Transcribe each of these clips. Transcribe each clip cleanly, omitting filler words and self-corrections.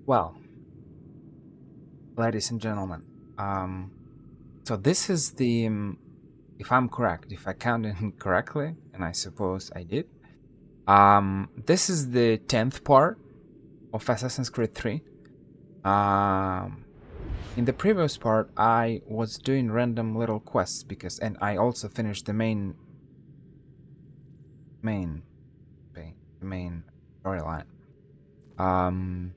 Well, ladies and gentlemen, um, so this is the, if I'm correct, if I counted correctly, and I suppose I did, this is the 10th part of Assassin's Creed 3. Um, in the previous part, I was doing random little quests and I also finished the main, the main storyline. Um,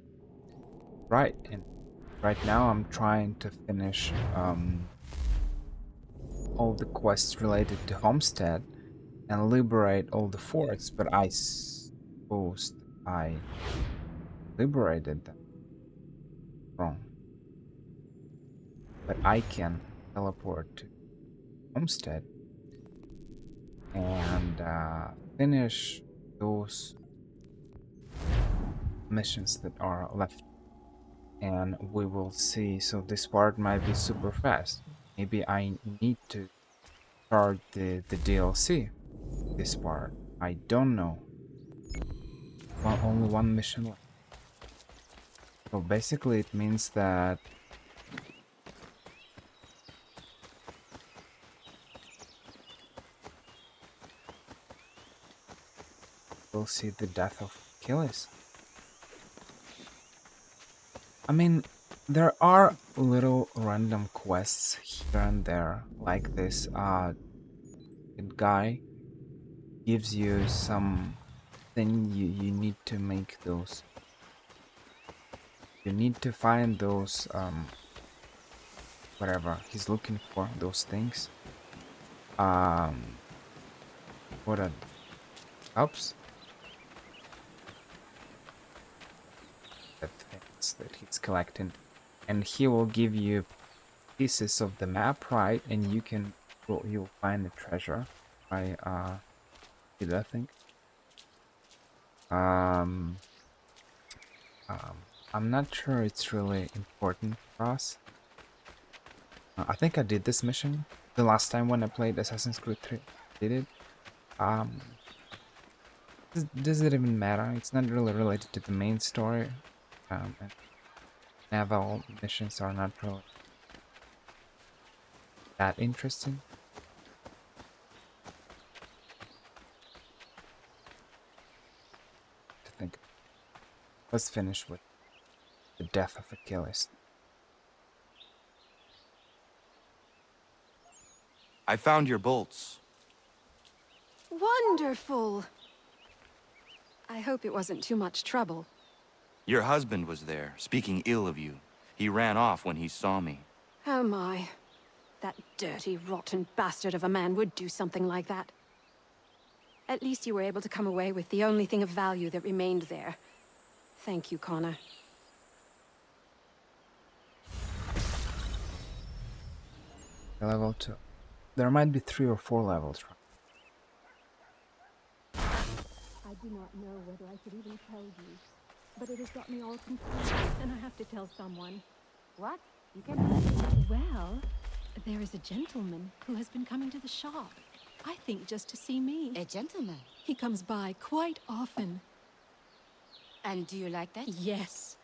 right, and right now I'm trying to finish all the quests related to Homestead and liberate all the forts, but I suppose I liberated them wrong. But I can teleport to Homestead and finish those missions that are left. And we will see. So this part might be super fast. Maybe I need to start the DLC this part. I don't know. Well, only one mission left. So basically it means that we'll see the death of Achilles. I mean, there are little random quests here and there, like this guy gives you some thing you need to make those. You need to find those whatever he's looking for, those things. Um what are ups? The things that he's collecting. And he will give you pieces of the map, right? And you'll find the treasure. I did I think. Um I'm not sure it's really important for us. I think I did this mission the last time when I played Assassin's Creed 3. Did it? Um, does it even matter? It's not really related to the main story. And naval missions are not really that interesting. To think. Let's finish with the death of Achilles. I found your bolts. Wonderful! I hope it wasn't too much trouble. Your husband was there, speaking ill of you. He ran off when he saw me. Oh my. That dirty, rotten bastard of a man would do something like that. At least you were able to come away with the only thing of value that remained there. Thank you, Connor. Level 2. There might be 3 or 4 levels, right? I do not know whether I should even tell you, but it has got me all confused, and I have to tell someone. What? You can... Well, there is a gentleman who has been coming to the shop. I think just to see me. A gentleman? He comes by quite often. And do you like that? Yes.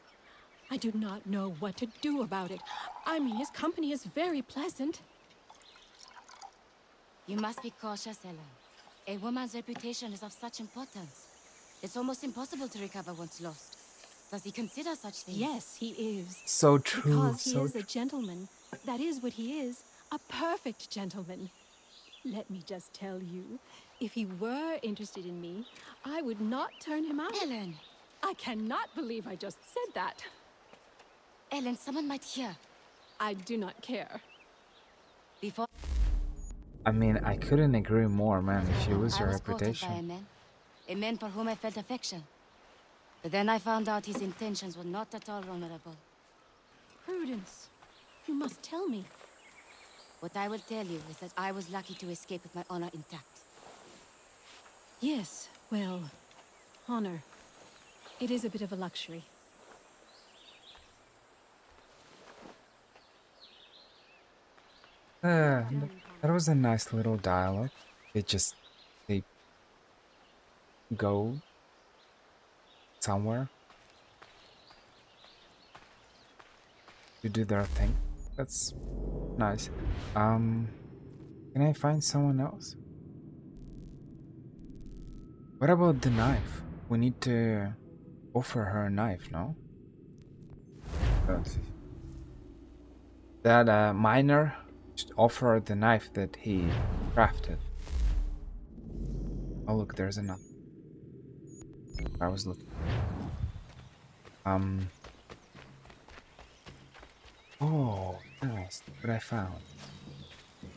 I do not know what to do about it. I mean, his company is very pleasant. You must be cautious, Ellen. A woman's reputation is of such importance. It's almost impossible to recover what's lost. Does he consider such things? Yes, he is. So true, Because he so is a gentleman. That is what he is. A perfect gentleman. Let me just tell you, if he were interested in me, I would not turn him out. Ellen! I cannot believe I just said that. Ellen, someone might hear. I do not care. Before I mean, I couldn't agree more, man. If you lose I your was courted by reputation. a man for whom I felt affection. But then I found out his intentions were not at all honorable. Prudence, you must tell me. What I will tell you is that I was lucky to escape with my honor intact. Yes, well, honor. It is a bit of a luxury. That was a nice little dialogue. They go somewhere. to do their thing. That's nice. Can I find someone else? What about the knife? We need to offer her a knife, no? But that miner should offer the knife that he crafted. Oh look, there's another. I was looking. Oh, nice. What I found.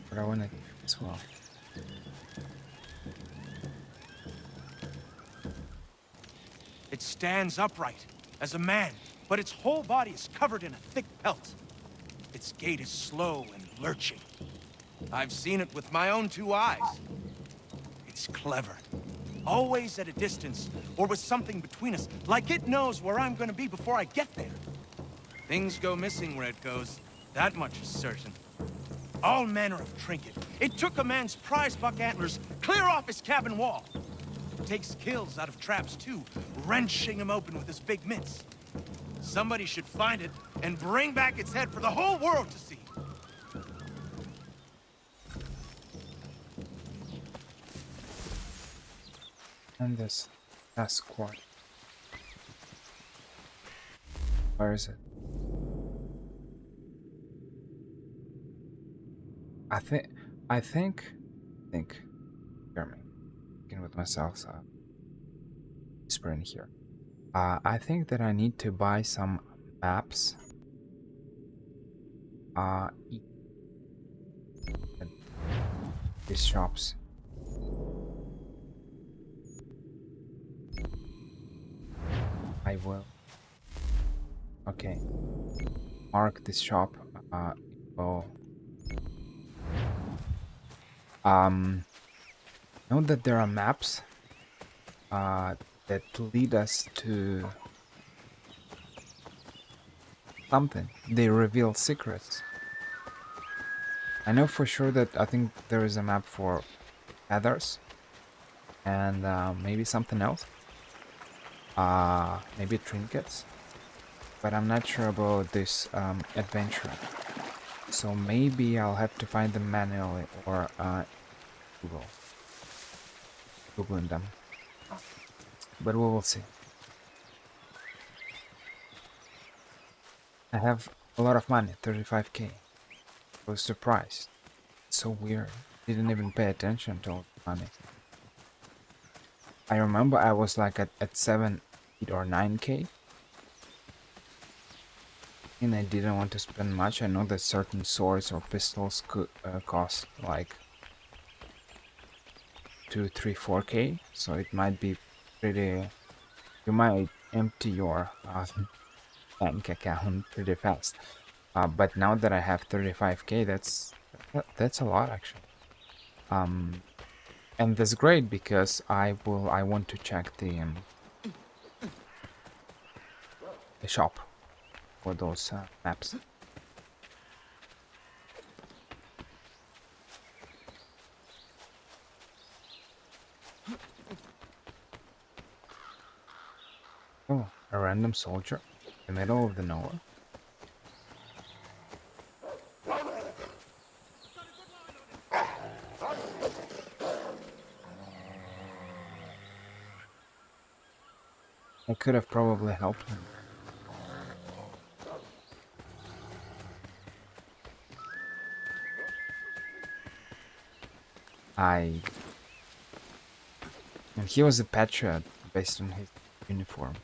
But I wanted as well. It stands upright, as a man, but its whole body is covered in a thick pelt. Its gait is slow and lurching. I've seen it with my own 2 eyes. It's clever. Always at a distance, or with something between us, like it knows where I'm gonna be before I get there. Things go missing where it goes, that much is certain. All manner of trinket. It took a man's prize buck antlers clear off his cabin wall. It takes kills out of traps too, wrenching them open with his big mitts. Somebody should find it and bring back its head for the whole world to see. And this last quart. Where is it? I think, hear me. Speaking with myself, so whispering here. I think that I need to buy some maps. At these shops. I will. Okay. Mark this shop. Info. Know that there are maps that lead us to something. They reveal secrets. I know for sure that I think there is a map for feathers and maybe something else. Maybe trinkets. But I'm not sure about this adventure. So maybe I'll have to find them manually or Googling them. But we will see. I have a lot of money, 35k. I was surprised. It's so weird. Didn't even pay attention to all the money. I remember I was like at 7, 8 or 9k. And I didn't want to spend much. I know that certain swords or pistols could cost like 2, 3, 4k. So it might be pretty... You might empty your bank account pretty fast. But now that I have 35k, that's a lot actually. And that's great because I want to check the shop for those maps. Oh, a random soldier in the middle of the nowhere. I could have probably helped him. And he was a patriot based on his uniform.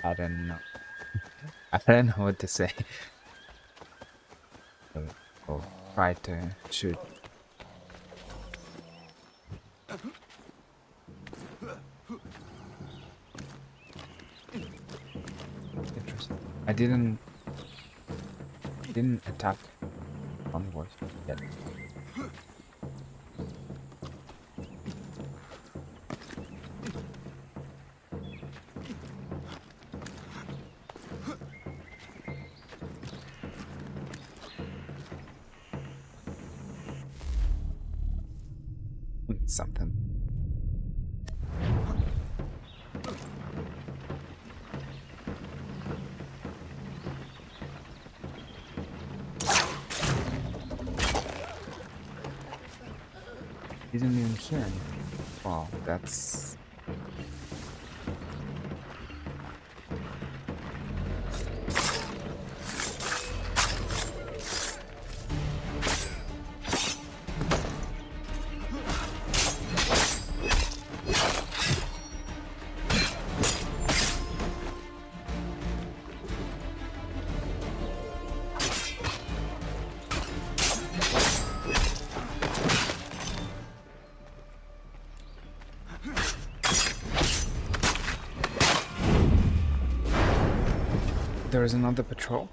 I don't know. I don't know what to say. I'll try to shoot. Interesting. I didn't attack convoys yet. Something. Didn't even hear anything. Wow, that's... There is another patrol.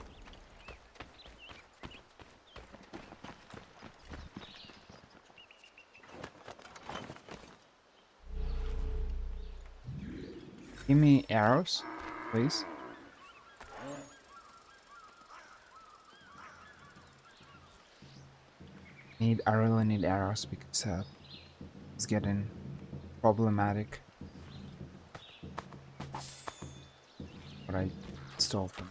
Give me arrows, please. I really need arrows because it's getting problematic. What I stole from.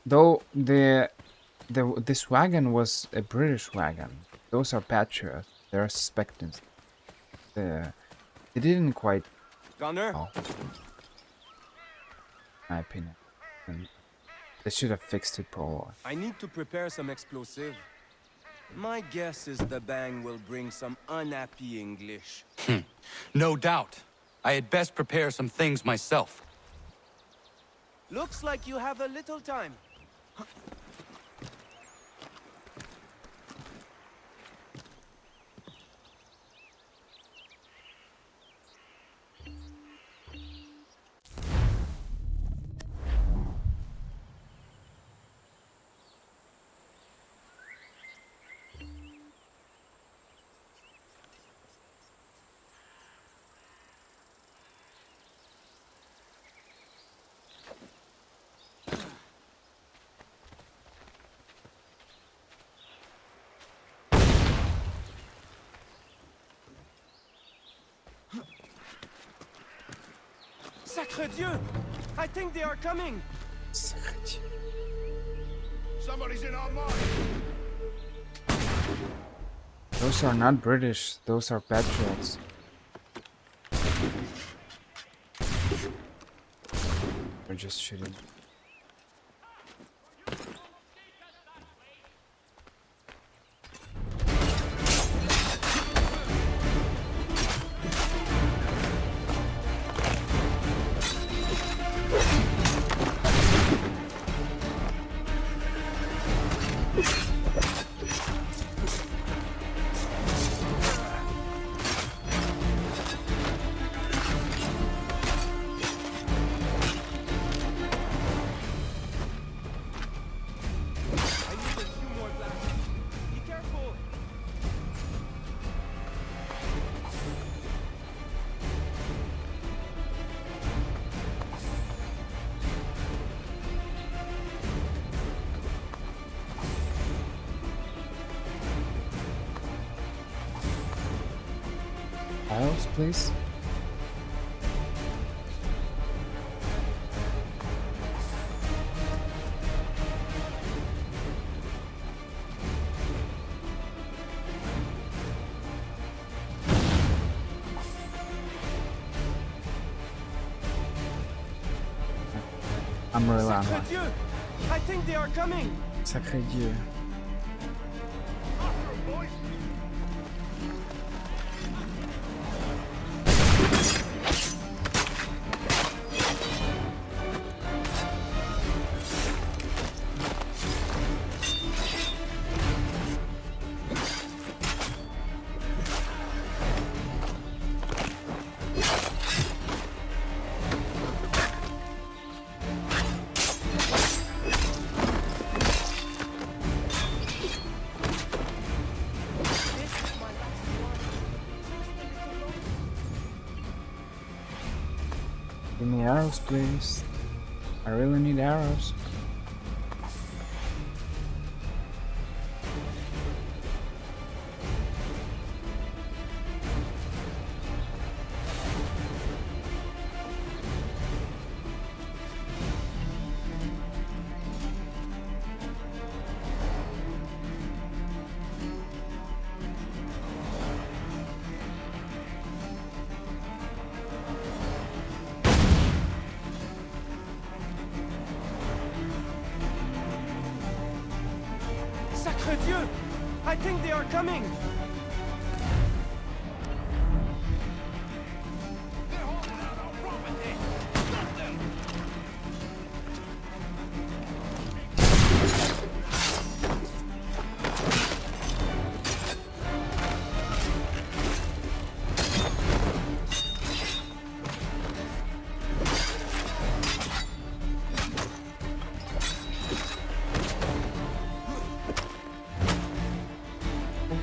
Though this wagon was a British wagon. Those are patriots. They're suspecting. They didn't quite. Gunner? Oh, my opinion. And they should have fixed it probably. I need to prepare some explosive. My guess is the bang will bring some unhappy English. No doubt. I had best prepare some things myself. Looks like you have a little time. Sacre Dieu! I think they are coming! Somebody's in our mine! Those are not British. Those are patriots. They're just shooting. Files, please. I'm really on Sacre one. Dieu! I think they are coming! Sacré Dieu. Give me arrows, please. I really need arrows. Notre Dieu! I think they are coming! They're holding out our property! Stop them!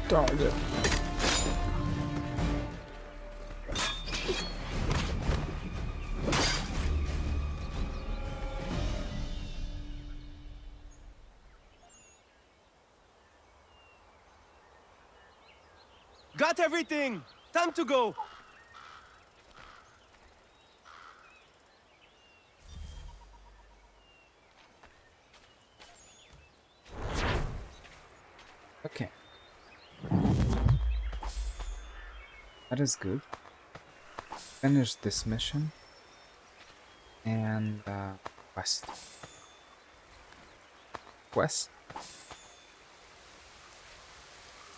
Target. Got everything! Time to go! Okay. That is good. Finish this mission. And quest. Quest?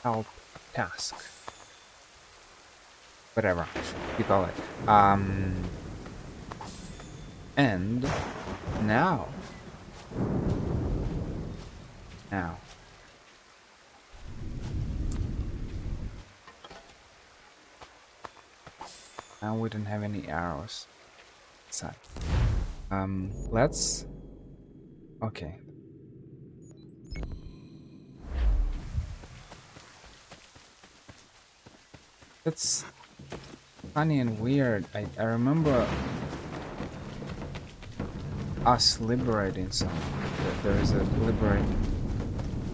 Help task. Whatever you call it. And now. Now we don't have any arrows inside. Let's. Okay. It's funny and weird. I remember us liberating some. There is a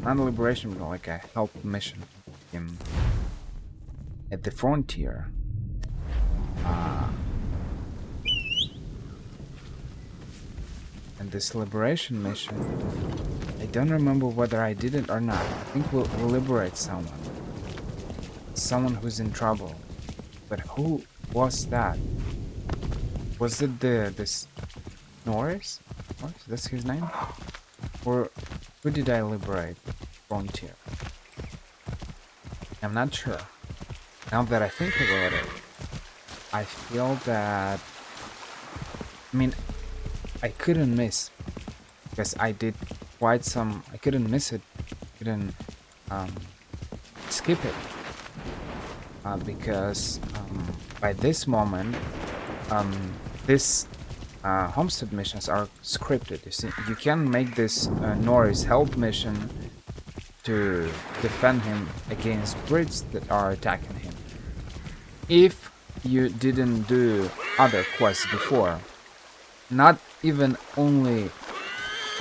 not a liberation, but like a help mission at the frontier. And this liberation mission, I don't remember whether I did it or not. I think we'll liberate someone. Someone who's in trouble. But who was that? Was it this Norris? Norris? That's his name? Or who did I liberate? Frontier. I'm not sure. Now that I think about it, I feel that... I mean, I couldn't miss. Because I did quite some... I couldn't miss it. Couldn't skip it. Because by this moment, this homestead missions are scripted. You see, you can make this Norris help mission to defend him against Brits that are attacking him. If you didn't do other quests before, not even only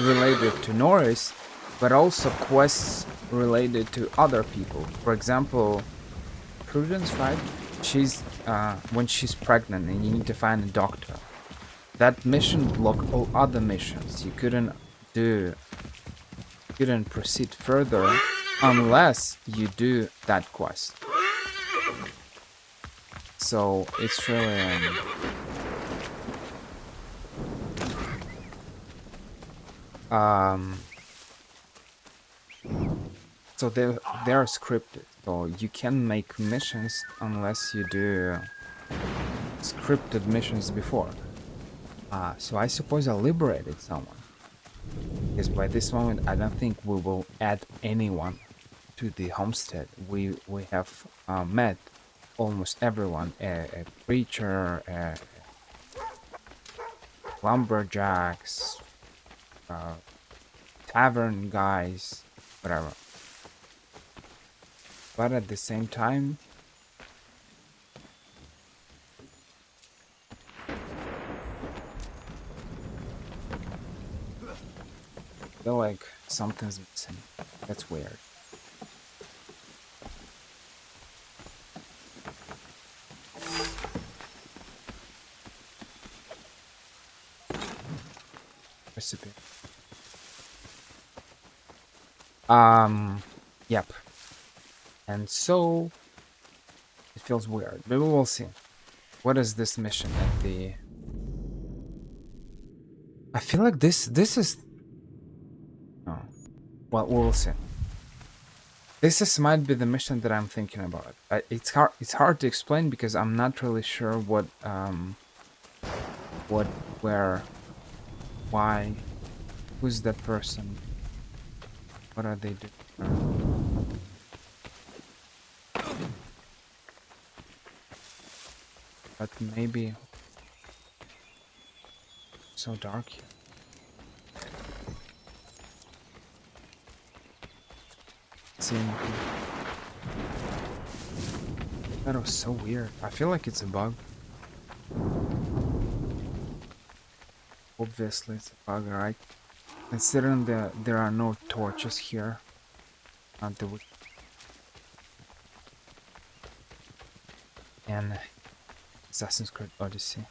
related to Norris, but also quests related to other people. For example, Prudence, right? She's when she's pregnant and you need to find a doctor. That mission blocked all other missions. You couldn't proceed further unless you do that quest. So it's really so they are scripted. So you can make missions unless you do scripted missions before. So I suppose I liberated someone. Because by this moment I don't think we will add anyone to the homestead. We have met almost everyone. A preacher, lumberjacks, tavern guys, whatever. But at the same time, I feel like something's missing. That's weird. Recipe. Yep. And so it feels weird, but we will see. What is this mission at the... I feel like this is... Oh. Well, we'll see. Might be the mission that I'm thinking about. It's hard to explain because I'm not really sure what, where, why, who's that person, what are they doing. But maybe so dark here. See anything. That was so weird. I feel like it's a bug. Obviously it's a bug, right? Considering that there are no torches here. Not the and Assassin's Creed Odyssey.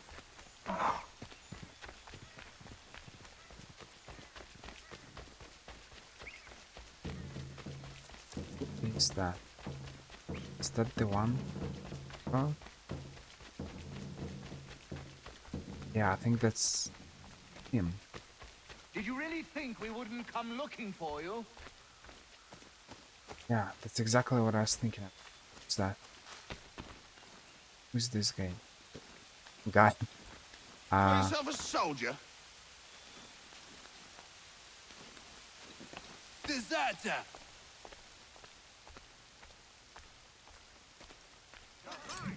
What is that? Is that the one? Oh. Yeah, I think that's him. Did you really think we wouldn't come looking for you? Yeah, that's exactly what I was thinking of. What's that? Who's this guy? Call yourself a soldier? Deserter!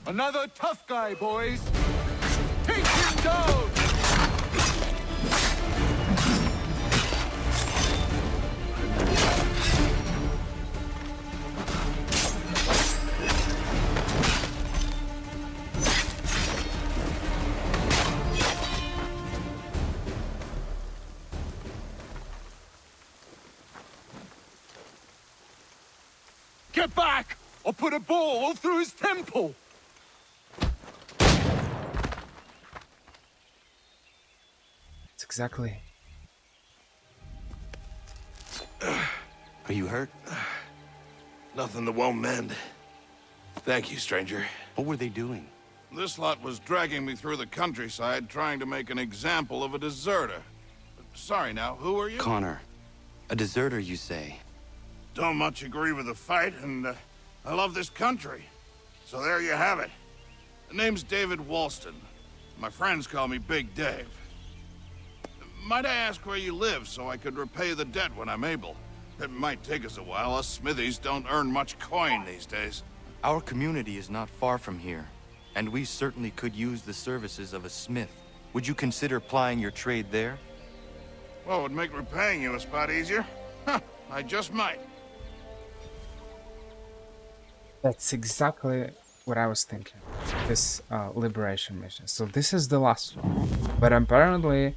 Another tough guy, boys! Take him down! Get back! Or put a ball through his temple! It's exactly. Are you hurt? Nothing that won't mend. Thank you, stranger. What were they doing? This lot was dragging me through the countryside trying to make an example of a deserter. Sorry now, who are you? Connor. A deserter, you say? Don't much agree with the fight, and I love this country. So there you have it. The name's David Walston. My friends call me Big Dave. Might I ask where you live so I could repay the debt when I'm able? It might take us a while. Us smithies don't earn much coin these days. Our community is not far from here, and we certainly could use the services of a smith. Would you consider plying your trade there? Well, it would make repaying you a spot easier. Huh, I just might. That's exactly what I was thinking. This liberation mission. So this is the last one, but apparently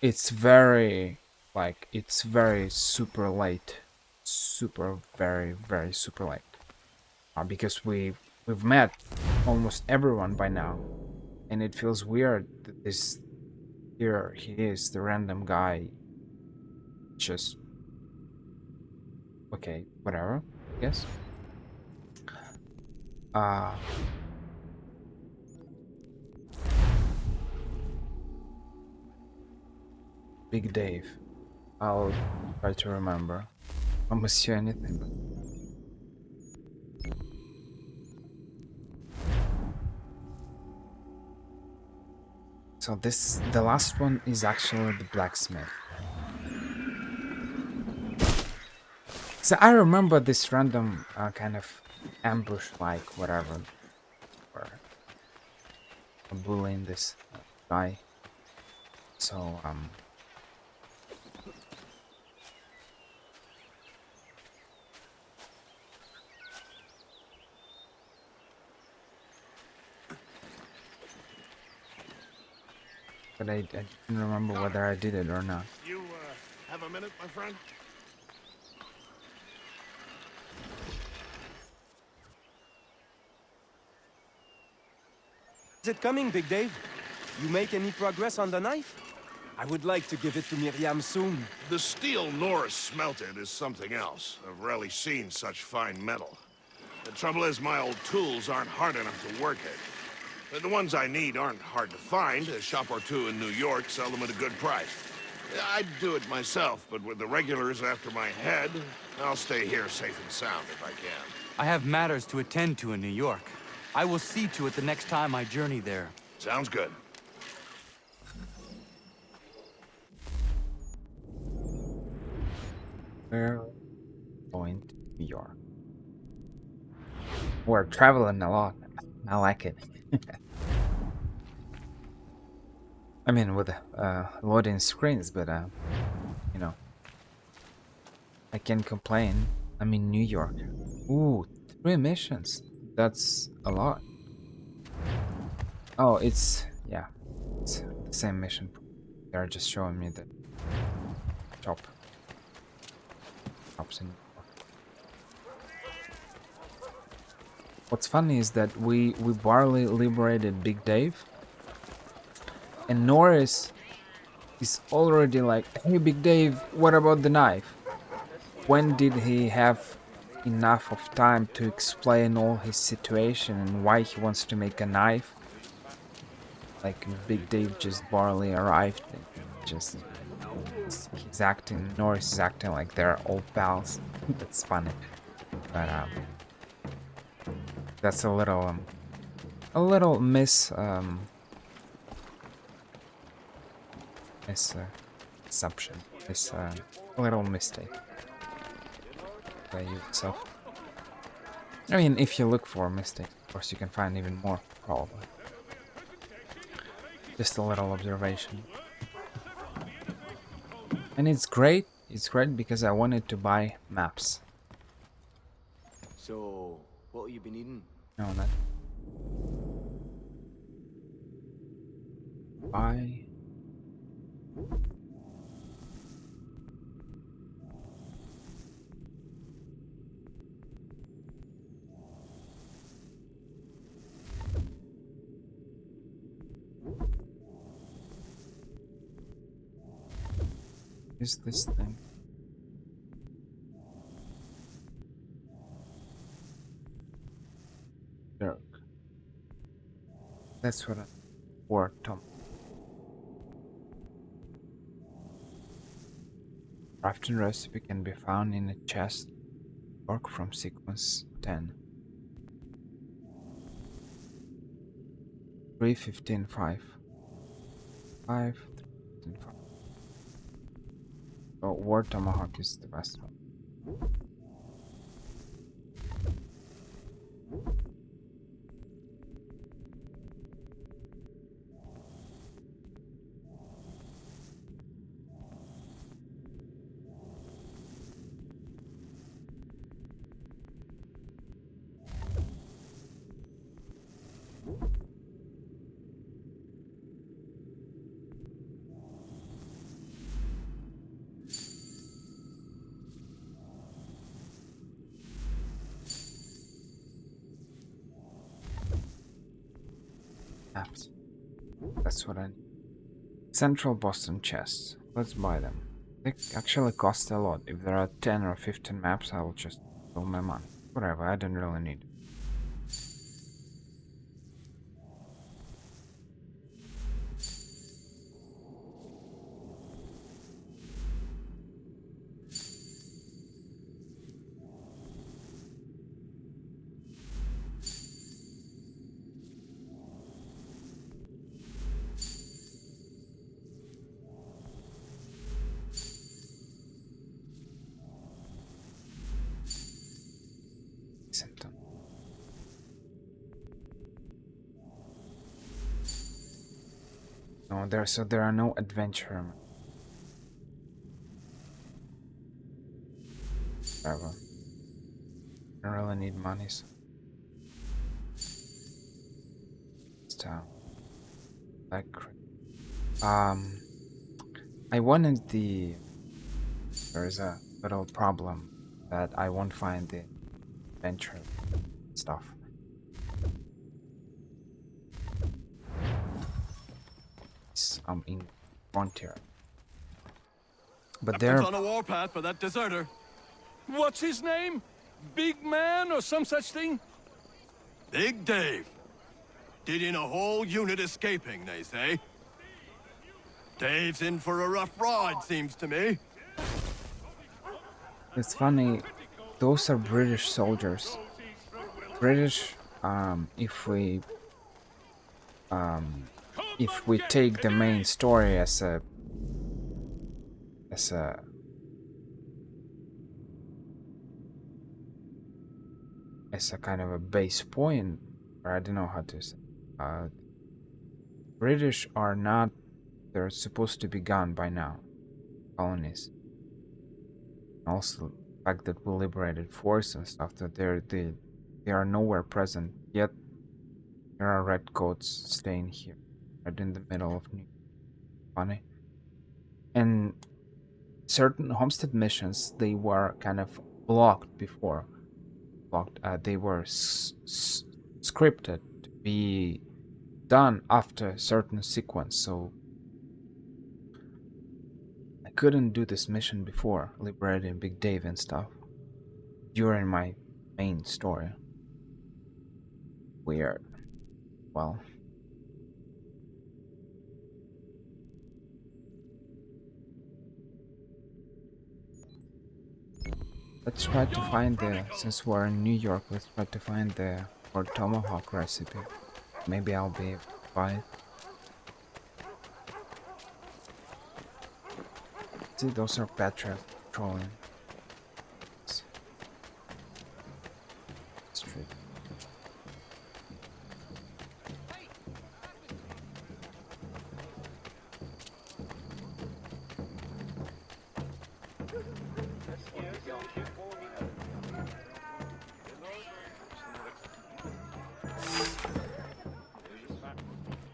it's very it's very super late, very super late. Because we've met almost everyone by now, and it feels weird that this here he is, the random guy. Just okay, whatever. I guess. Big Dave. I'll try to remember. I don't see anything, but so the last one is actually the blacksmith. So I remember this random kind of ambush, like whatever, or bullying this guy. So but I didn't remember whether I did it or not. You, have a minute, my friend? Is it coming, Big Dave? You make any progress on the knife? I would like to give it to Miriam soon. The steel Norris smelted is something else. I've rarely seen such fine metal. The trouble is, my old tools aren't hard enough to work it. The ones I need aren't hard to find. A shop or two in New York sell them at a good price. I'd do it myself, but with the regulars after my head, I'll stay here safe and sound if I can. I have matters to attend to in New York. I will see to it the next time I journey there. Sounds good. We're going to New York. We're traveling a lot. I like it. I mean, with loading screens, but you know, I can't complain. I'm in New York. Ooh, 3 missions. That's a lot. Oh, it's yeah, it's the same mission. They're just showing me the shops in New York. What's funny is that we barely liberated Big Dave, and Norris is already like, "Hey, Big Dave, what about the knife?" When did he have enough of time to explain all his situation and why he wants to make a knife? Like, Big Dave just barely arrived and just he's acting, Norris is acting like they're old pals. That's funny, but that's a little misconception, a little mistake by yourself. I mean, if you look for a mistake, of course you can find even more, probably. Just a little observation. And it's great because I wanted to buy maps. So, what have you been eating? No, not. Buy. Is this thing? Dark. That's what I worked on. Crafting recipe can be found in a chest. Work from sequence 10. 3:15:5. 5. 3:15:5. So War Tomahawk is the best one. Maps. That's what I need. Central Boston chests. Let's buy them. They actually cost a lot. If there are 10 or 15 maps, I will just throw my money. Whatever, I don't really need. Symptom. No, there are no adventure. Whatever. I don't really need money, so. Like, I wanted the. There is a little problem that I won't find the adventure stuff. I'm in Frontier, but they're on a warpath for that deserter. What's his name? Big Man or some such thing? Big Dave. Did in a whole unit escaping, they say. Dave's in for a rough ride, seems to me. It's funny, those are British soldiers. British, if we take the main story as a as a as a kind of a base point, or I don't know how to say. British are not. They're supposed to be gone by now. Colonies. Also, the fact that we liberated force and stuff, that they are nowhere present yet. There are redcoats staying here, right in the middle of New York. Funny. And certain homestead missions, they were kind of blocked before. They were scripted to be done after a certain sequence, so I couldn't do this mission before, liberating Big Dave and stuff, during my main story. Weird. Well. Let's try to find since we're in New York, let's try to find the Fort Tomahawk recipe. Maybe I'll be able to buy it. See, those are Petra patrolling. Street.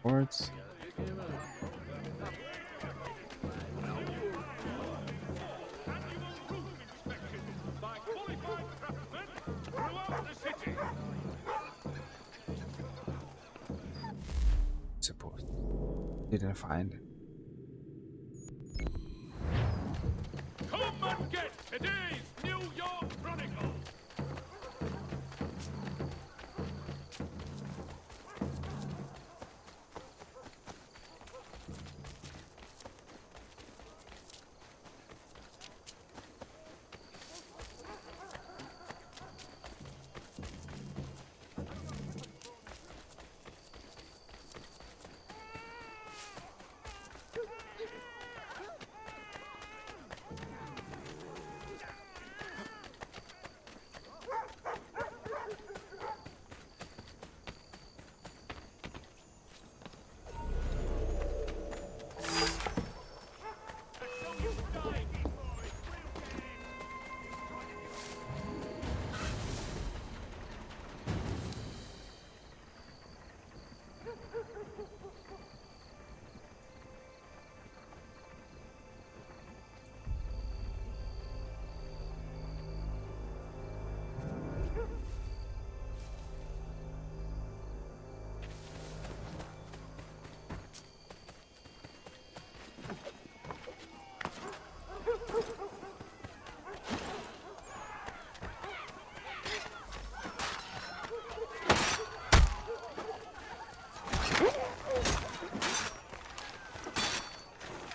Words. Suppose didn't find it. Come and get today's New York Chronicle.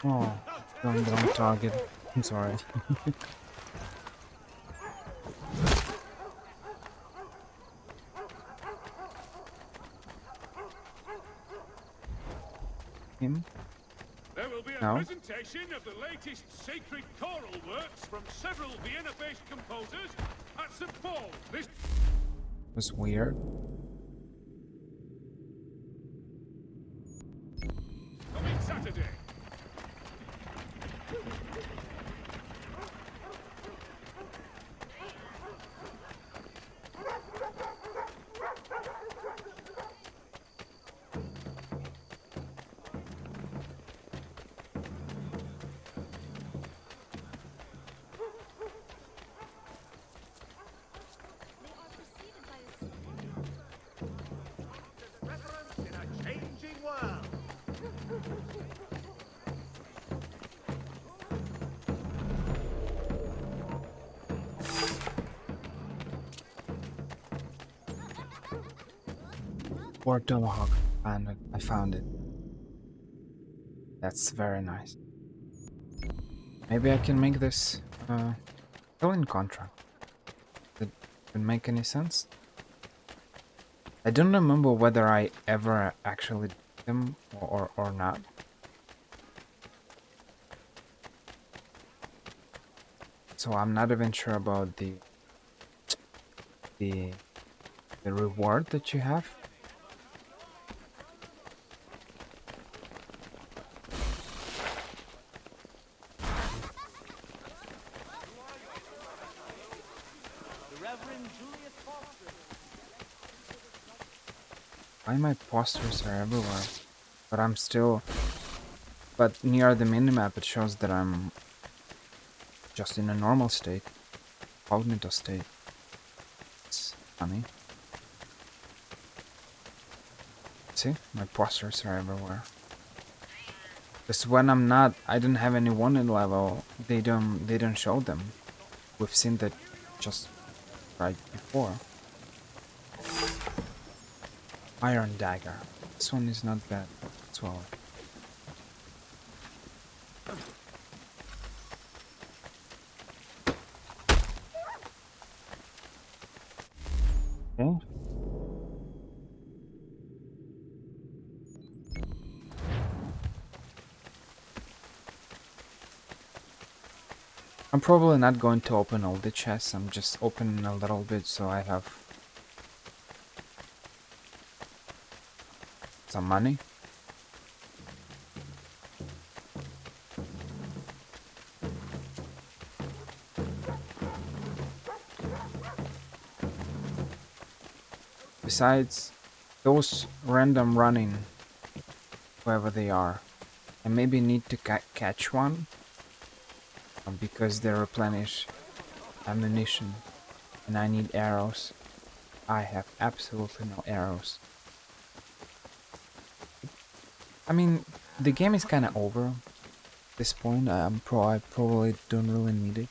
Oh, wrong target. I'm sorry. Him? There will be a No. presentation of the latest sacred choral works from several Vienna-based composers at St. Paul. This Was weird. coming Saturday. Fort Tomahawk. And I found it. That's very nice. Maybe I can make this killing contract. Did it make any sense? I don't remember whether I ever actually did them or not. So I'm not even sure about the the reward that you have. Why my posters are everywhere? But I'm still... But near the minimap it shows that I'm just in a normal state. Cognito state. It's funny. See? My posters are everywhere. Because when I'm not... I don't have any wanted level, they don't show them. We've seen that just right before. Iron dagger. This one is not bad as well. Okay. I'm probably not going to open all the chests. I'm just opening a little bit so I have some money. Besides those random running, whoever they are, I maybe need to catch one because they replenish ammunition and I need arrows. I have absolutely no arrows. I mean, the game is kind of over at this point. I probably don't really need it.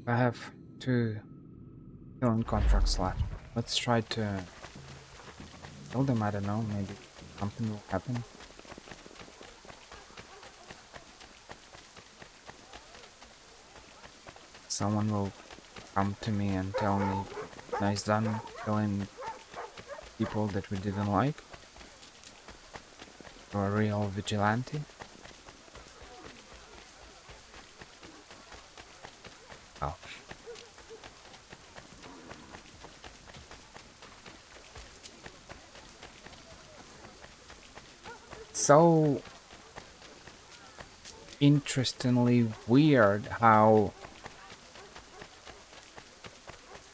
I have 2 killing contracts left. Let's try to kill them. I don't know, maybe something will happen. Someone will come to me and tell me, nice done killing people that we didn't like. You're a real vigilante. Oh. So interestingly weird how...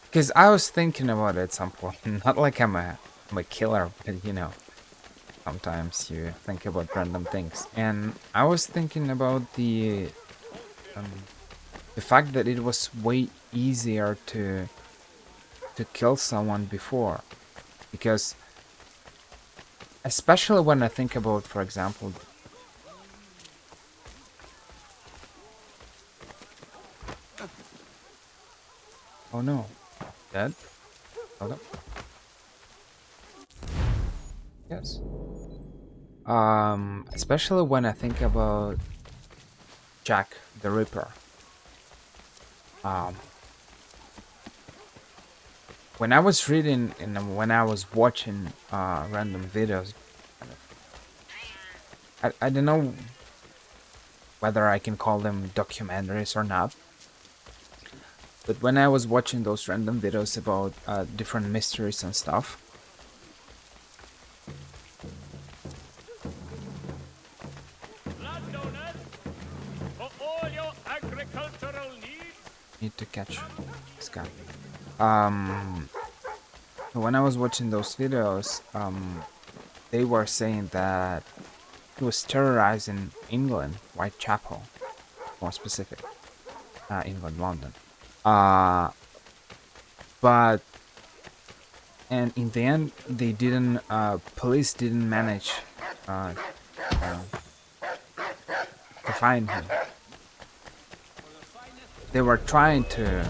Because I was thinking about it at some point. Not like I'm a killer, but you know, sometimes you think about random things. And I was thinking about the fact that it was way easier to kill someone before, because especially when I think about, for example, oh no, dead? Hold up. Yes. Especially when I think about Jack the Ripper. Um, when I was reading and when I was watching random videos, I don't know whether I can call them documentaries or not. But when I was watching those random videos about different mysteries and stuff, Landowners, for all your agricultural needs. need to catch this guy. Um, when I was watching those videos, they were saying that he was terrorizing England, Whitechapel, more specific, England, London. Uh, but and in the end, they didn't. Police didn't manage uh, uh, to find him. They were trying to.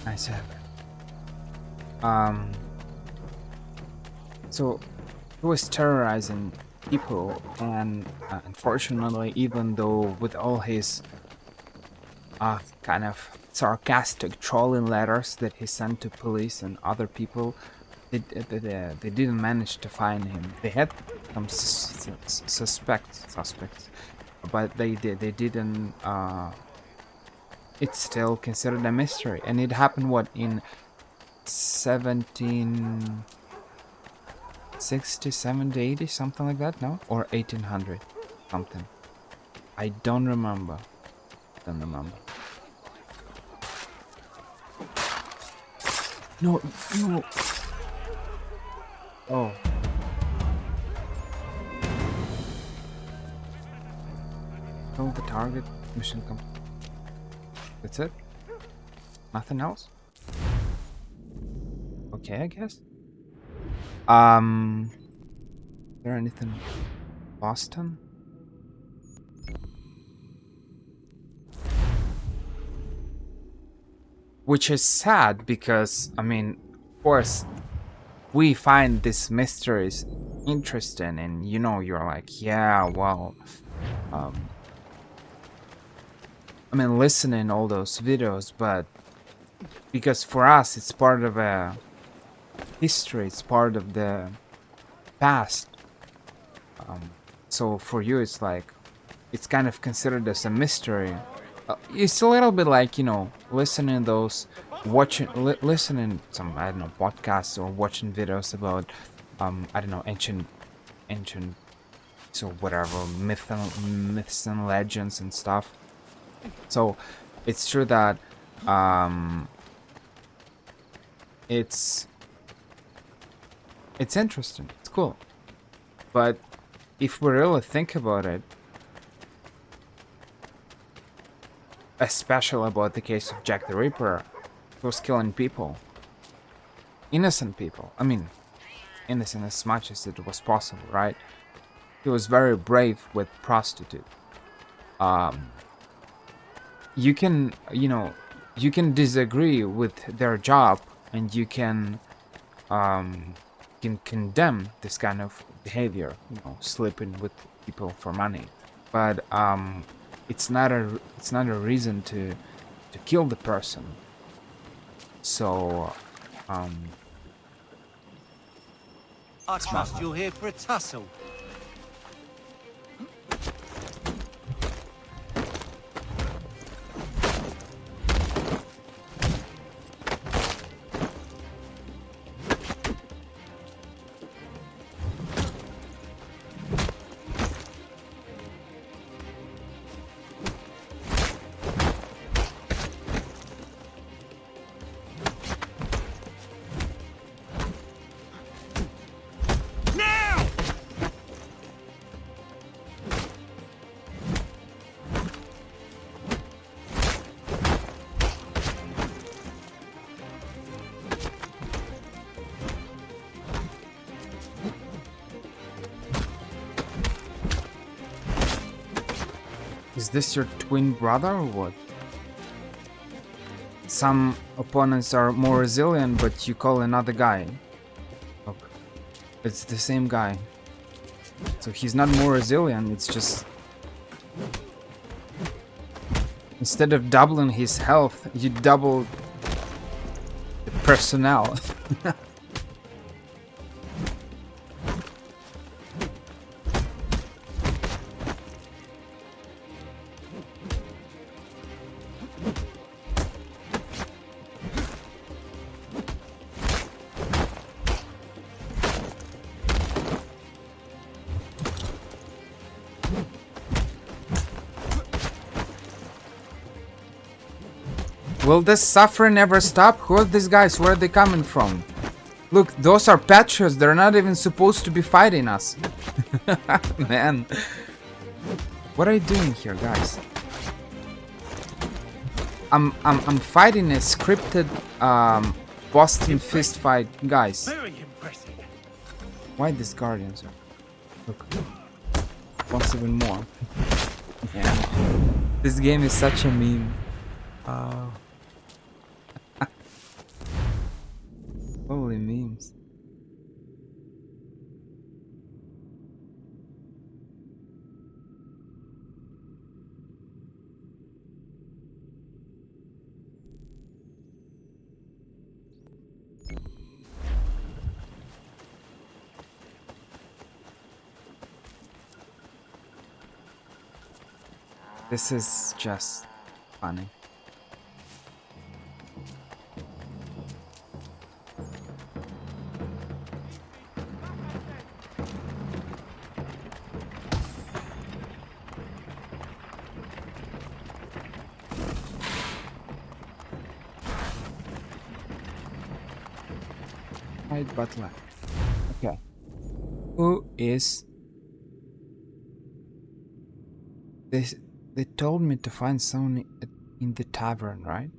I said. So he was terrorizing people, and unfortunately, even though with all his kind of sarcastic trolling letters that he sent to police and other people, they didn't manage to find him. They had some suspects, but they didn't. It's still considered a mystery, and it happened what in 1760, 70, 80, something like that, no? Or 1800, something. I don't remember. No, no. Oh. Kill the target. Mission complete. That's it? Nothing else? Okay, I guess. Is there anything? Boston? Which is sad because, I mean, of course, we find these mysteries interesting, and you know, you're like, yeah, well, I mean, listening all those videos, but because for us, it's part of a history, it's part of the past. So for you, it's like, it's kind of considered as a mystery. It's a little bit like, you know, listening those, listening some, I don't know, podcasts or watching videos about, I don't know, ancient, so whatever, myths and legends and stuff. So it's true that it's interesting, it's cool, but if we really think about it, especially about the case of Jack the Ripper, he was killing people, innocent people. I mean, innocent as much as it was possible, right? He was very brave with prostitute. You can, you know, you can disagree with their job, and you can condemn this kind of behavior, you know, sleeping with people for money, but it's not a reason to kill the person. So I trust you're here for a tussle. Is this your twin brother or what? Some opponents are more resilient, but you call another guy. Look, it's the same guy. So he's not more resilient, it's just... Instead of doubling his health, you double the personnel. Will this suffering never stop? Who are these guys? Where are they coming from? Look, those are patriots. They're not even supposed to be fighting us. Man. What are you doing here, guys? I'm fighting a scripted Boston fist fight, guys. Very impressive. Why these guardians? Look. Wants even more. Man. This game is such a meme. Holy memes. This is just funny. Right butler. Okay. Who is this? They told me to find someone in the tavern, right?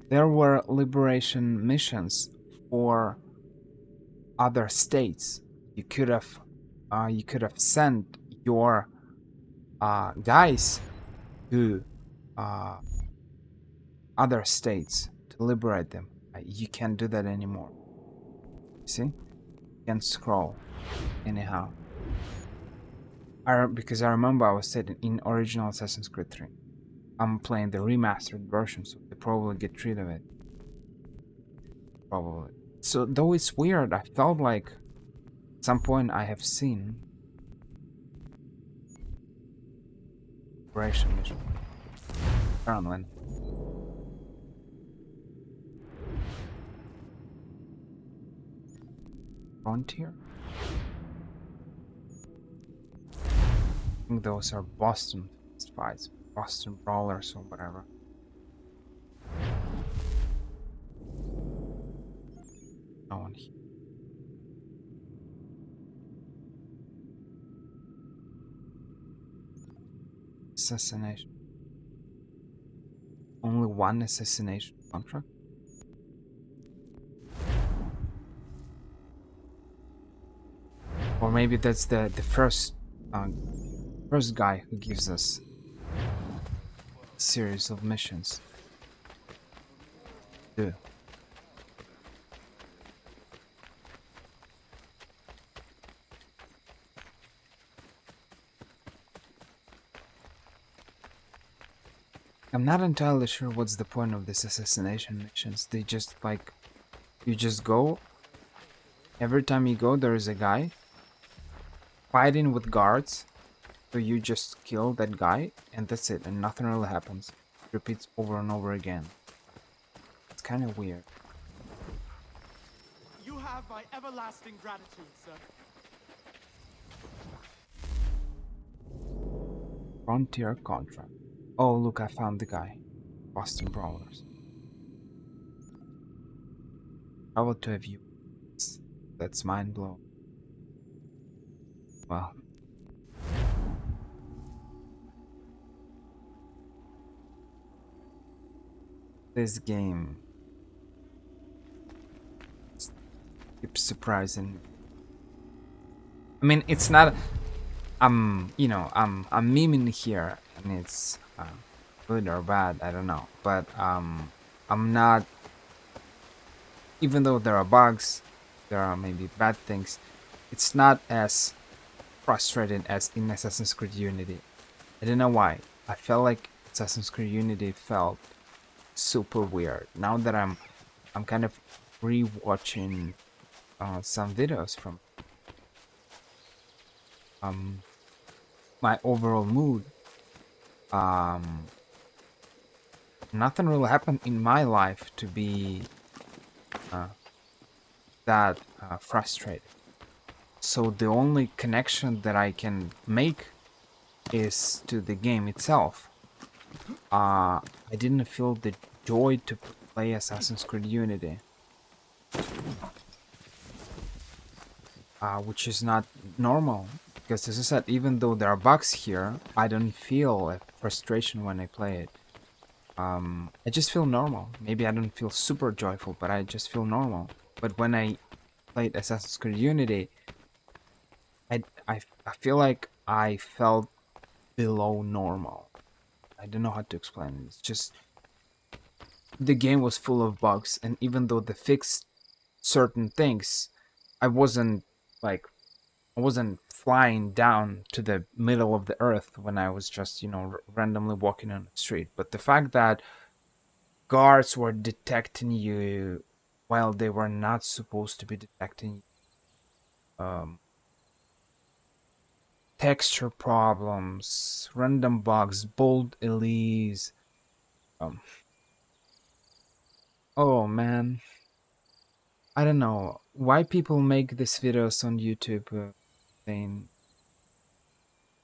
There were liberation missions for other states. You could have sent your guys to other states to liberate them. You can't do that anymore. See? You can't scroll anyhow. Because I remember I was saying in original Assassin's Creed 3. I'm playing the remastered version, so they probably get rid of it. Probably. So though it's weird, I felt like at some point I have seen liberation mission. Apparently. Frontier? I think those are Boston fights, Boston brawlers or whatever. No one here. Assassination. Only one assassination contract? Or maybe that's the first guy who gives us a series of missions. Do. I'm not entirely sure what's the point of these assassination missions. They just like, you just go, every time you go there is a guy fighting with guards, so you just kill that guy and that's it, and nothing really happens. It repeats over and over again. It's kind of weird. You have my everlasting gratitude, sir. Frontier contract. Oh look, I found the guy. Boston Brawlers. Travel to a view. That's mind blowing. Well. This game. keeps surprising me. I mean, it's not. I'm memeing here, and it's good or bad. I don't know, but I'm not. Even though there are bugs, there are maybe bad things. It's not as frustrating as in Assassin's Creed Unity. I don't know why. I felt like Assassin's Creed Unity felt super weird. Now that I'm kind of rewatching some videos from um my overall mood, um nothing really happened in my life to be uh, that frustrated. So the only connection that I can make is to the game itself. I didn't feel the joy to play Assassin's Creed Unity, which is not normal. Because as I said, even though there are bugs here, I don't feel a frustration when I play it. I just feel normal. Maybe I don't feel super joyful, but I just feel normal. But when I played Assassin's Creed Unity, I feel like I felt below normal. I don't know how to explain it. It's just the game was full of bugs, and even though they fixed certain things, I wasn't like I wasn't flying down to the middle of the earth when I was just, randomly walking on the street. But the fact that guards were detecting you while they were not supposed to be detecting you, texture problems, random bugs, bold Elise. Um, oh man, I don't know why people make these videos on YouTube saying,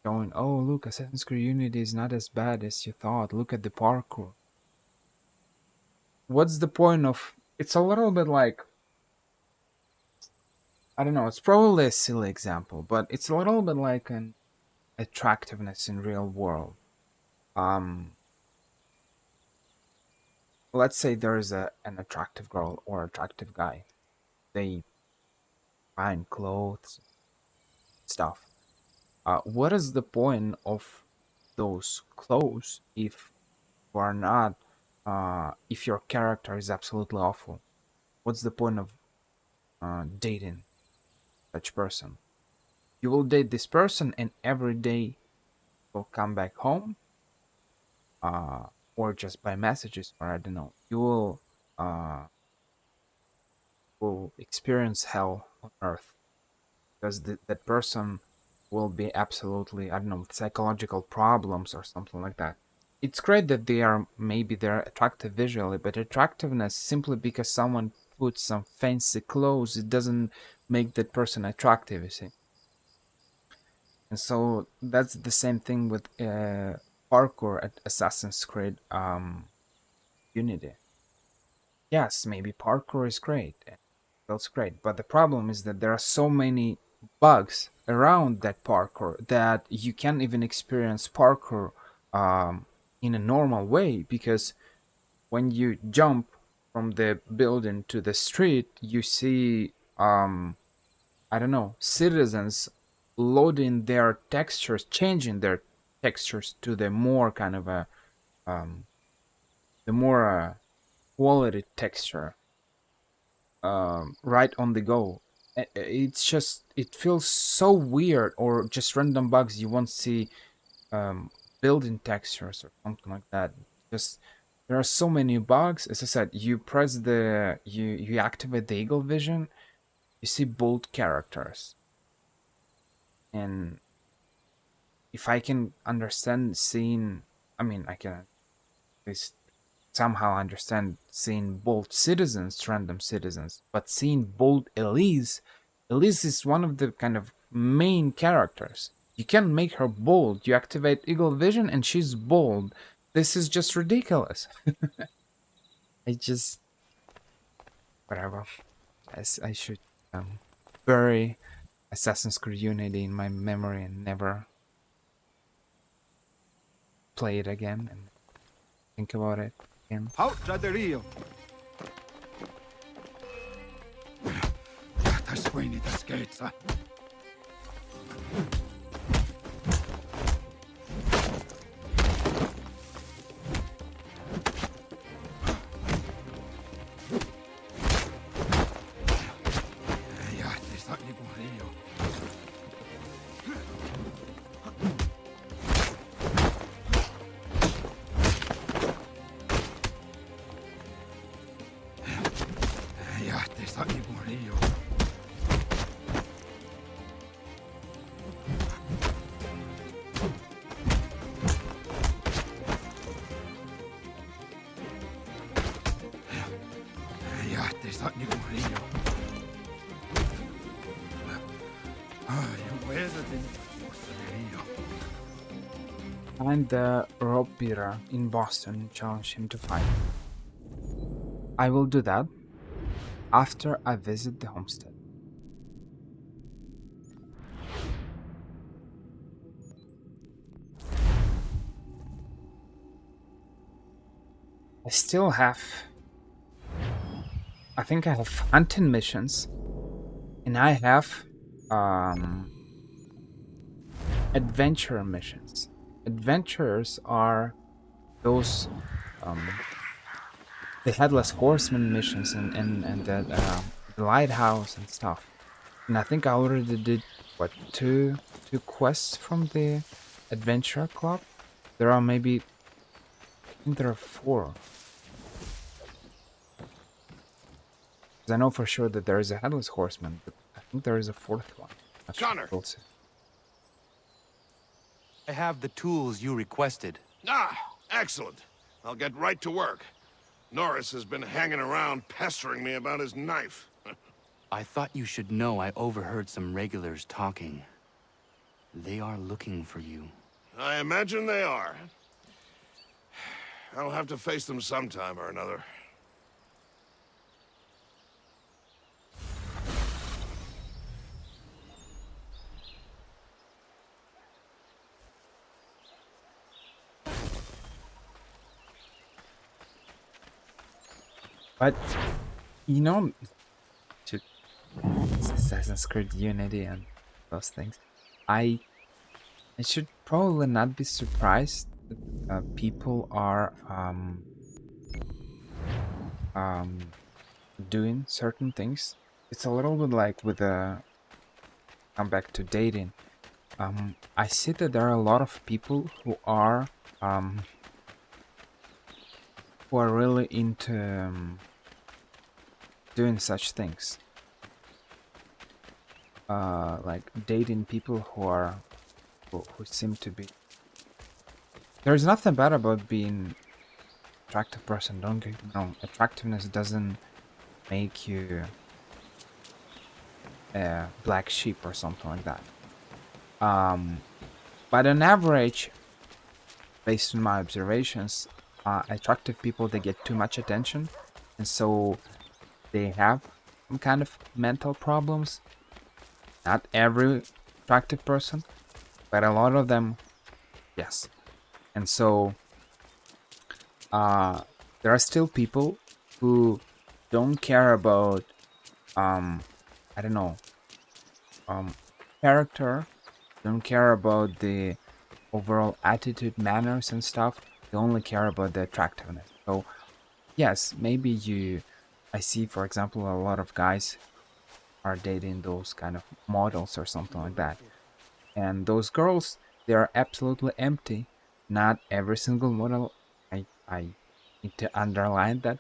going, "Oh, look, Assassin's Creed Unity is not as bad as you thought. Look at the parkour." What's the point of? It's a little bit like, I don't know. It's probably a silly example, but it's a little bit like an attractiveness in real world. Um, let's say there is an attractive girl or attractive guy. They find clothes, stuff. What is the point of those clothes if you are not, if your character is absolutely awful? What's the point of dating such person? You will date this person, and every day will come back home, uh, or just by messages, or I don't know. You uh, will experience hell on earth because that person will be absolutely, I don't know, with psychological problems or something like that. It's great that they're attractive visually, but attractiveness simply because someone puts some fancy clothes, it doesn't make that person attractive, you see. And so that's the same thing with parkour at Assassin's Creed Unity. Yes, maybe parkour is great. That's great. But the problem is that there are so many bugs around that parkour that you can't even experience parkour in a normal way, because when you jump from the building to the street, you see, I don't know, citizens loading their textures, changing their textures to the more kind of um, the more quality texture, right on the go. It's just, it feels so weird, or just random bugs you won't see, um, building textures or something like that. Just there are so many bugs. As I said, you activate the eagle vision, you see bold characters, and if I can understand seeing, I mean, I can at least somehow understand seeing bold citizens, random citizens, but seeing bold Elise, Elise is one of the kind of main characters. You can make her bold. You activate Eagle Vision and she's bold. This is just ridiculous. I just, whatever. I should bury Assassin's Creed Unity in my memory and never play it again and think about it again. Out at the Rio. Find the rope beater in Boston and challenge him to fight. I will do that after I visit the homestead. I still have, I think I have hunting missions, and I have adventure missions. Adventures are those the headless horseman missions and the lighthouse and stuff. And I think I already did what two quests from the adventure club. There are maybe, I think there are 4. 'Cause I know for sure that there is a headless horseman, but I think there is a 4th one. Not sure. Connor. We'll see. I have the tools you requested. Ah, excellent. I'll get right to work. Norris has been hanging around pestering me about his knife. I thought you should know I overheard some regulars talking. They are looking for you. I imagine they are. I'll have to face them sometime or another. But you know, to Assassin's Creed Unity and those things, I should probably not be surprised that people are doing certain things. It's a little bit like with come back to dating. I see that there are a lot of people who are really into doing such things. Like dating people who seem to be. There's nothing bad about being attractive person. Don't get me wrong. Attractiveness doesn't make you a black sheep or something like that. But on average, based on my observations, attractive people, they get too much attention, and so they have some kind of mental problems. Not every attractive person, but a lot of them, yes. And so there are still people who don't care about I don't know, character, don't care about the overall attitude, manners and stuff. They only care about the attractiveness. So yes, maybe I see, for example, a lot of guys are dating those kind of models or something like that. And those girls, they are absolutely empty. Not every single model, I need to underline that,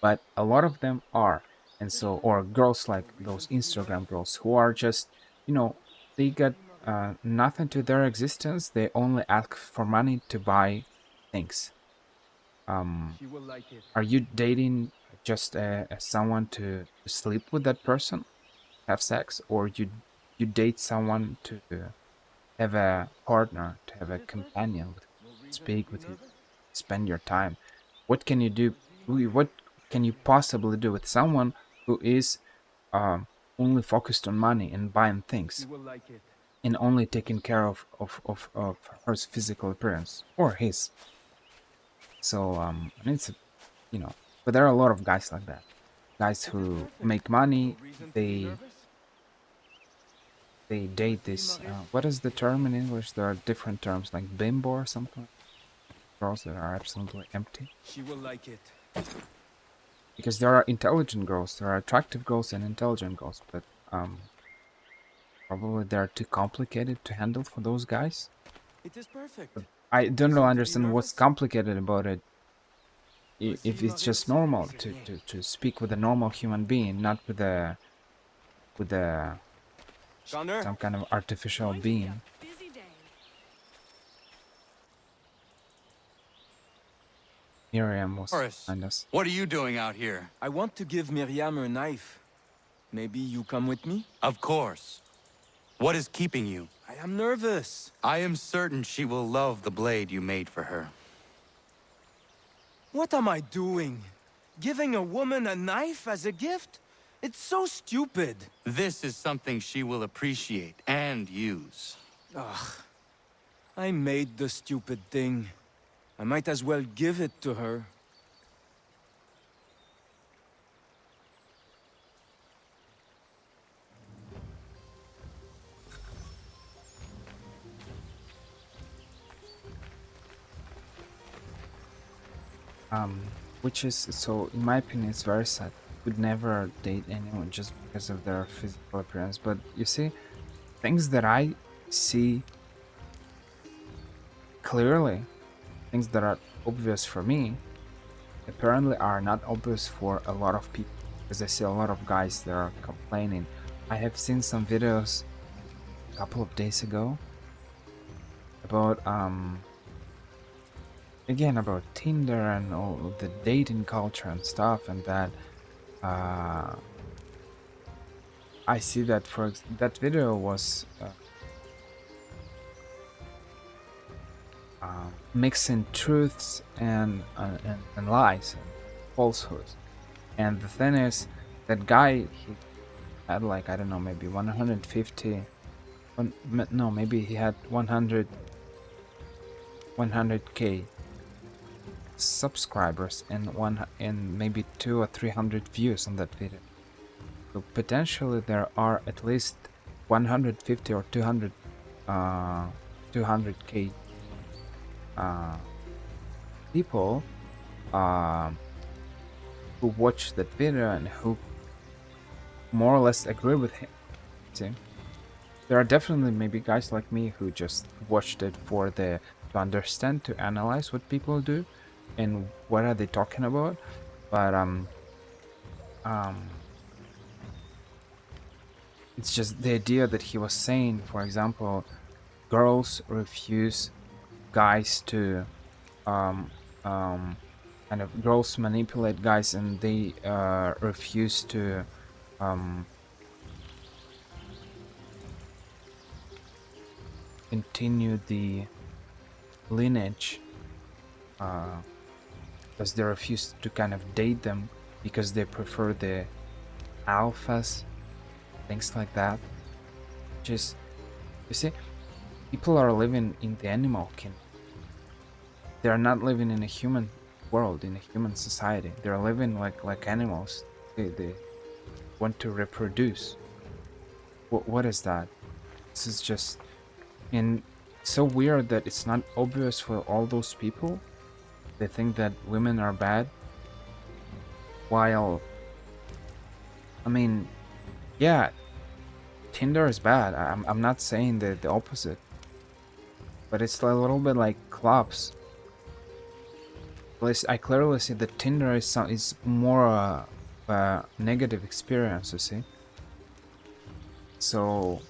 but a lot of them are. And so, or girls like those Instagram girls who are just, they got nothing to their existence. They only ask for money to buy things. Are you dating just someone to sleep with that person, have sex, or you date someone to have a partner, to have a companion, speak with you, spend your time? What can you do? What can you possibly do with someone who is only focused on money and buying things, and only taking care of her physical appearance or his? So it's but there are a lot of guys like that. Guys who make money, they they date this. What is the term in English? There are different terms like bimbo or something. Girls that are absolutely empty. She will like it. Because there are intelligent girls, there are attractive girls and intelligent girls, but probably they're too complicated to handle for those guys. It is perfect. But I don't really Reason to be understand what's nervous? complicated about it. Voici If it's just Maurice. normal C'est to, rien. to speak with a normal human being, not with a Connor? some kind of artificial being. Busy day. Miriam was Horace, behind us. what are you doing out here? I want to give Miriam her knife. Maybe you come with me? Of course. What is keeping you? I am nervous. I am certain she will love the blade you made for her. What am I doing? Giving a woman a knife as a gift? It's so stupid. This is something she will appreciate and use. Ugh. I made the stupid thing. I might as well give it to her. Which is, so in my opinion, it's very sad. Would never date anyone just because of their physical appearance. But you see, things that I see clearly, things that are obvious for me, apparently are not obvious for a lot of people. Because I see a lot of guys that are complaining. I have seen some videos a couple of days ago about again about Tinder and all the dating culture and stuff, and that I see that that video was mixing truths and lies and falsehoods. And the thing is, that guy, he had like, I don't know, maybe 150 no, maybe he had 100k subscribers and maybe 200 or 300 views on that video. So potentially there are at least 150 or 200k people who watch that video and who more or less agree with him. See, there are definitely maybe guys like me who just watched it for to understand, to analyze what people do and what are they talking about. But it's just the idea that he was saying, for example, girls refuse guys to kind of, girls manipulate guys and they refuse to continue the lineage because they refuse to kind of date them because they prefer the alphas, things like that. Just, you see, people are living in the animal kingdom. They are not living in a human world, in a human society. They are living like animals. They want to reproduce. What is that? This is just, and so weird that it's not obvious for all those people. They think that women are bad, while, I mean, yeah, Tinder is bad. I'm not saying the opposite, but it's a little bit like clubs. At least I clearly see that Tinder is more a negative experience, you see. So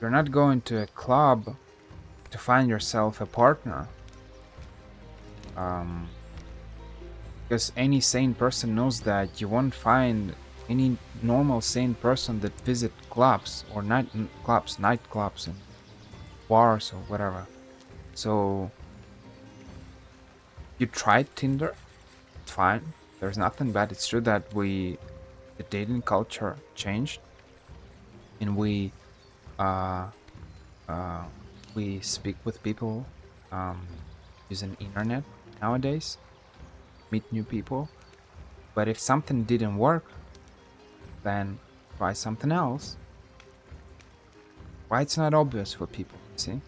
you're not going to a club to find yourself a partner. Because any sane person knows that you won't find any normal sane person that visit clubs or nightclubs and bars or whatever. So you tried Tinder, it's fine. There's nothing bad. It's true that the dating culture changed, and we speak with people using internet nowadays, meet new people. But if something didn't work, then try something else. Why it's not obvious for people? See,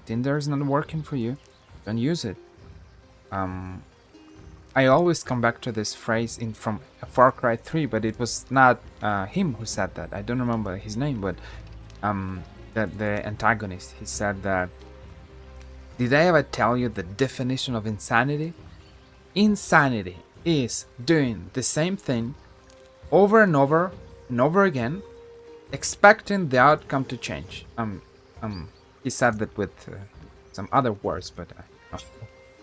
Tinder is not working for you. Don't use it. I always come back to this phrase from Far Cry 3, but it was not him who said that. I don't remember his name, but the antagonist, he said that, did I ever tell you the definition of insanity? Insanity is doing the same thing over and over and over again, expecting the outcome to change. He said that with some other words, but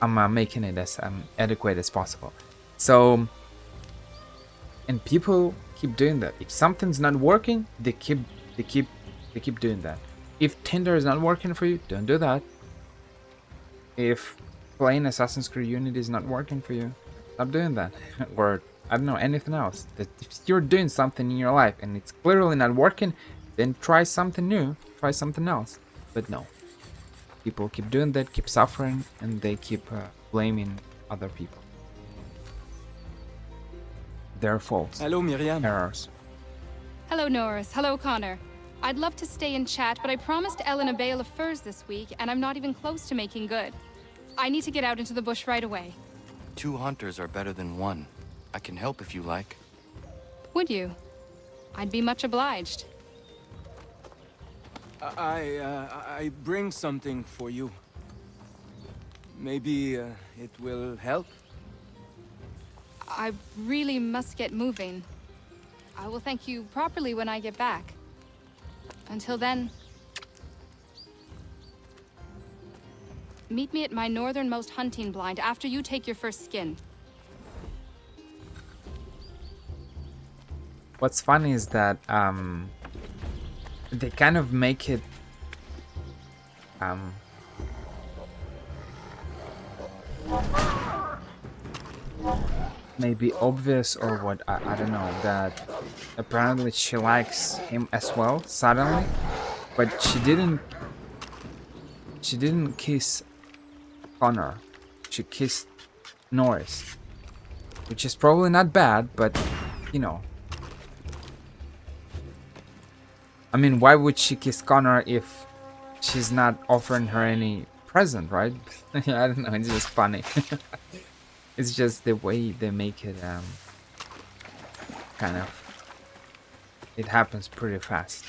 I'm making it as adequate as possible. So, and people keep doing that. If something's not working, they keep doing that. If Tinder is not working for you, don't do that. If playing Assassin's Creed Unity is not working for you, stop doing that. Or I don't know, anything else. If you're doing something in your life and it's clearly not working, then try something new, try something else. But no. People keep doing that, keep suffering, and they keep blaming other people. Their faults. Hello, Miriam. Errors. Hello, Norris. Hello, Connor. I'd love to stay and chat, but I promised Ellen a bale of furs this week, and I'm not even close to making good. I need to get out into the bush right away. 2 hunters are better than 1. I can help if you like. Would you? I'd be much obliged. I bring something for you. Maybe it will help? I really must get moving. I will thank you properly when I get back. Until then... meet me at my northernmost hunting blind after you take your first skin. What's funny is that they kind of make it maybe obvious or what, I don't know, that apparently she likes him as well suddenly, but she didn't kiss Connor, she kissed Norris, which is probably not bad, but you know, I mean, why would she kiss Connor if she's not offering her any present, right? I don't know, it's just funny. It's just the way they make it, kind of, it happens pretty fast.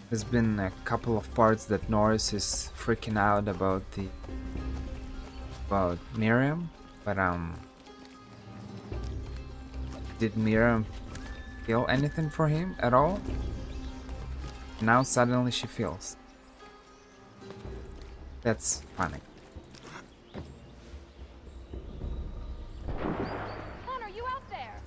There's been a couple of parts that Norris is freaking out about Miriam, but did Miriam feel anything for him at all? Now suddenly she feels. That's funny. Connor, you out there?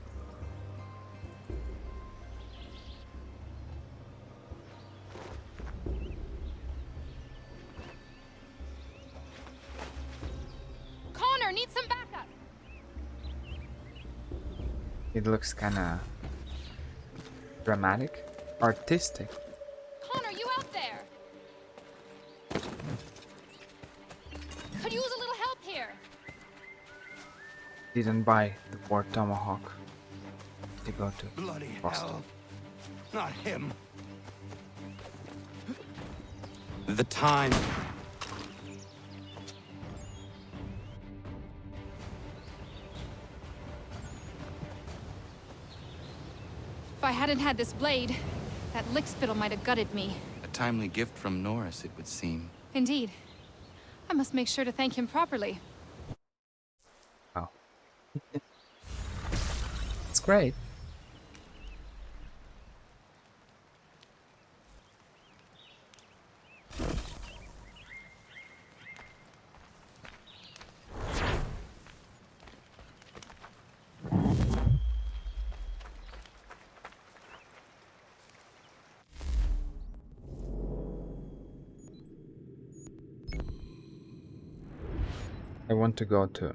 Connor, need some backup. It looks kinda dramatic, artistic. Connor, you out there? Could use a little help here. Didn't buy the War Tomahawk to go to Bloody Boston. hell. Not him. The time. If I hadn't had this blade, that lickspittle might have gutted me. A timely gift from Norris, it would seem. Indeed. I must make sure to thank him properly. Oh. It's great. I want to go to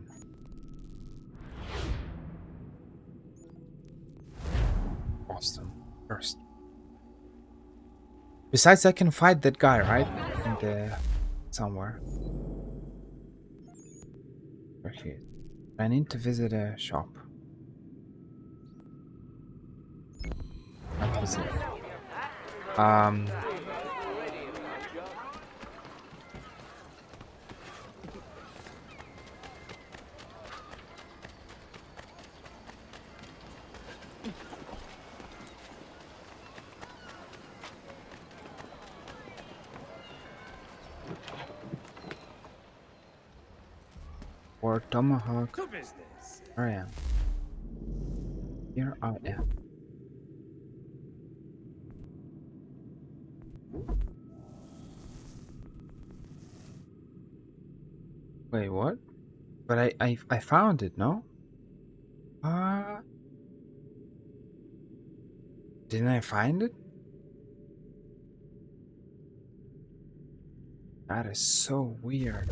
Boston first. Besides, I can fight that guy, right? In the somewhere. Where he is. I need to visit a shop. Not visit. Um, or tomahawk. To business. Here I am. Here I am. Wait, what? But I found it, no? Didn't I find it? That is so weird.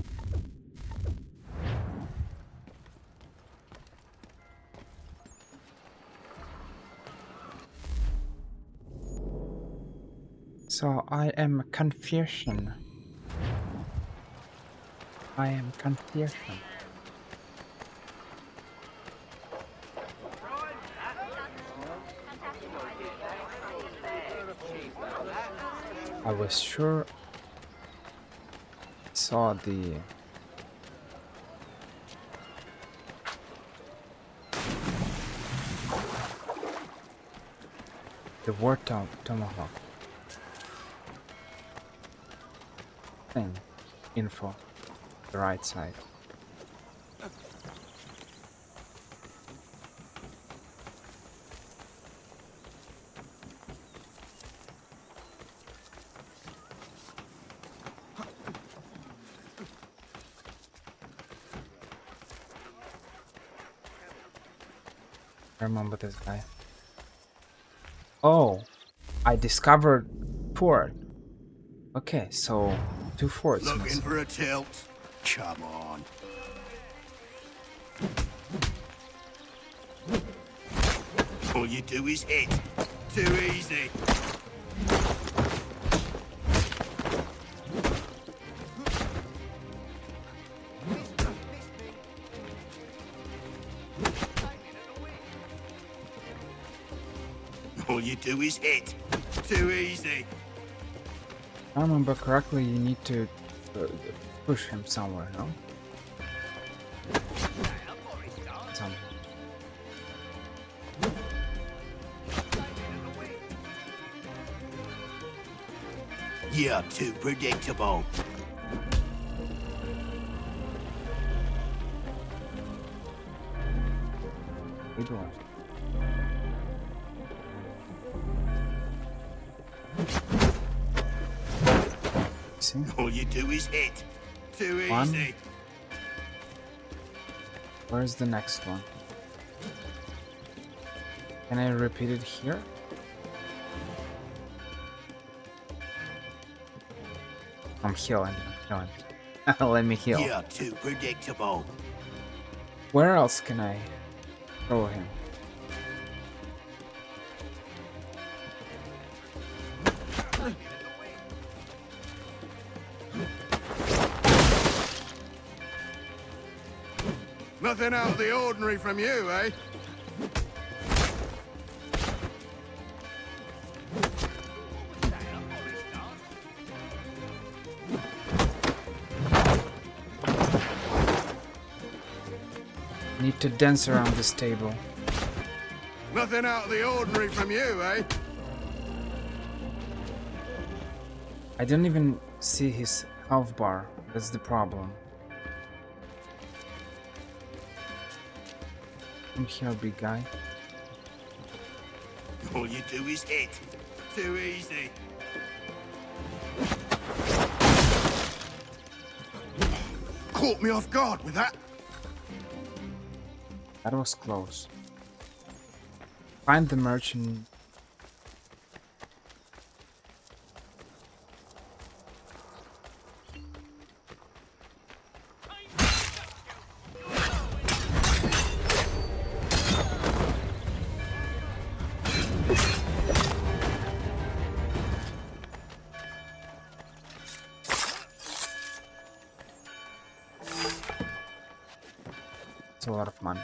So I am confusion. I am confusion. I was sure I saw the word tomahawk thing info the right side. I remember this guy. Oh, I discovered fort. Okay, so 2 forts. Looking missing. for a tilt? Come on. All you do is hit. Too easy. All you do is hit. Too easy. If I remember correctly, you need to push him somewhere, no? Some. You're too predictable. Good one. See? All you do is hit. Too easy. One. Where's the next one? Can I repeat it here? I'm healing. Let me heal. You're too predictable. Where else can I throw him? Nothing out of the ordinary from you, eh? Need to dance around this table. Nothing out of the ordinary from you, eh? I don't even see his health bar. That's the problem. Come here, big guy. All you do is hit. Too easy. Caught me off guard with that. That was close. Find the merchant. It's a lot of money.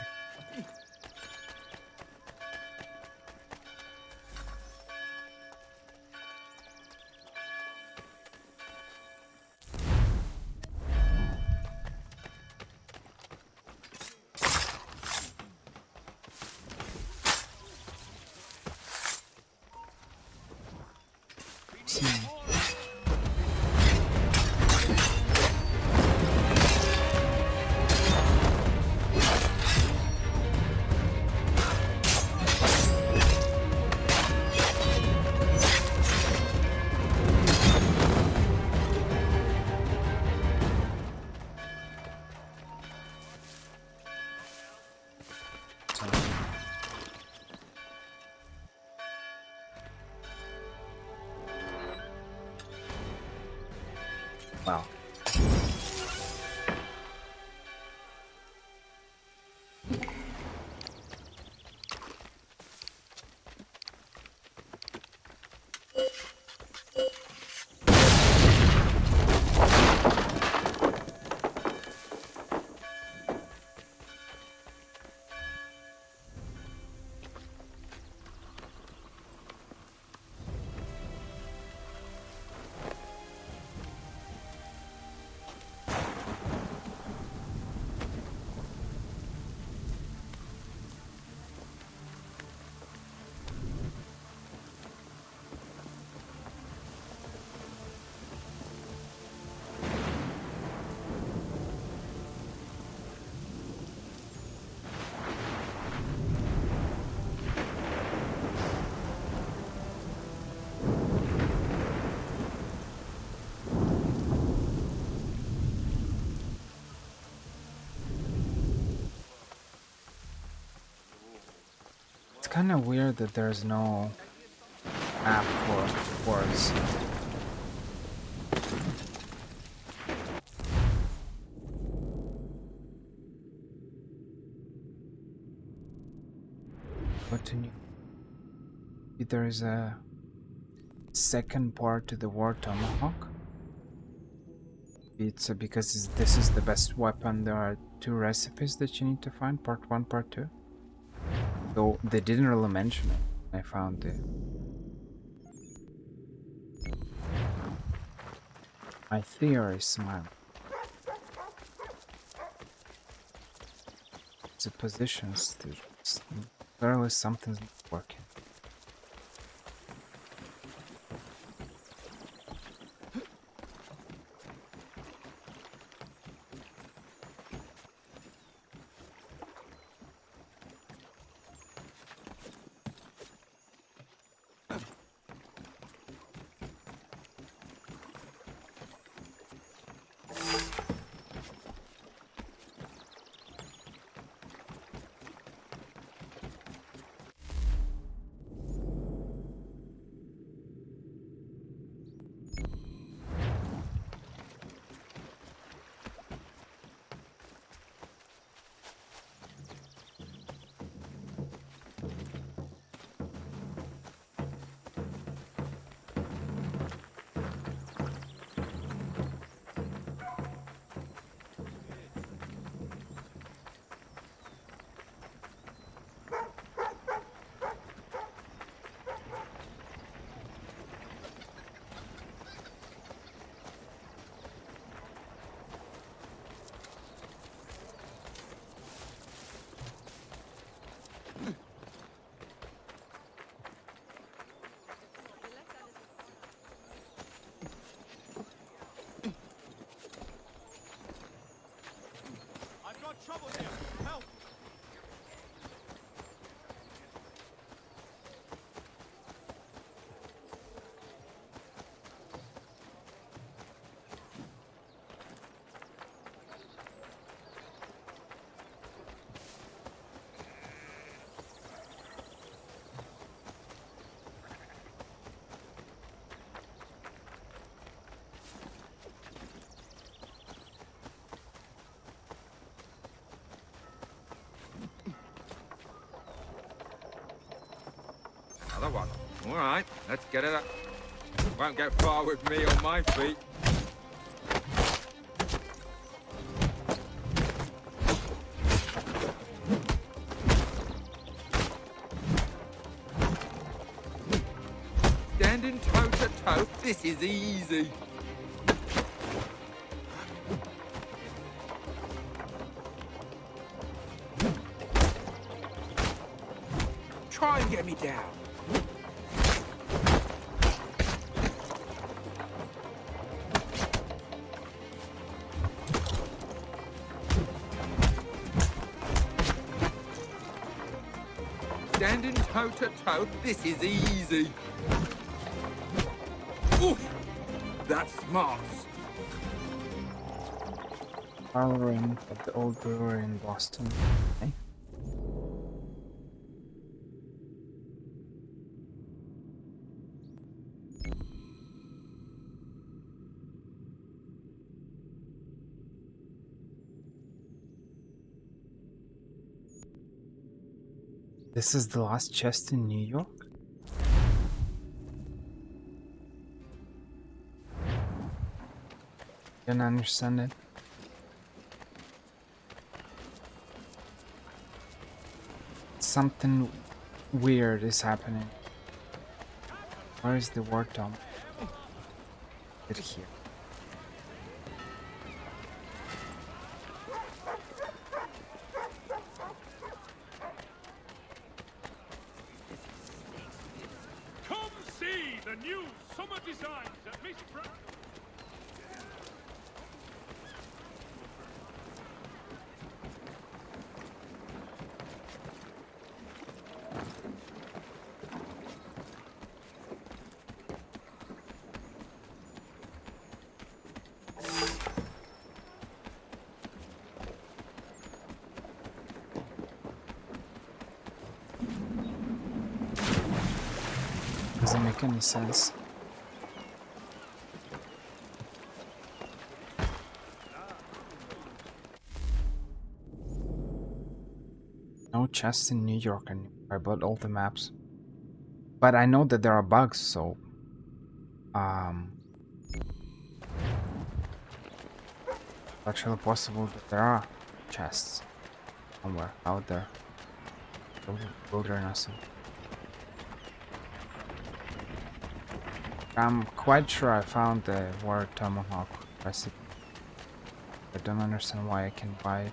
kind of weird that there's no app for words. Continue. There is a second part to the War Tomahawk. It's because this is the best weapon. There are 2 recipes that you need to find, part 1, part 2. Though they didn't really mention it. I found it. My theory is smile. The positions, clearly something's not working. Trouble here! Help! Another one. All right, let's get it up. Won't get far with me on my feet. Standing toe to toe, this is easy. Try and get me down. Standing toe to toe, this is easy. Oof! That's smart. Room at the old brewery in Boston. Okay. This is the last chest in New York? Don't understand it. Something weird is happening. Where is the war tomb? Get here. Come see the new summer designs at Miss Brown. Doesn't make any sense. No chests in New York anymore. I bought all the maps. But I know that there are bugs, so it's actually possible that there are chests somewhere out there. Wilderness. I'm quite sure I found the War Tomahawk recipe. I don't understand why I can buy it.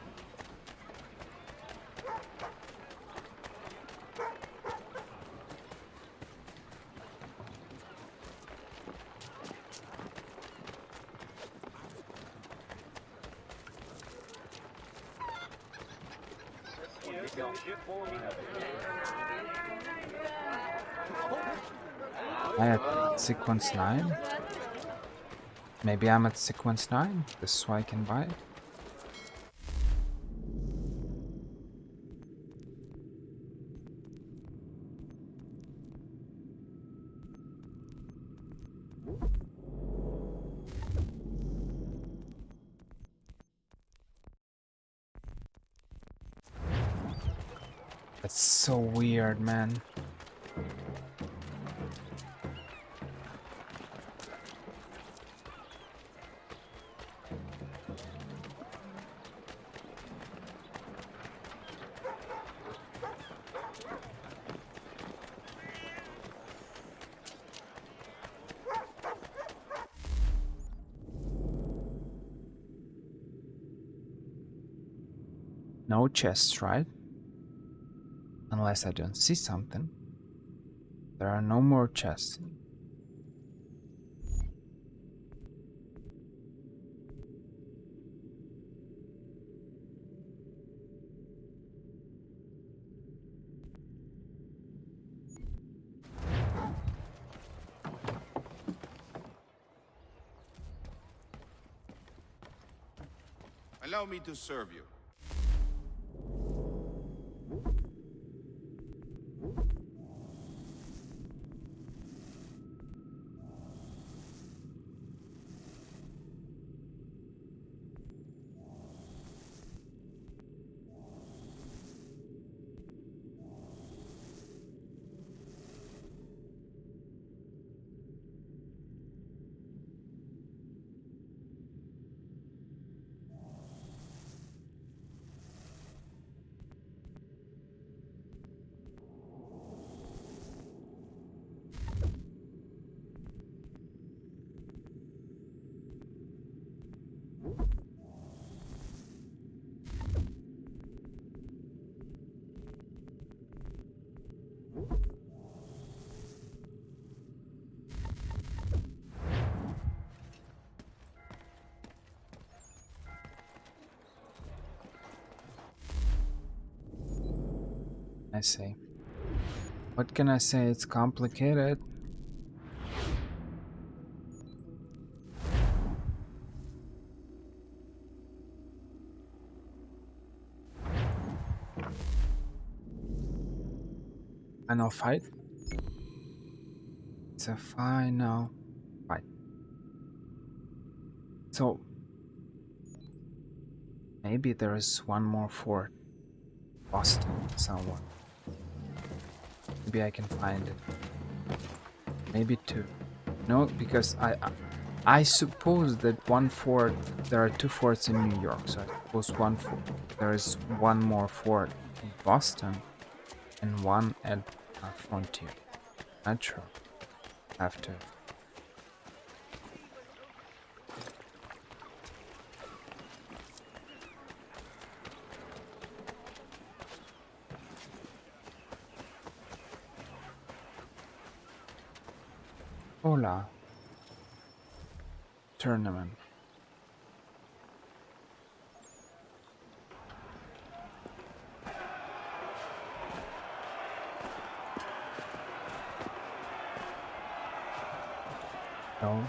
I at sequence 9? Maybe I'm at sequence 9? This is why I can buy it? That's so weird, man. No chests, right? Unless I don't see something. There are no more chests. Allow me to serve you. I see. What can I say? It's complicated. Final fight? It's a final fight. So maybe there is one more fort. Boston somewhere. Maybe I can find it. Maybe two. No, because I suppose that one fort, there are two forts in New York, so I suppose there is one more fort in Boston and one at Frontier. Not sure. Have to. Hola. Tournament. No.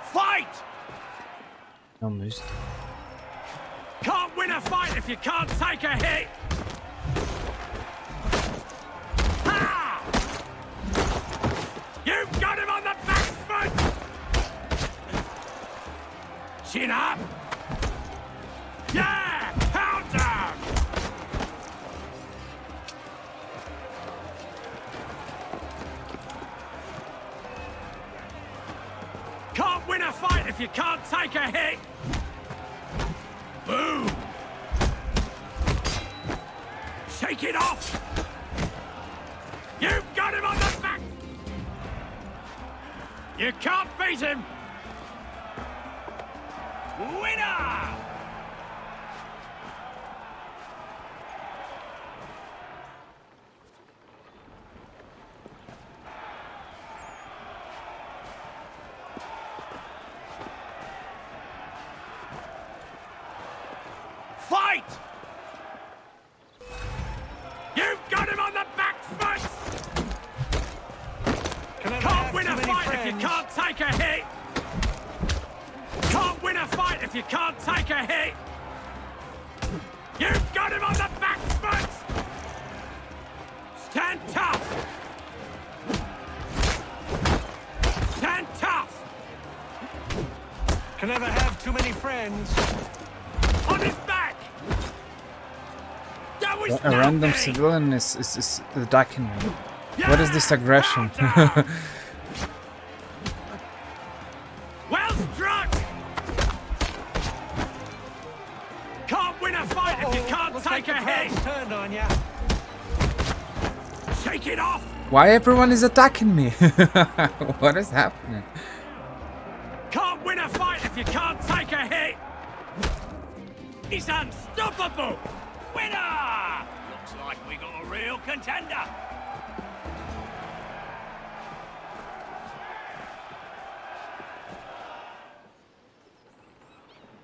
Fight! No moose. Can't win a fight if you can't take a hit! Ha! You if you can't take a hit! Boom! Shake it off! You've got him on the back! You can't beat him! Winner! Fight! You've got him on the back foot! Can't win a fight if you can't take a hit! Can't win a fight if you can't take a hit! You've got him on the back foot! Stand tough! Stand tough! Can never have too many friends. On his back! That was A random nothing! civilian is attacking me. What is this aggression? Well struck! Can't win a fight if you can't take a hit! Turned on ya. Shake it off! Why everyone is attacking me? What is happening? Can't win a fight if you can't take a hit! He's unstoppable! Winner! Looks like we got a real contender!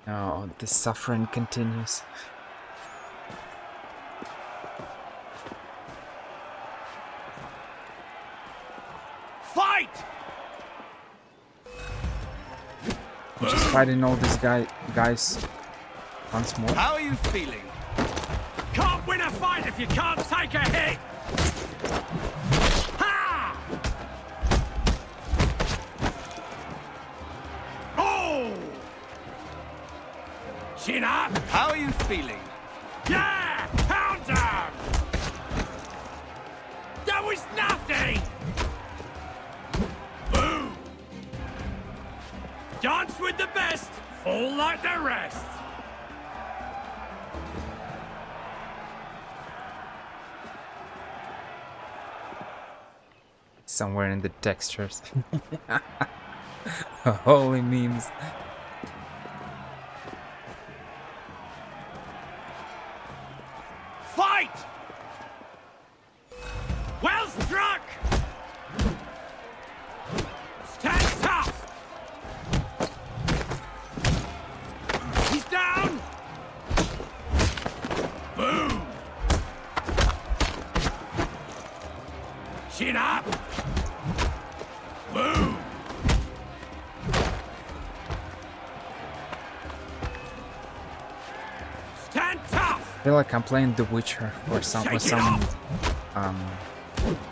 Oh, the suffering continues. Fight! I'm just fighting all these guys once more. How are you feeling? Can't win a fight if you can't take a hit! Ha! Oh! Chin up! How are you feeling? Yeah! Pound down! That was nothing! Boom! Dance with the best, fall like the rest! Somewhere in the textures. Holy memes. Fight! Well struck! Stand tough! He's down! Boom! Chin up! Boom! Stand tough! I feel like I'm playing The Witcher or some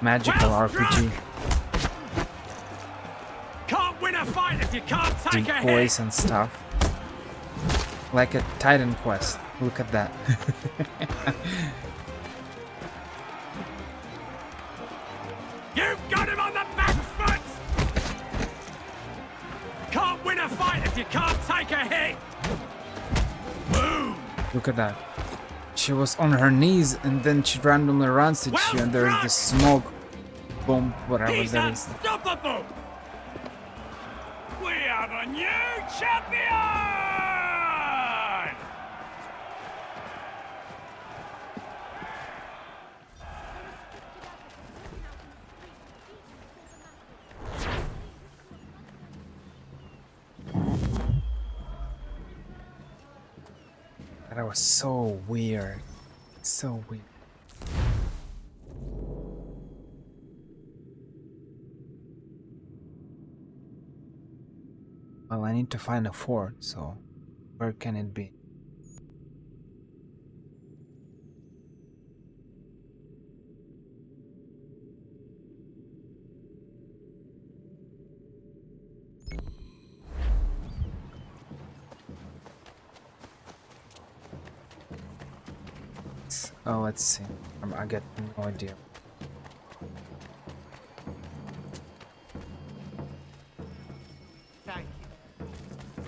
magical RPG. Can't win a fight if you can't take a hit! Decoys and stuff. Like a Titan quest. Look at that. You've got him on the back foot! Can't win a fight if you can't take a hit! Boom! Look at that. She was on her knees and then she randomly runs at you and there's this smoke bomb, whatever He's that is. unstoppable! We are the new champion! That was so weird. So weird. Well, I need to find a fort, so where can it be? Oh, let's see. I get no idea. Thank you.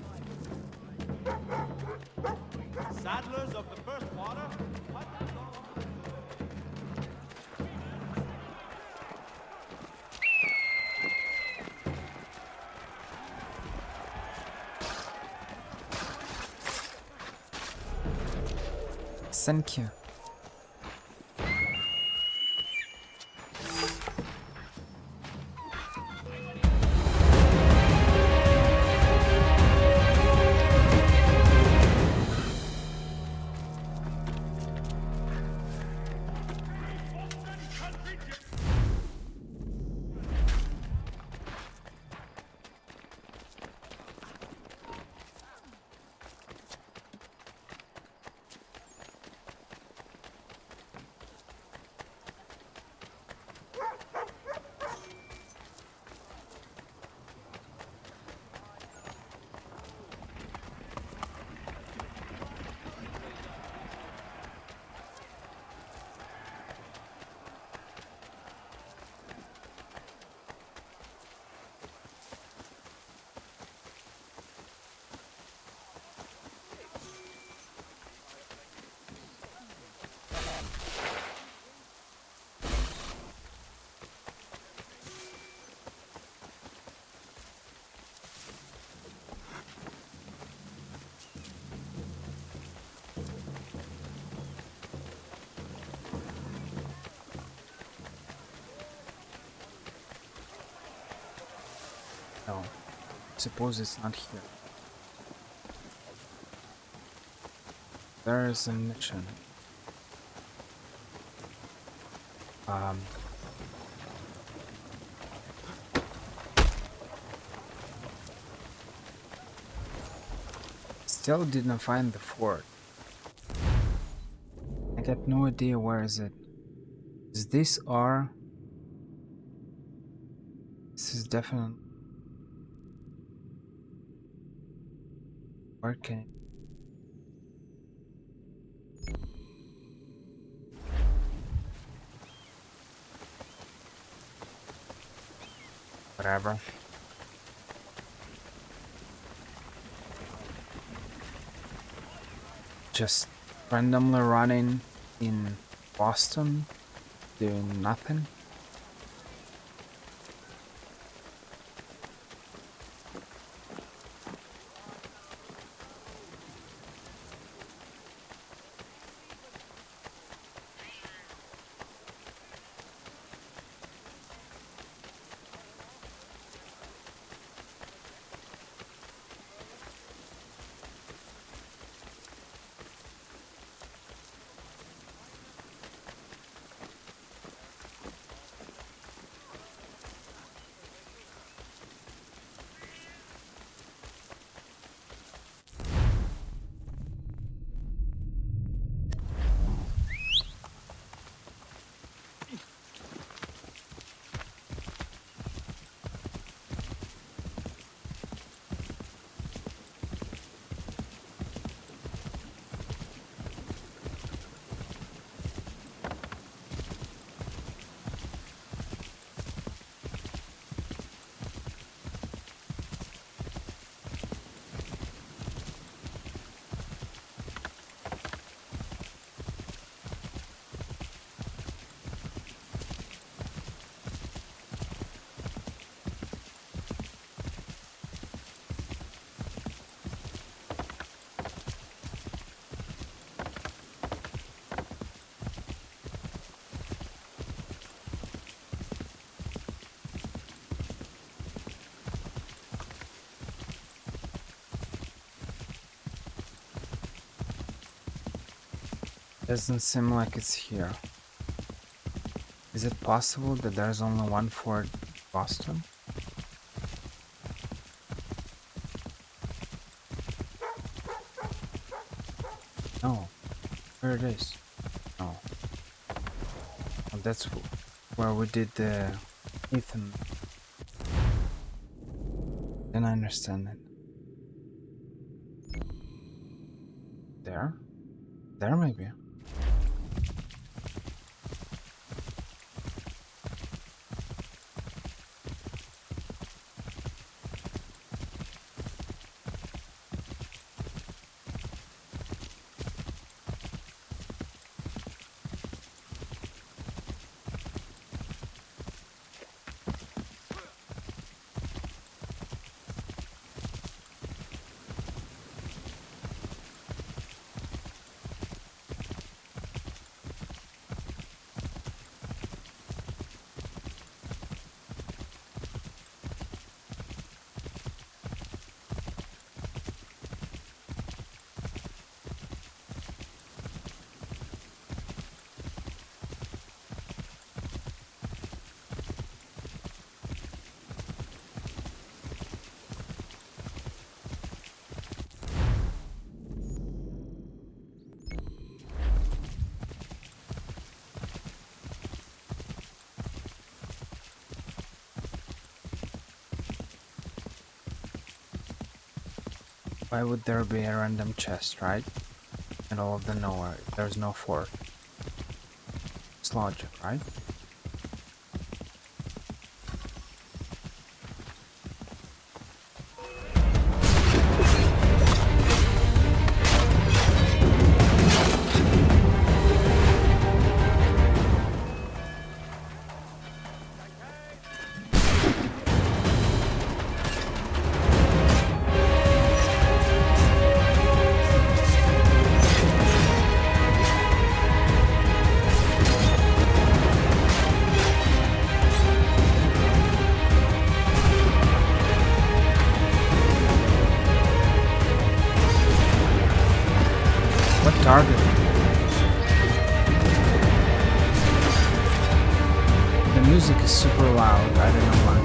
Thank you. No, suppose it's not here. There is a mission. Still didn't find the fort. I got no idea where is it. Is this or this is definitely where can it? Whatever. Just randomly running in Boston, doing nothing. Doesn't seem like it's here. Is it possible that there's only one fort in Boston? No. Where it is? No. Oh, that's where we did the Ethan. Then I understand it. There? There maybe. Why would there be a random chest, right? Middle of the nowhere. There's no fort. It's logic, right? What target? The music is super loud, I don't know why.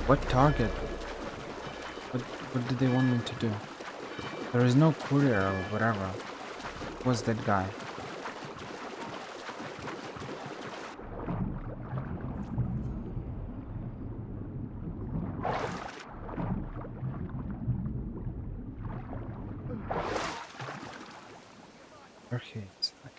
What target? What did they want me to do? There is no courier or whatever. What's that guy? There he is. Okay.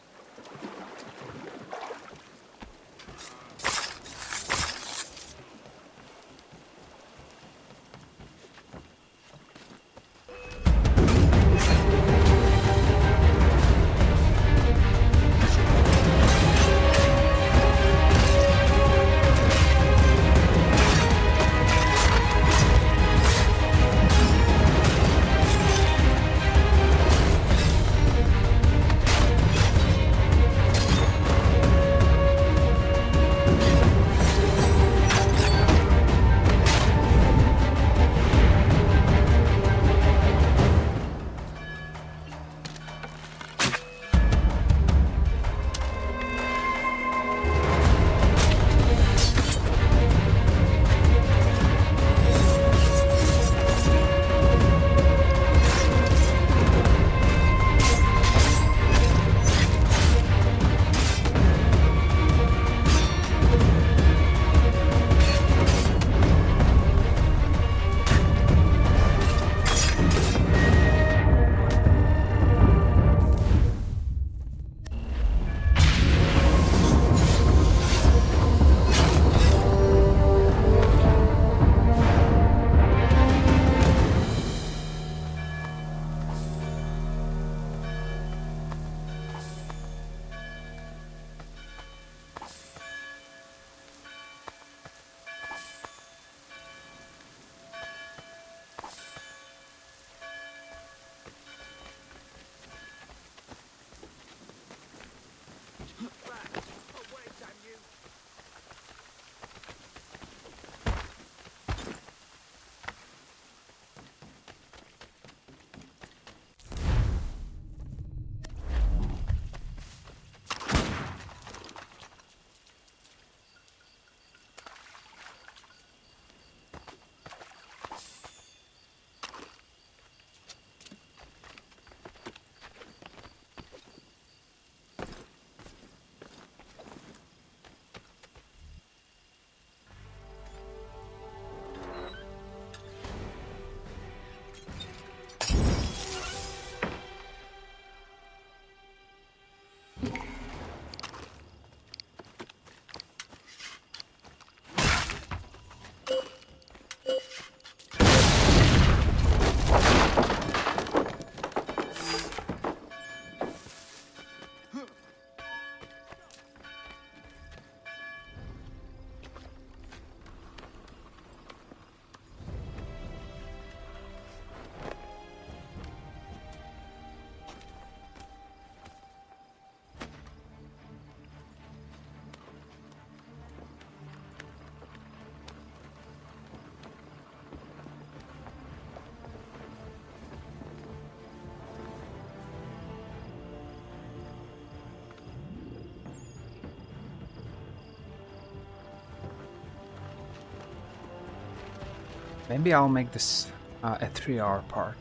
Maybe I'll make this a 3-hour part.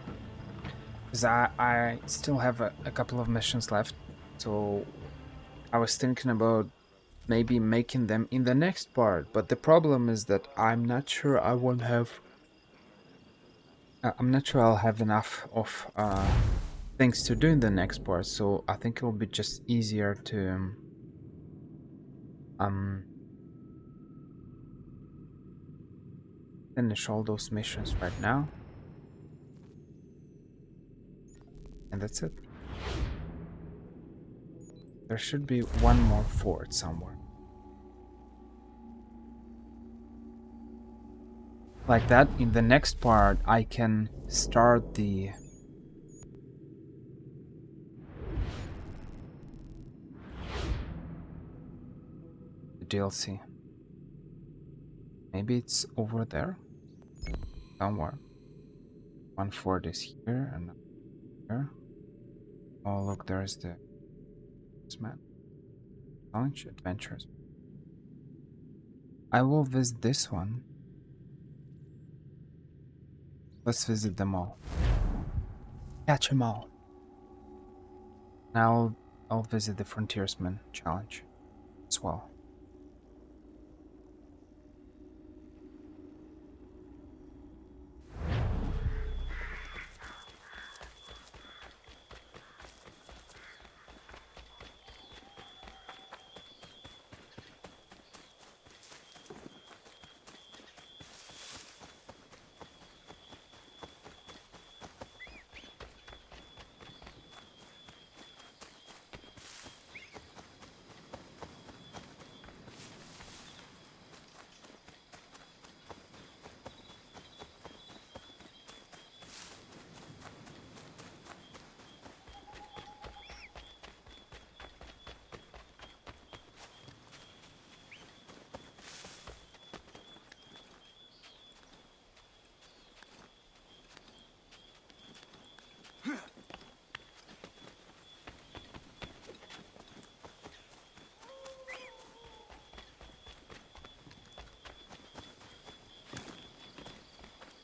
Because I still have a couple of missions left. So I was thinking about maybe making them in the next part. But the problem is that I'm not sure I won't have... I'm not sure I'll have enough of things to do in the next part. So I think it will be just easier to... finish all those missions right now. And that's it. There should be one more fort somewhere. Like that, in the next part, I can start the DLC. Maybe it's over there somewhere. One fort is here and here. Oh, look, there's the man. Challenge adventures. I will visit this one. Let's visit them all. Catch them all. Now I'll visit the Frontiersman challenge as well.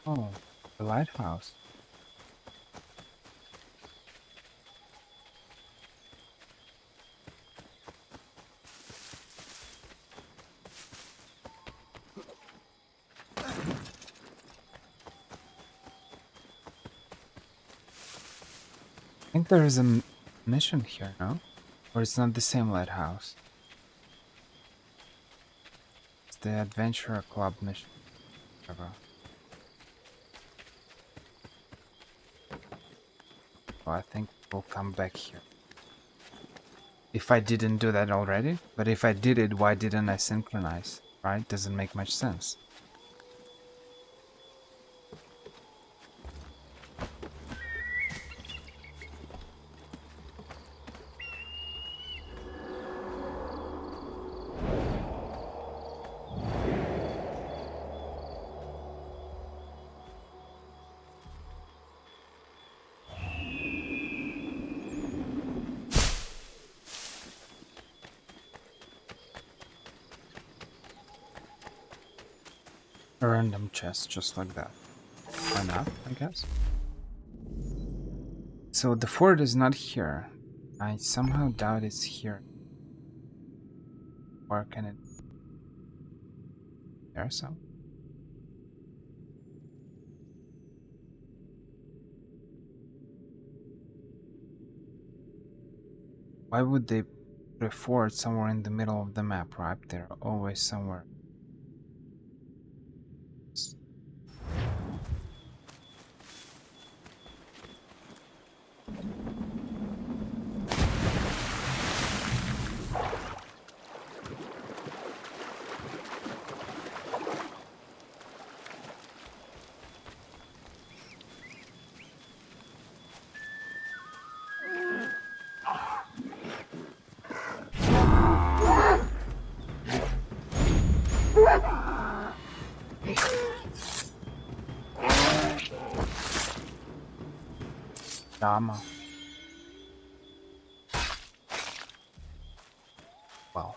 Oh, the lighthouse. I think there is a mission here, no? Or it's not the same lighthouse. It's the Adventurer Club mission. Whatever. So I think we'll come back here. If I didn't do that already, but if I did it, why didn't I synchronize? Right? Doesn't make much sense. A random chest, just like that. Why not, I guess? So the fort is not here. I somehow doubt it's here. Where can it... There's some? Why would they put a fort somewhere in the middle of the map, right? They're always somewhere. Llama. Well,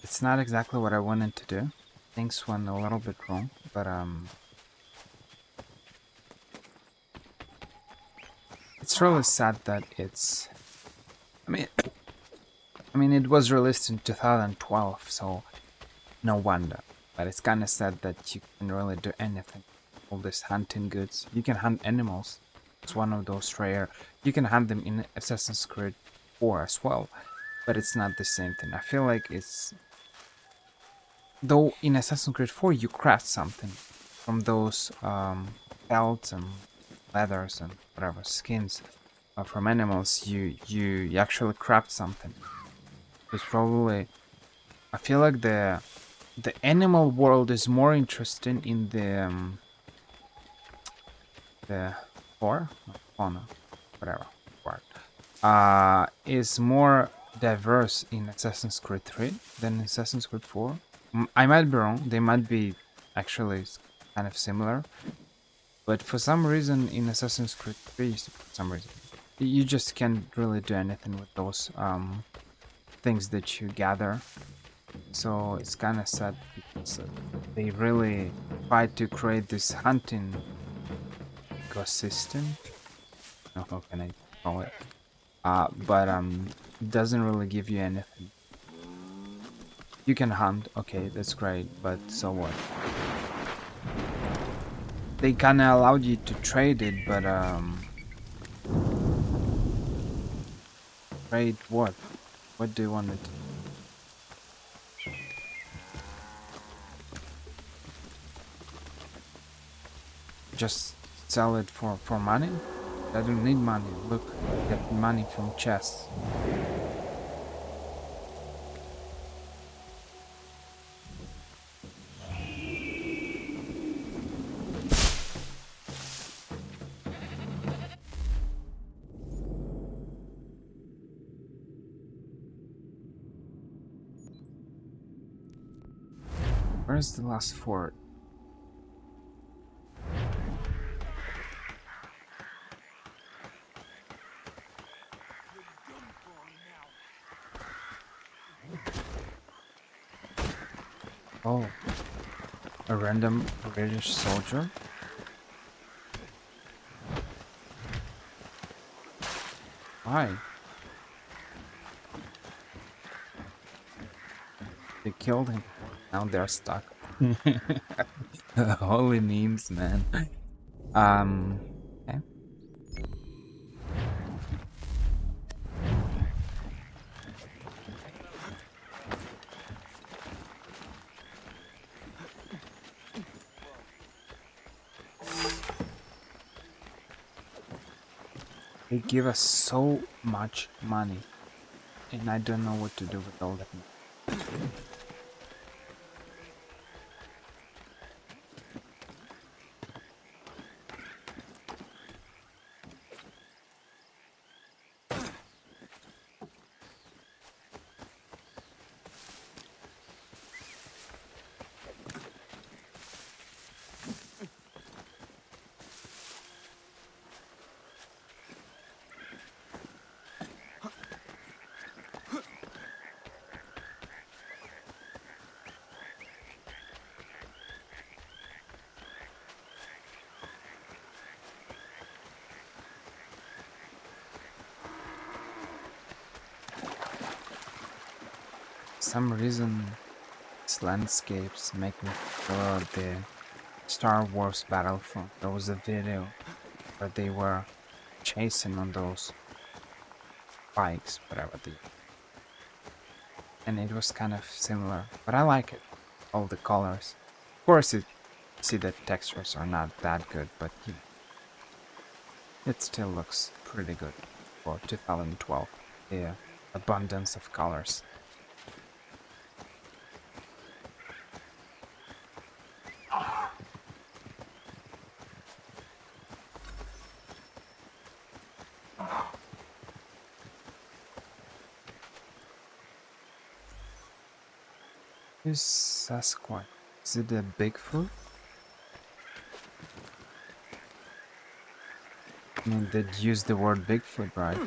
it's not exactly what I wanted to do, things went a little bit wrong, but it's really sad that it's. I mean, it was released in 2012, so no wonder. But it's kind of sad that you can really do anything. All these hunting goods. You can hunt animals. It's one of those rare. You can hunt them in Assassin's Creed 4 as well, but it's not the same thing. I feel like it's. Though in Assassin's Creed 4 you craft something from those pelts and leathers and whatever skins from animals, you actually craft something. It's probably. I feel like the animal world is more interesting in the fauna, whatever word, is more diverse in Assassin's Creed 3 than Assassin's Creed 4. I might be wrong. They might be actually kind of similar, but for some reason in Assassin's Creed 3, for some reason, you just can't really do anything with those things that you gather. So it's kind of sad because they really try to create this hunting ecosystem. How can I call it? But it doesn't really give you anything. You can hunt, okay, that's great, but so what? They kinda allowed you to trade it, but trade what? What do you want it to do? Just sell it for money? I don't need money. Look, get money from chests. Where's the last fort? Oh, a random British soldier? Why? They killed him. Now they're stuck. Holy memes, man. Okay. They give us so much money, and I don't know what to do with all that money. Some reason these landscapes make me feel the Star Wars Battlefront. There was a video where they were chasing on those bikes, whatever they, and it was kind of similar, but I like it. All the colors. Of course, see the textures are not that good, but you know, it still looks pretty good for 2012. The abundance of colors. Is Sasquatch? Is it a Bigfoot? I mean, they'd use the word Bigfoot, right?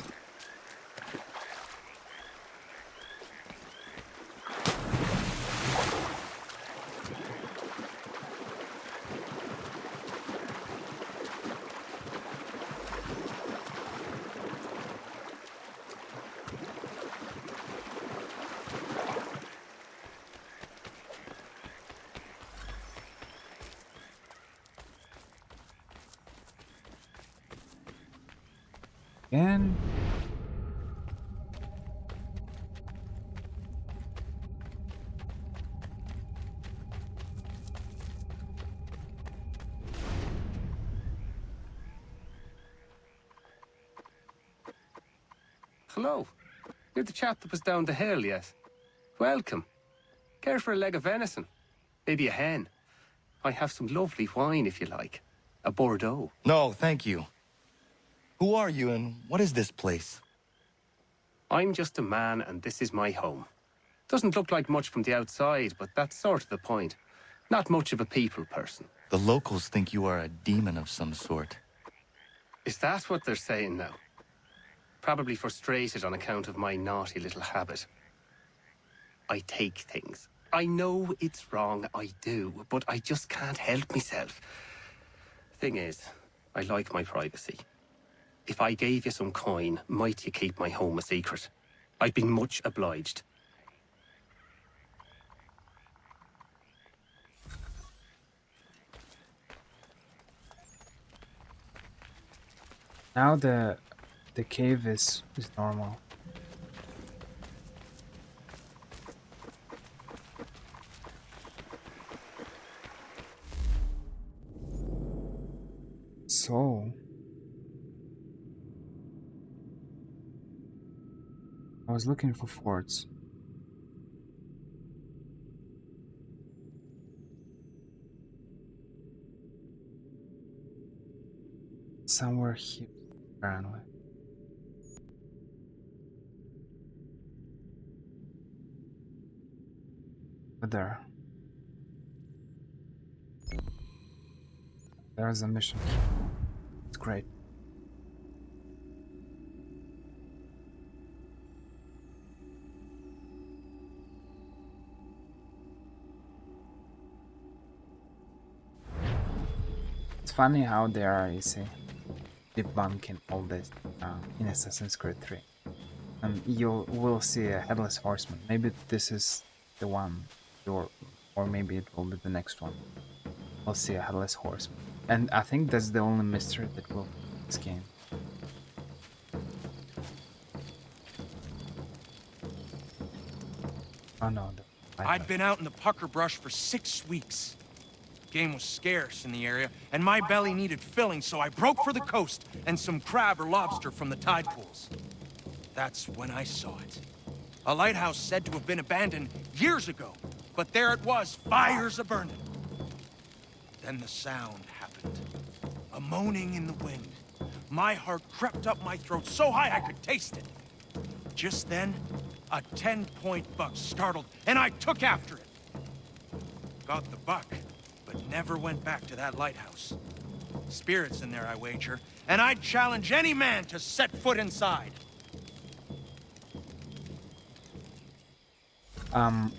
And Hello. You're the chap that was down the hill, yes? Welcome. Care for a leg of venison? Maybe a hen? I have some lovely wine if you like. A Bordeaux. No, thank you. Who are you and what is this place? I'm just a man and this is my home. Doesn't look like much from the outside, but that's sort of the point. Not much of a people person. The locals think you are a demon of some sort. Is that what they're saying now? Probably frustrated on account of my naughty little habit. I take things. I know it's wrong, I do, but I just can't help myself. Thing is, I like my privacy. If I gave you some coin, might you keep my home a secret? I'd be much obliged. now the cave is normal. So I was looking for forts. Somewhere here, apparently. But there's a mission. It's great. It's funny how they are, you see, debunking all this in Assassin's Creed 3. And you will see a headless horseman. Maybe this is the one, or maybe it will be the next one. We'll see a headless horseman. And I think that's the only mystery that will be in this game. Oh no. I'd been out in the pucker brush for 6 weeks. Game was scarce in the area, and my belly needed filling, so I broke for the coast and some crab or lobster from the tide pools. That's when I saw it. A lighthouse said to have been abandoned years ago, but there it was, fires a-burning. Then the sound happened. A moaning in the wind. My heart crept up my throat so high I could taste it. Just then, a 10-point buck startled, and I took after it. Got the buck, but never went back to that lighthouse. Spirits in there, I wager, and I'd challenge any man to set foot inside.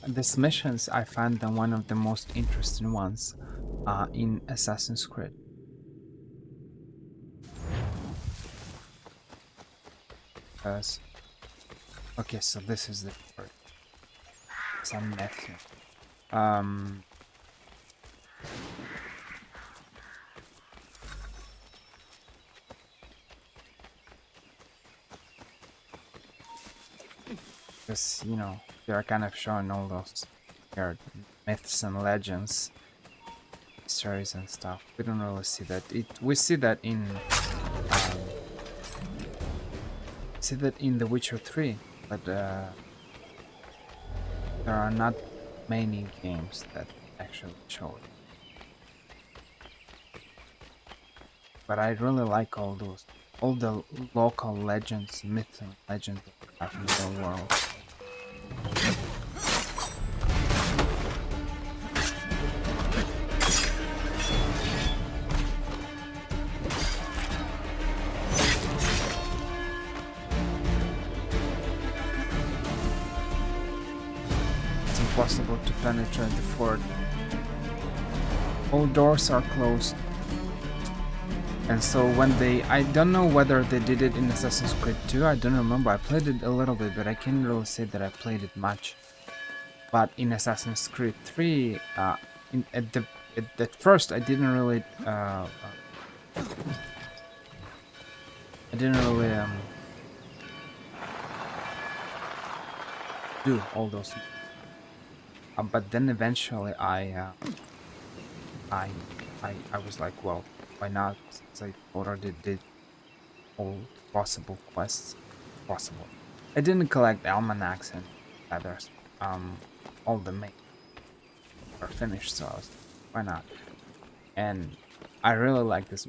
These missions, I find them one of the most interesting ones in Assassin's Creed. Because, okay, so this is the part. Some meth here. Because, you know, they are kind of showing all those weird myths and legends, stories and stuff. We don't really see that. We see that in The Witcher 3, but there are not many games that actually show it. But I really like all the local legends, myths and legends that are in the world. It's impossible to penetrate the fort. All doors are closed. And so when I don't know whether they did it in Assassin's Creed 2, I don't remember. I played it a little bit, but I can't really say that I played it much. But in Assassin's Creed 3, at first I didn't really I didn't really do all those, but then eventually I was like, well, why not? Since I already did all possible quests possible. I didn't collect almanacs and others. All the main are finished, so I was like, why not? And I really like this.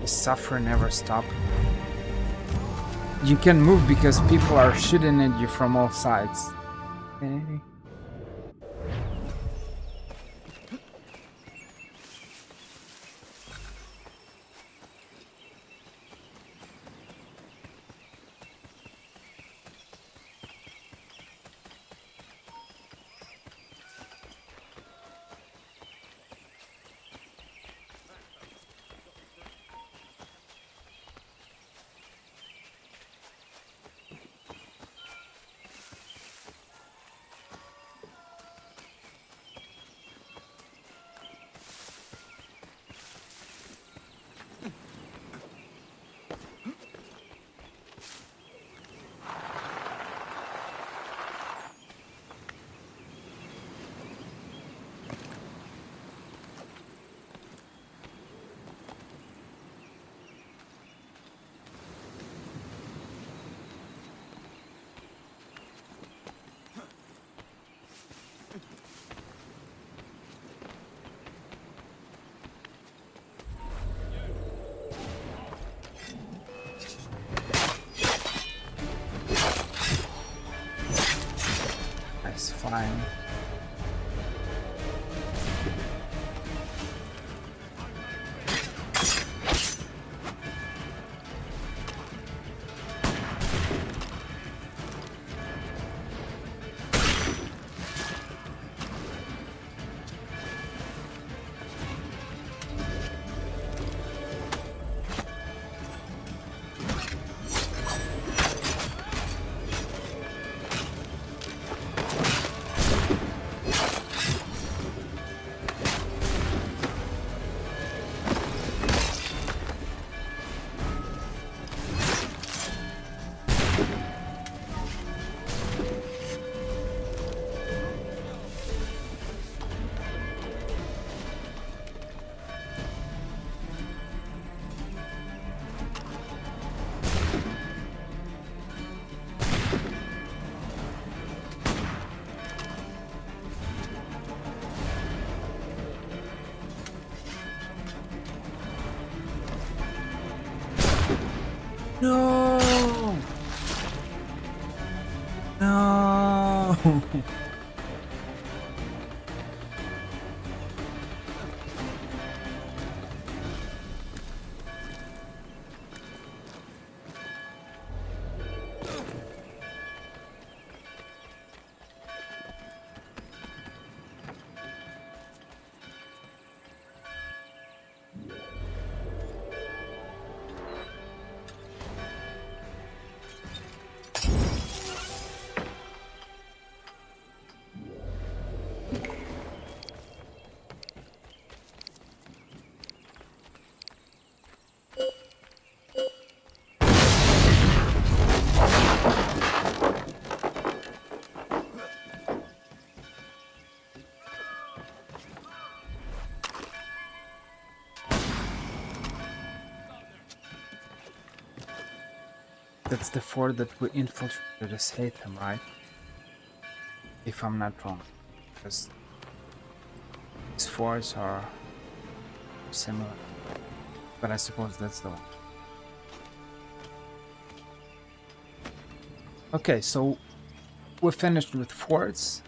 Suffering never stop. You can move because people are shooting at you from all sides. Okay. That's fine. No! No! That's the fort that we infiltrated as Hatham, right? If I'm not wrong. Because these forts are similar. But I suppose that's the one. Okay, so we're finished with forts.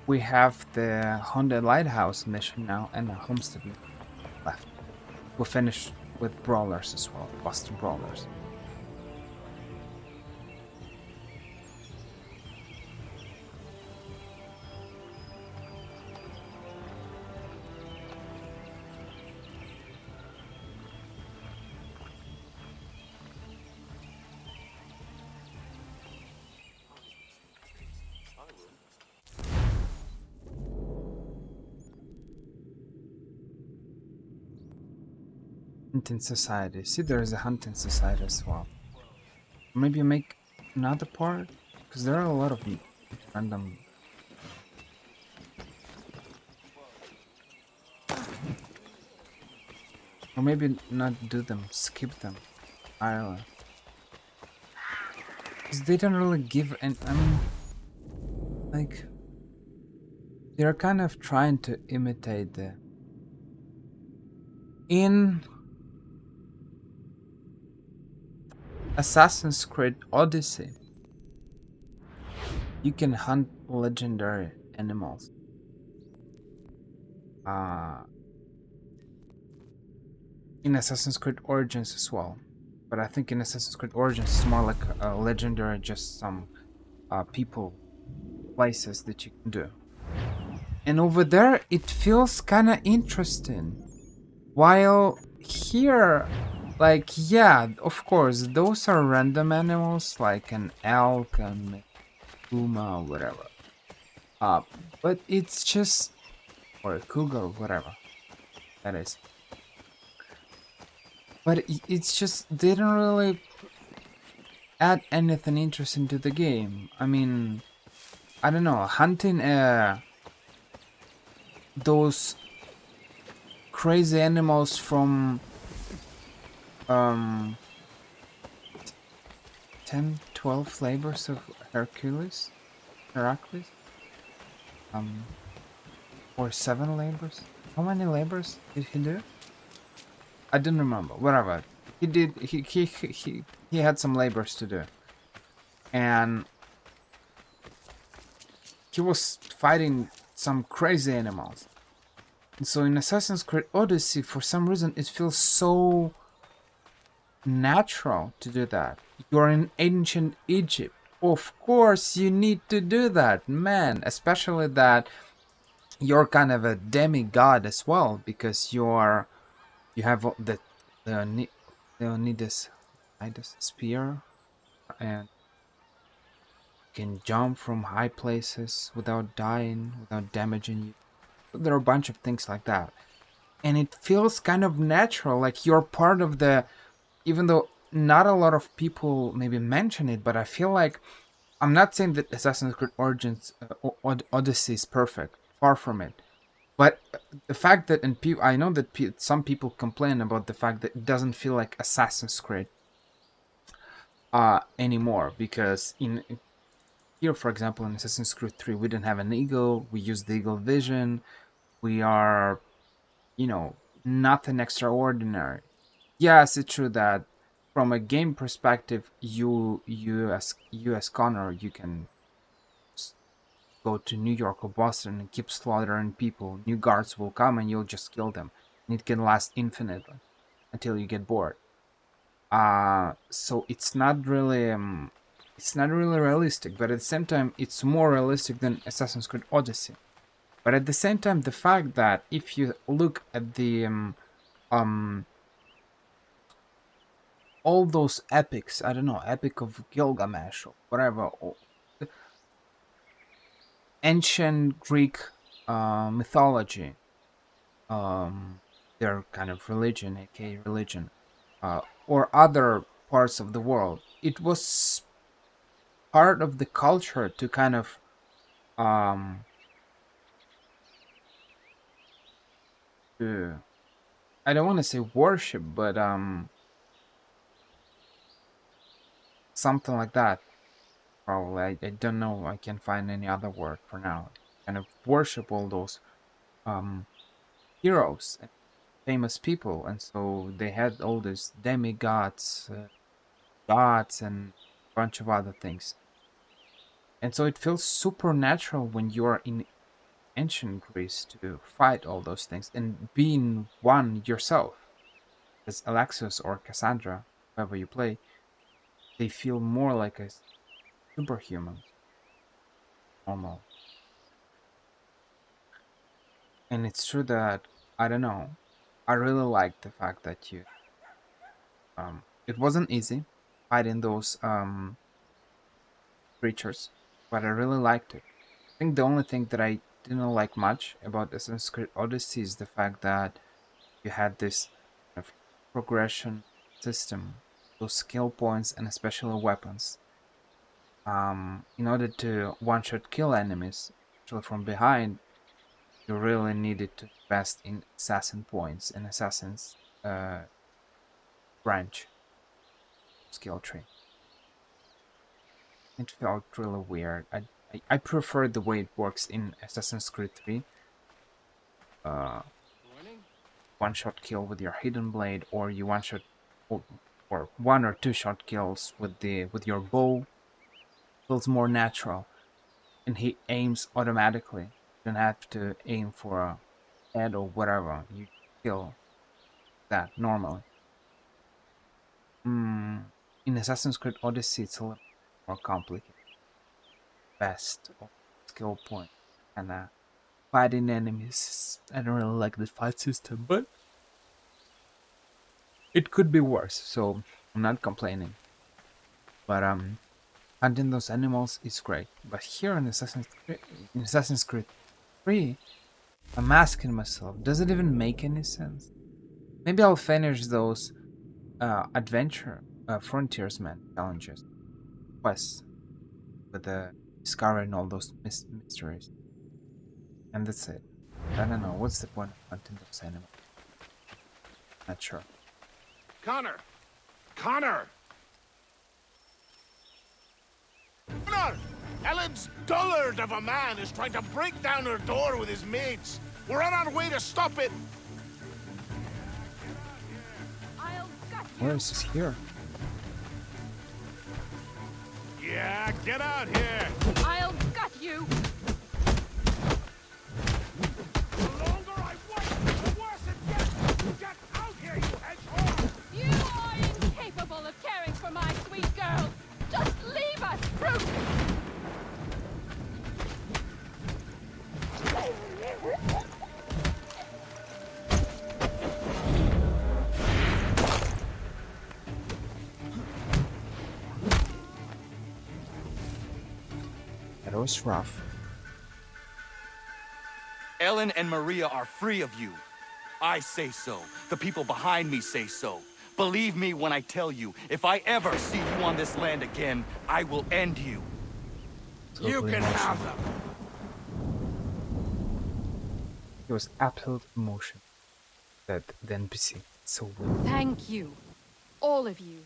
We have the Haunted Lighthouse mission now and the Homestead mission left. We're finished with brawlers as well, Boston Brawlers. Hunting Society. See, there is a Hunting Society as well. Maybe make another part? Because there are a lot of random... Or maybe not do them, skip them. I don't know. Because they don't really give any... I mean... Like... They're kind of trying to imitate the... In... Assassin's Creed Odyssey, you can hunt legendary animals. In Assassin's Creed Origins as well. But I think in Assassin's Creed Origins it's more like a legendary, just some people, places that you can do. And over there it feels kinda interesting. While here, like, yeah, of course, those are random animals, like an elk and puma or whatever. But it's just, or a cougar or whatever that is. But it's just, they don't really add anything interesting to the game. I mean, I don't know, hunting those crazy animals from 10-12 labors of Hercules, or 7 labors. How many labors did he do? I didn't remember. Whatever he did, he had some labors to do, and he was fighting some crazy animals. And so in Assassin's Creed Odyssey, for some reason, it feels so natural to do that. You're in ancient Egypt. Of course you need to do that, man. Especially that you're kind of a demigod as well, because you have the Leonidas spear, and can jump from high places without dying, without damaging you. There are a bunch of things like that. And it feels kind of natural, like you're part of the... Even though not a lot of people maybe mention it, but I feel like... I'm not saying that Assassin's Creed Origins Odyssey is perfect. Far from it. But the fact that... And I know that some people complain about the fact that it doesn't feel like Assassin's Creed anymore. Because here, for example, in Assassin's Creed 3, we didn't have an eagle. We used the eagle vision. We are, nothing extraordinary. Yes, it's true that from a game perspective, you as Connor, you can go to New York or Boston and keep slaughtering people. New guards will come and you'll just kill them. And it can last infinitely until you get bored. So it's not really realistic, but at the same time, it's more realistic than Assassin's Creed Odyssey. But at the same time, the fact that if you look at the all those epics, I don't know, Epic of Gilgamesh or whatever, or ancient Greek mythology, their kind of religion, aka religion, or other parts of the world, it was part of the culture to kind of I don't want to say worship, but something like that. Probably. I don't know. I can't find any other word for now. Kind of worship all those um heroes and famous people, and so they had all these demigods, gods, and a bunch of other things. And so it feels supernatural when you're in ancient Greece to fight all those things and being one yourself, as Alexios or Cassandra, whoever you play, they feel more like a superhuman, almost. And it's true that I don't know. I really like the fact that it wasn't easy fighting those creatures, but I really liked it. I think the only thing that I didn't like much about Assassin's Creed Odyssey is the fact that you had this kind of progression system, those skill points, and especially weapons. In order to one-shot kill enemies, actually from behind, you really needed to invest in assassin points and assassin's branch skill tree. It felt really weird. I prefer the way it works in Assassin's Creed 3. Uh, one-shot kill with your hidden blade, or you one-shot or one or two shot kills with your bow. Feels more natural, and he aims automatically. You don't have to aim for a head or whatever. You kill that normally. In Assassin's Creed Odyssey, it's a little more complicated. Best of skill point and fighting enemies. I don't really like the fight system, but it could be worse. So I'm not complaining. But hunting those animals is great. But here in Assassin's Creed 3, I'm asking myself, does it even make any sense? Maybe I'll finish those adventure frontiersman challenges, quests with discovering all those mysteries, and that's it. I don't know. What's the point of hunting those animals? Not sure. Connor! Connor! Connor! Ellen's dullard of a man is trying to break down her door with his mates. We're on our way to stop it. Where is this here? Yeah, get out here! I'll gut you! The longer I wait, the worse it gets! Get out here, you hedgehog! You are incapable of caring for my sweet girl! Just leave us, brute! That was rough. Ellen and Maria are free of you. I say so. The people behind me say so. Believe me when I tell you, if I ever see you on this land again, I will end you. You can have them. It was absolute emotion. That the NPC. So weird. Thank you. All of you.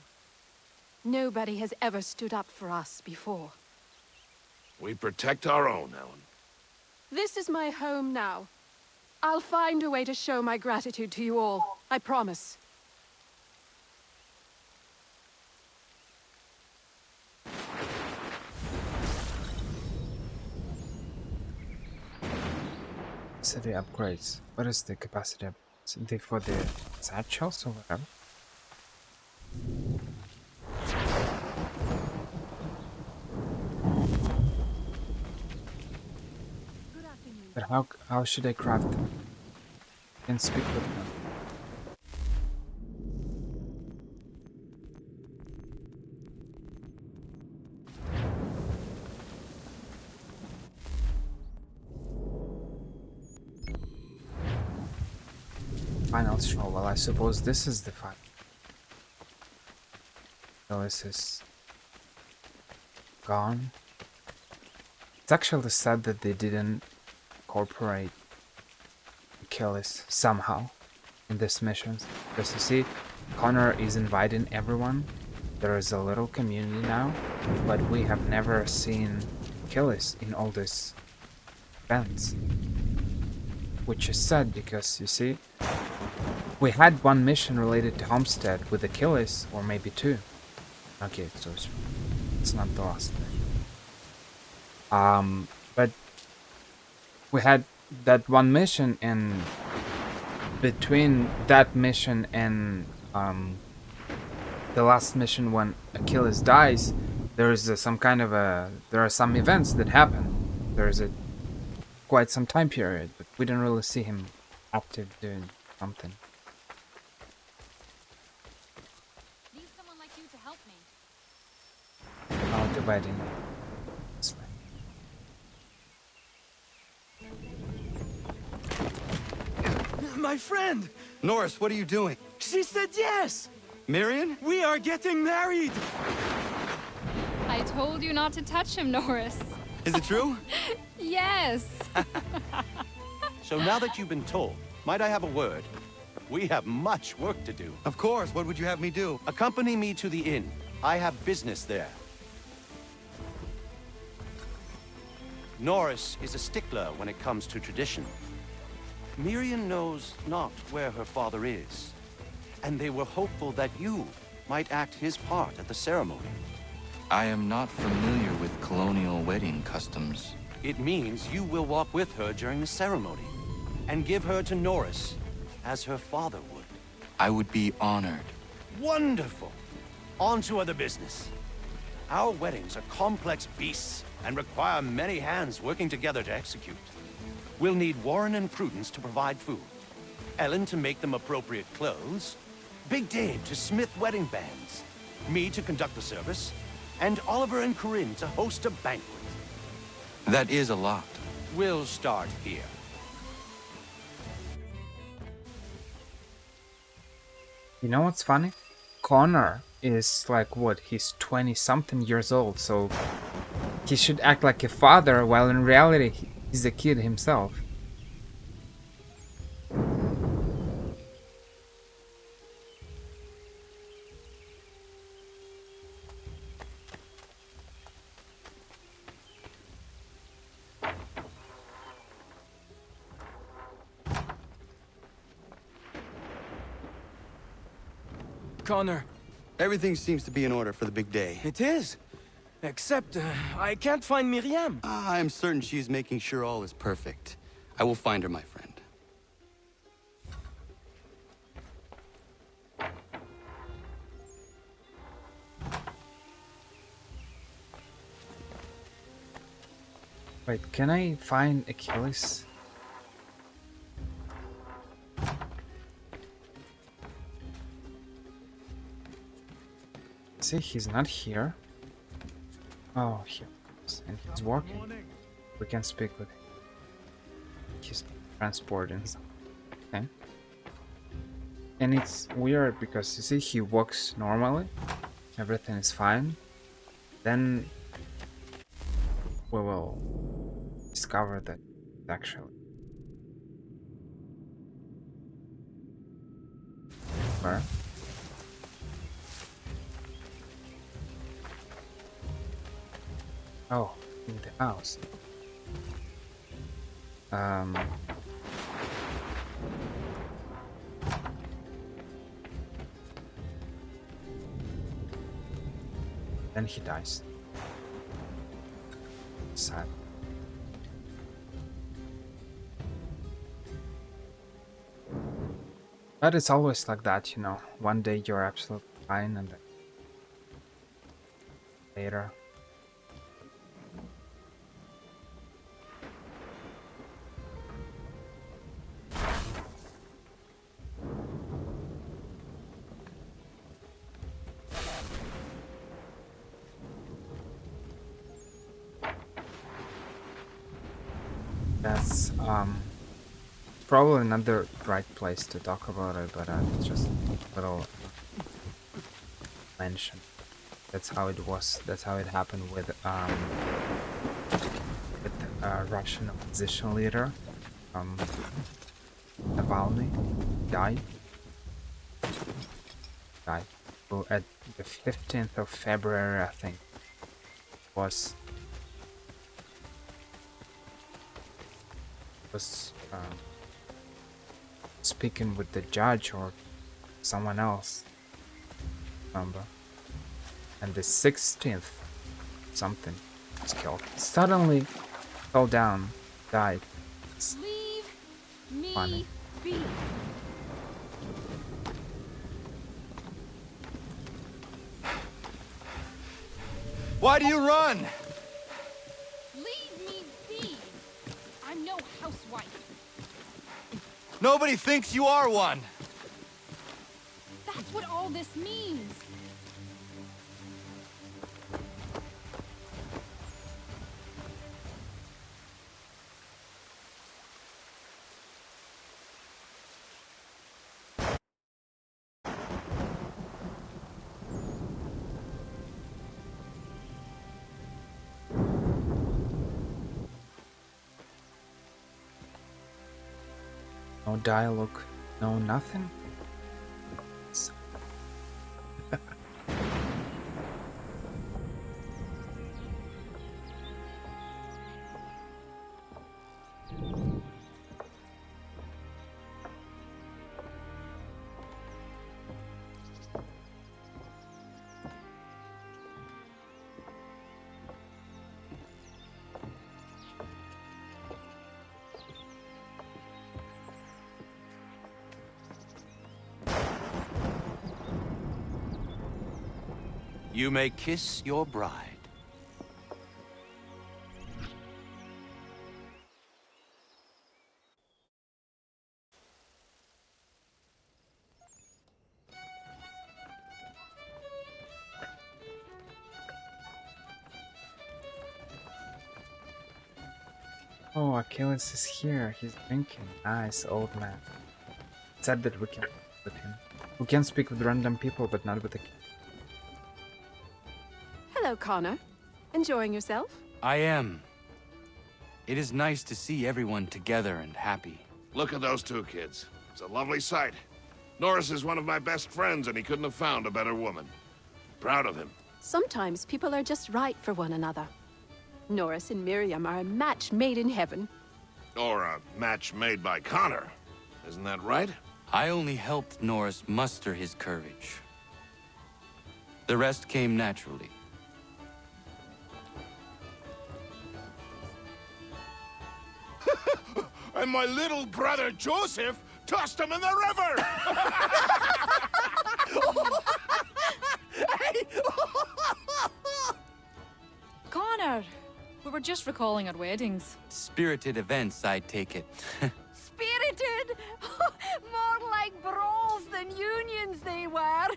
Nobody has ever stood up for us before. We protect our own, Ellen. This is my home now. I'll find a way to show my gratitude to you all. I promise. Capacity upgrades. What is the capacity upgrades? For the satchels or whatever? But how should I craft them? I can speak with them. Final straw. Well, I suppose this is the final. So this is gone. It's actually sad that they didn't incorporate Achilles somehow in this mission. Because you see, Connor is inviting everyone there is a little community now, but we have never seen Achilles in all these events. Which is sad because, you see, we had one mission related to Homestead with Achilles, or maybe two. Okay, so it's not the last mission. But we had that one mission, and between that mission and the last mission when Achilles dies, there is there are some events that happen. There is quite some time period, but we didn't really see him active doing something. Need someone like you to help me. Oh, the wedding. My friend! Norris, what are you doing? She said yes! Marion? We are getting married! I told you not to touch him, Norris. Is it true? Yes. So now that you've been told, might I have a word? We have much work to do. Of course. What would you have me do? Accompany me to the inn. I have business there. Norris is a stickler when it comes to tradition. Miriam knows not where her father is, and they were hopeful that you might act his part at the ceremony. I am not familiar with colonial wedding customs. It means you will walk with her during the ceremony, and give her to Norris, as her father would. I would be honored. Wonderful! On to other business. Our weddings are complex beasts, and require many hands working together to execute. We'll need Warren and Prudence to provide food, Ellen to make them appropriate clothes, Big Dave to smith wedding bands, me to conduct the service, and Oliver and Corinne to host a banquet. That is a lot. We'll start here. You know what's funny? Connor is like, what, he's 20-something years old, so he should act like a father, while in reality he's a kid himself. Connor. Everything seems to be in order for the big day. It is. Except, I can't find Miriam. I'm certain she's making sure all is perfect. I will find her, my friend. Wait, can I find Achilles? See, he's not here. Oh, here. And he's working. We can speak with him. He's transporting something. Okay. And it's weird because you see, he walks normally. Everything is fine. Then we will discover that actually. Where? Oh, in the house. Then he dies. Sad. But it's always like that, you know. One day you're absolutely fine, and then later. That's probably not the right place to talk about it, but just a little mention. That's how it was. That's how it happened with Russian opposition leader Navalny died. So at the 15th of February, I think, was speaking with the judge or someone else, remember? And the 16th, something was killed. Suddenly fell down, died. It's Leave me funny. be. Why do you run? Leave me be. I'm no housewife. Nobody thinks you are one. That's what all this means. No dialogue, no nothing. You may kiss your bride. Oh, Achilles is here. He's drinking. Nice, old man. Sad that we can't speak with him. We can speak with random people, but not with the king. Hello, Connor. Enjoying yourself? I am. It is nice to see everyone together and happy. Look at those two kids. It's a lovely sight. Norris is one of my best friends, and he couldn't have found a better woman. Proud of him. Sometimes people are just right for one another. Norris and Miriam are a match made in heaven. Or a match made by Connor. Isn't that right? I only helped Norris muster his courage. The rest came naturally. And my little brother Joseph tossed him in the river! Connor! We were just recalling our weddings. Spirited events, I take it. Spirited! More like brawls than unions they were.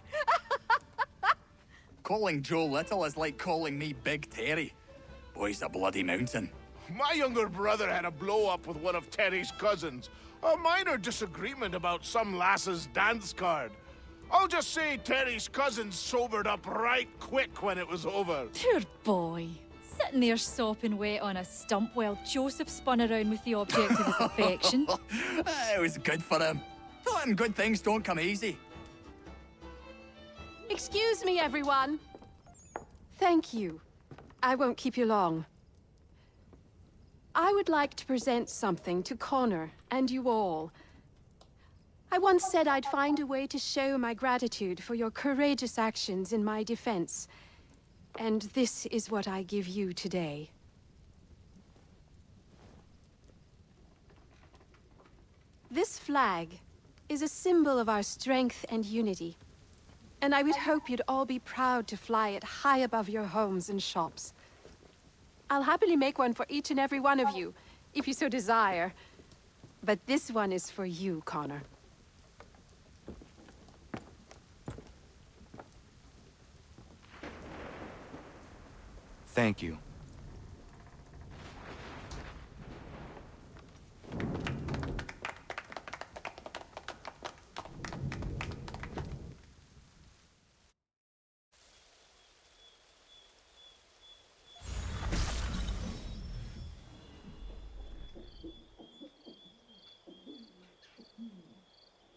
Calling Joe Little is like calling me Big Terry. Boy's a bloody mountain. My younger brother had a blow-up with one of Terry's cousins. A minor disagreement about some lass's dance card. I'll just say Terry's cousins sobered up right quick when it was over. Poor boy. Sitting there sopping wet on a stump while Joseph spun around with the object of his affection. It was good for him. Taught him good things don't come easy. Excuse me, everyone. Thank you. I won't keep you long. I would like to present something to Connor and you all. I once said I'd find a way to show my gratitude for your courageous actions in my defense. And this is what I give you today. This flag is a symbol of our strength and unity. And I would hope you'd all be proud to fly it high above your homes and shops. I'll happily make one for each and every one of you, if you so desire. But this one is for you, Connor. Thank you.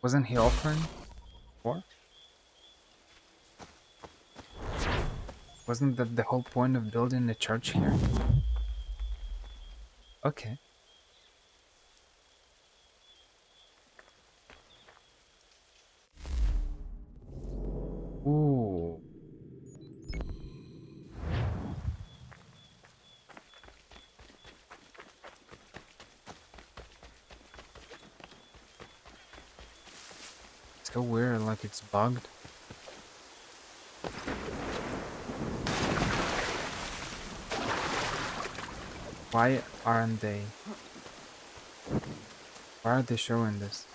Wasn't he offering for? Wasn't that the whole point of building the church here? Okay. Ooh. It's so weird, like it's bugged. Why aren't they? Why are they showing this?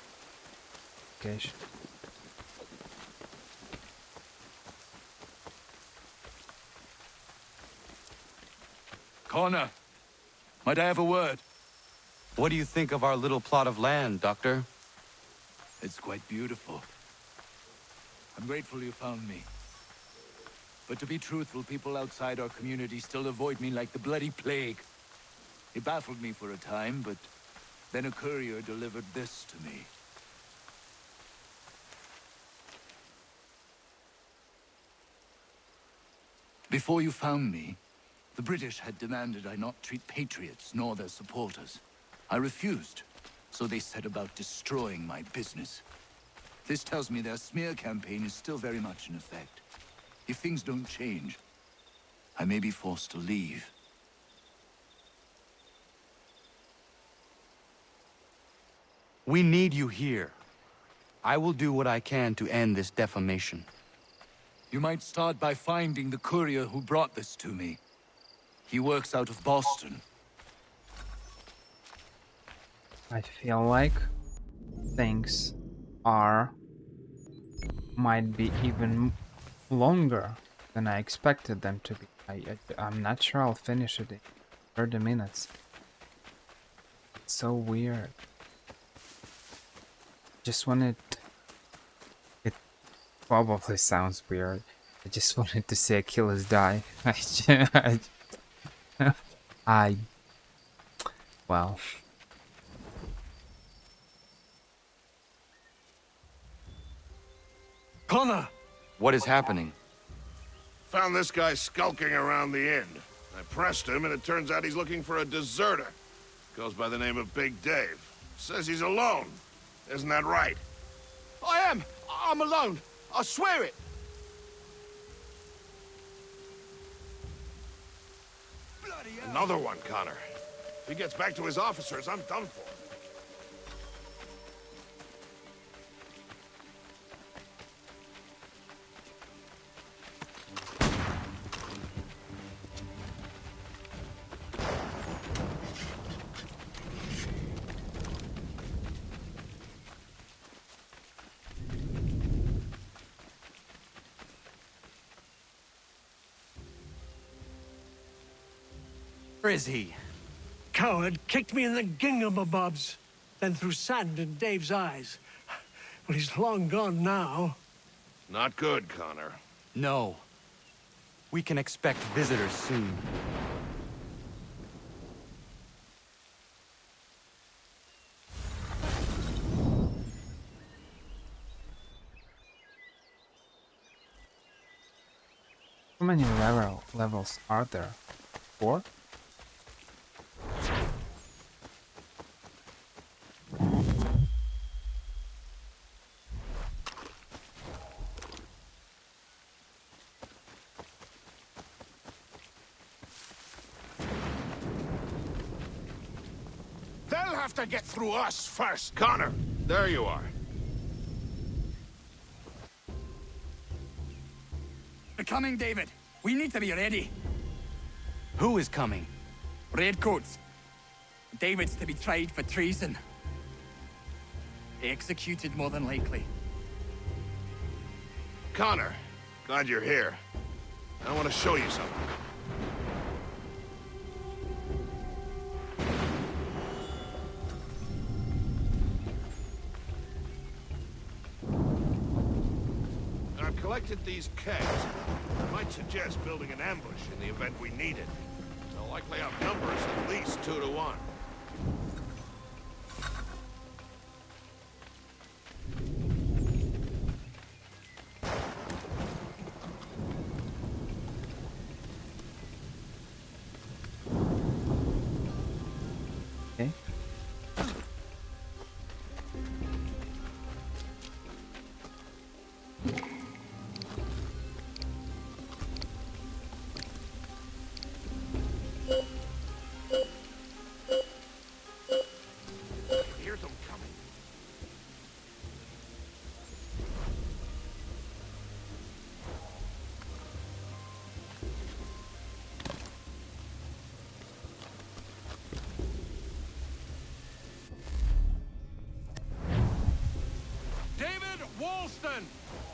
Location. Connor, might I have a word? What do you think of our little plot of land, Doctor? It's quite beautiful. I'm grateful you found me. But to be truthful, people outside our community still avoid me like the bloody plague. It baffled me for a time, but then a courier delivered this to me. Before you found me, the British had demanded I not treat patriots nor their supporters. I refused, so they set about destroying my business. This tells me their smear campaign is still very much in effect. If things don't change, I may be forced to leave. We need you here. I will do what I can to end this defamation. You might start by finding the courier who brought this to me. He works out of Boston. I feel like things might be even longer than I expected them to be. I'm not sure I'll finish it in 30 minutes. It's so weird. Just wanted... It probably sounds weird. I just wanted to see Achilles die. Well... Connor! What is happening? Found this guy skulking around the inn. I pressed him, and it turns out he's looking for a deserter. Goes by the name of Big Dave. Says he's alone. Isn't that right? I am! I'm alone! I swear it! Another one, Connor. If he gets back to his officers, I'm done for. Where is he? Coward kicked me in the gingamabobs, then threw sand in Dave's eyes. Well, he's long gone now. Not good, Connor. No. We can expect visitors soon. How many levels are there? 4? They'll have to get through us first. Connor, there you are. They're coming, David. We need to be ready. Who is coming? Redcoats. David's to be tried for treason. Executed, more than likely. Connor, glad you're here. I want to show you something. I've collected these kegs. I might suggest building an ambush in the event we need it. They'll likely outnumber us at least 2 to 1. Okay. Here's them coming. David Walston,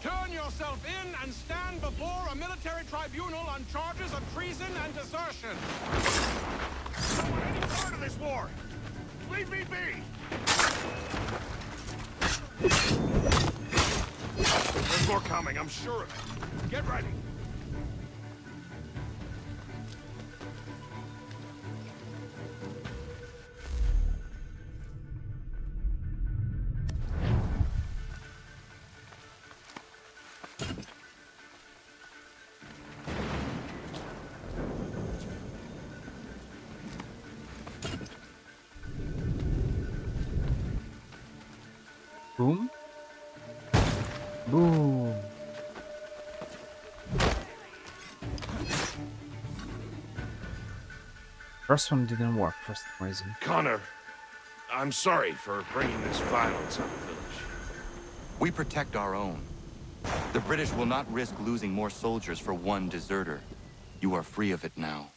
turn yourself in and stand before a military tribunal on charges of treason and desertion. I don't want any part of this war. Leave me be. There's more coming, I'm sure of it. Get ready. Boom. Boom. First one didn't work for some reason. Connor, I'm sorry for bringing this violence on the village. We protect our own. The British will not risk losing more soldiers for one deserter. You are free of it now.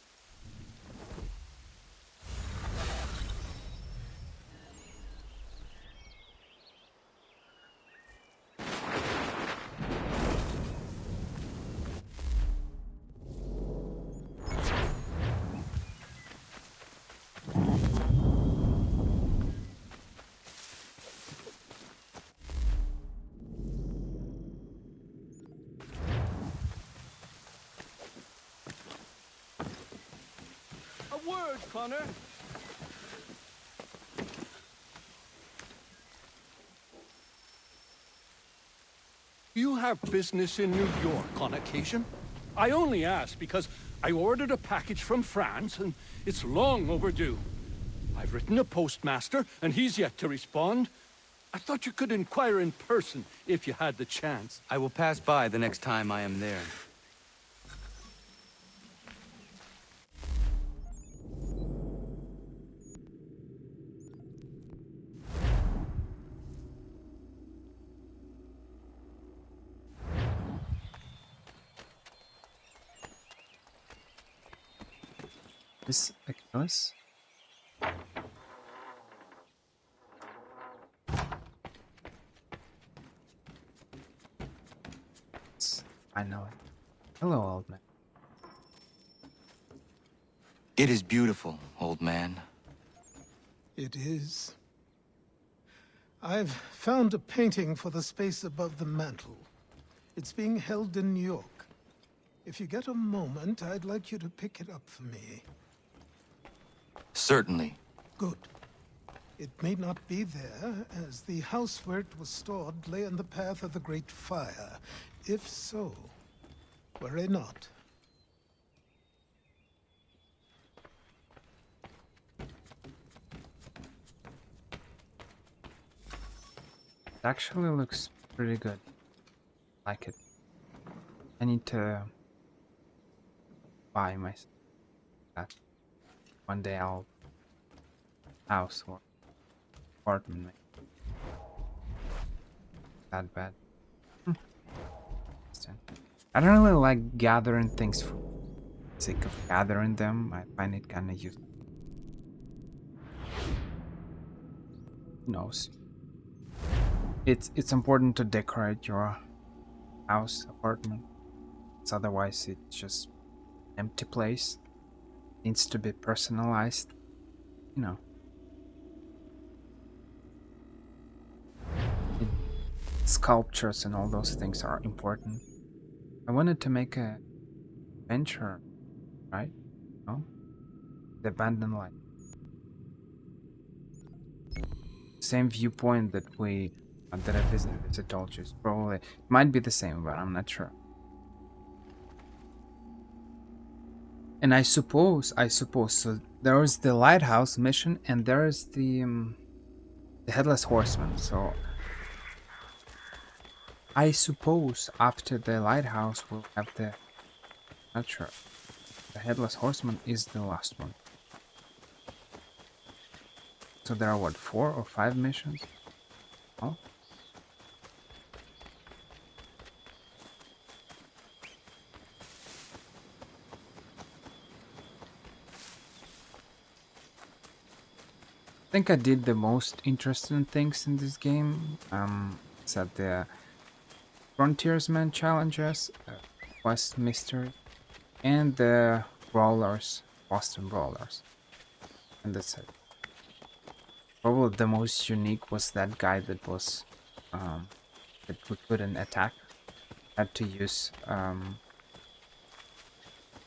A word, Connor. You have business in New York on occasion? I only ask because I ordered a package from France and it's long overdue. I've written a postmaster and he's yet to respond. I thought you could inquire in person if you had the chance. I will pass by the next time I am there. This Achilles. I know it. Hello, old man. It is beautiful, old man. It is. I've found a painting for the space above the mantle. It's being held in New York. If you get a moment, I'd like you to pick it up for me. Certainly. Good. It may not be there, as the house where it was stored lay in the path of the Great Fire. If so, worry not. It actually looks pretty good. Like it. I need to buy myself that. One day I'll house or apartment maybe. That bad. I don't really like gathering things for the sake of gathering them. I find it kind of useful. Who knows? It's important to decorate your house, apartment. It's otherwise it's just empty place. Needs to be personalized. You know. Sculptures and all those things are important. I wanted to make a venture, right? No? The abandoned light. Same viewpoint that that I visited, as I told you. It's probably, it might be the same, but I'm not sure. And I suppose, so there is the lighthouse mission, and there is the headless horseman. So I suppose after the lighthouse we'll have the, not sure. The headless horseman is the last one. So there are what, 4 or 5 missions? Oh. I think I did the most interesting things in this game. Said the frontiersman challenges, quest mystery, and the brawlers, Boston brawlers, and that's it. Probably the most unique was that guy that was that we couldn't attack. Had to use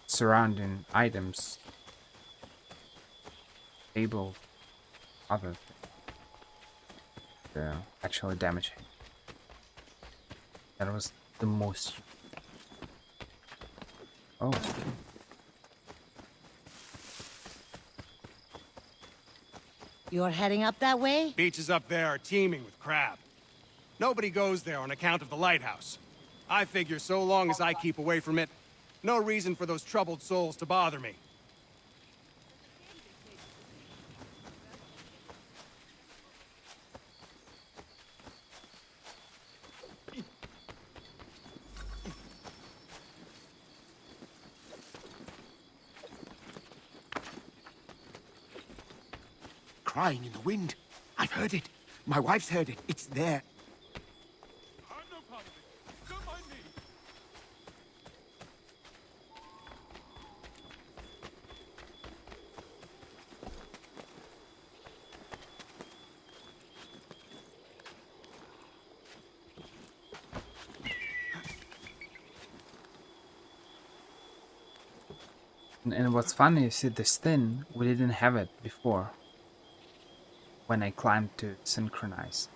surrounding items, tables, other things to actually damage him. That was the most. Oh. You're heading up that way? Beaches up there are teeming with crab. Nobody goes there on account of the lighthouse. I figure so long as I keep away from it, no reason for those troubled souls to bother me. Crying in the wind. I've heard it. My wife's heard it. It's there. And what's funny, you see this thing, we didn't have it before. When I climbed to synchronize.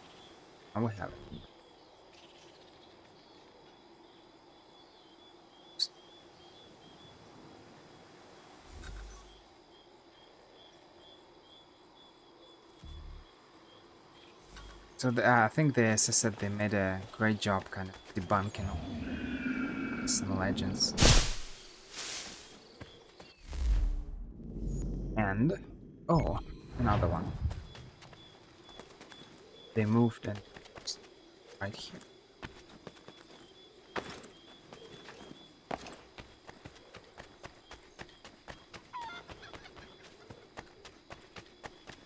Now we have it. So I think as I said, they made a great job kind of debunking all some legends. And, oh, another one. They moved and right here.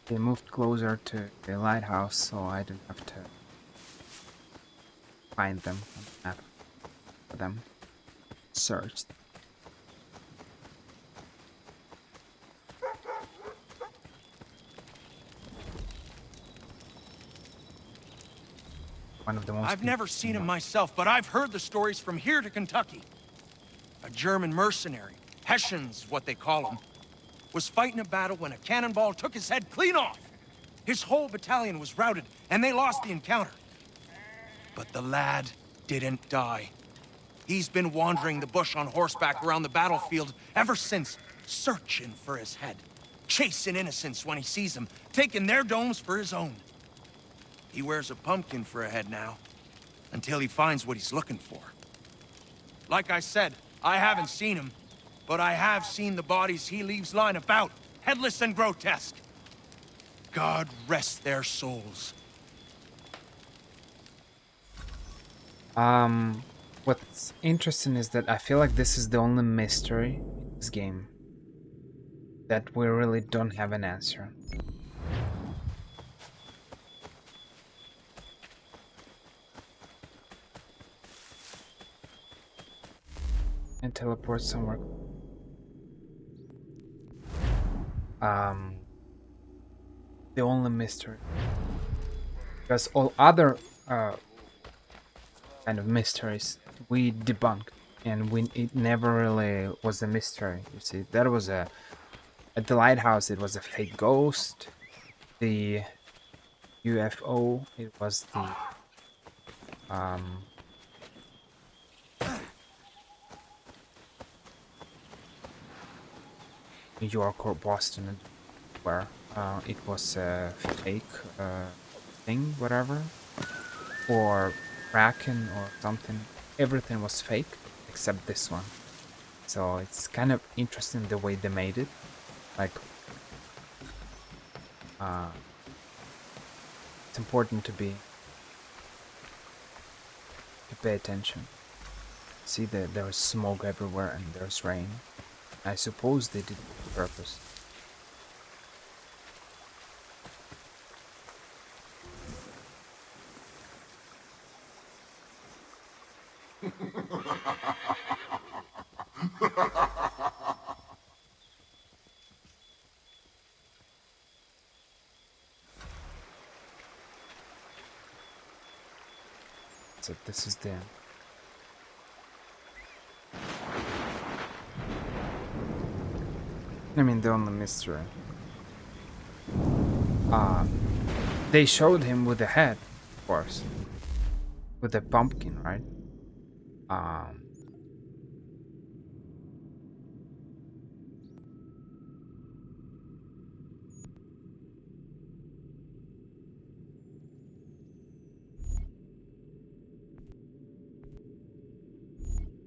They moved closer to the lighthouse, so I didn't have to find them on the map for them. Searched. One of the most. I've never seen him myself, but I've heard the stories from here to Kentucky. A German mercenary, Hessians, what they call them, was fighting a battle when a cannonball took his head clean off. His whole battalion was routed, and they lost the encounter. But the lad didn't die. He's been wandering the bush on horseback around the battlefield ever since, searching for his head, chasing innocents when he sees them, taking their domes for his own. He wears a pumpkin for a head now, until he finds what he's looking for. Like I said, I haven't seen him, but I have seen the bodies he leaves lying about, headless and grotesque. God rest their souls. What's interesting is that I feel like this is the only mystery in this game that we really don't have an answer. And teleport somewhere. The only mystery. Because all other kind of mysteries we debunked, and it never really was a mystery. You see, that was at the lighthouse. It was a fake ghost. The UFO. It was the New York or Boston, where it was a fake thing, whatever, or Kraken or something. Everything was fake except this one. So it's kind of interesting the way they made it. Like, it's important to pay attention. See that there is smoke everywhere and there's rain. I suppose they did it on purpose. So this is the the only mystery. They showed him with the head, of course. With the pumpkin, right?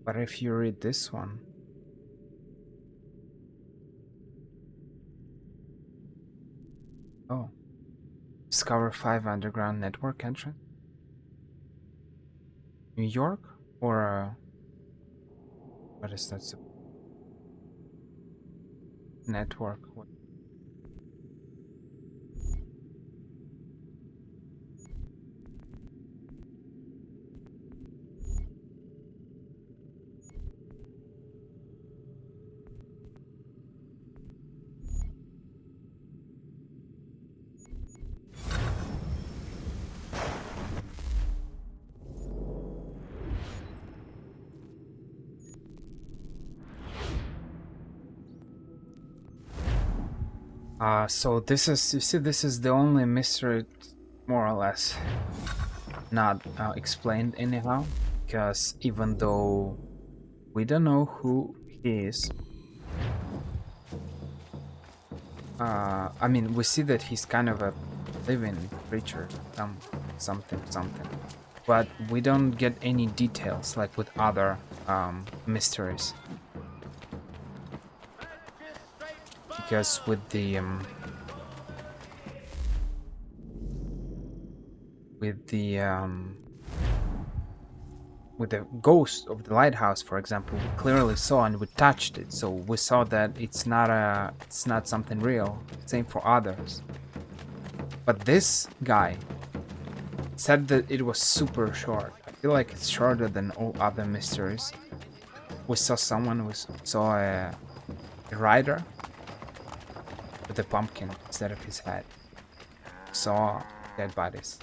But if you read this one, oh, discover 5 underground network entrance. New York, or what is that? Network. So this is, you see, this is the only mystery, more or less, not explained anyhow, because even though we don't know who he is, I mean, we see that he's kind of a living creature, something, but we don't get any details like with other mysteries. Because with the ghost of the lighthouse, for example, we clearly saw and we touched it, so we saw that it's not something real. Same for others. But this guy said that it was super short. I feel like it's shorter than all other mysteries. We saw a rider with a pumpkin instead of his head. Saw dead bodies.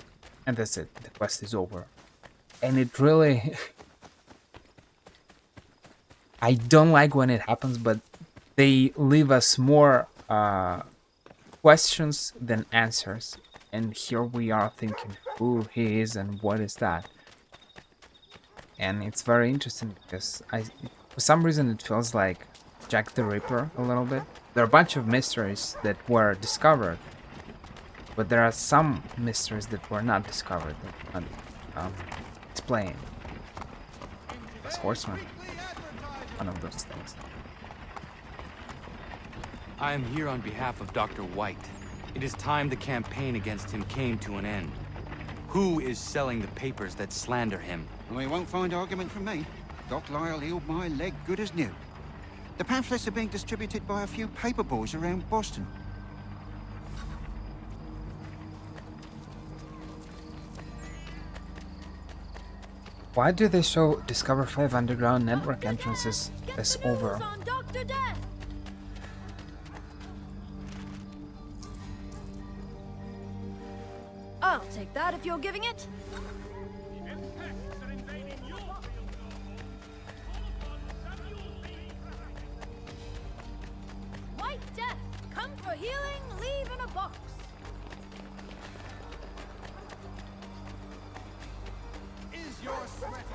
And that's it. The quest is over. And it really... I don't like when it happens, but they leave us more questions than answers. And here we are thinking who he is and what is that. And it's very interesting because for some reason it feels like Jack the Ripper a little bit. There are a bunch of mysteries that were discovered, but there are some mysteries that were not discovered, that were not explained. As Horseman, one of those things. I am here on behalf of Dr. White. It is time the campaign against him came to an end. Who is selling the papers that slander him? Well, you won't find argument from me. Doc Lyle healed my leg good as new. The pamphlets are being distributed by a few paper boys around Boston. Why do they show Discover 5 underground network entrances as over? I'll take that if you're giving it. White Death, come for healing, leave in a box. Is your sweat?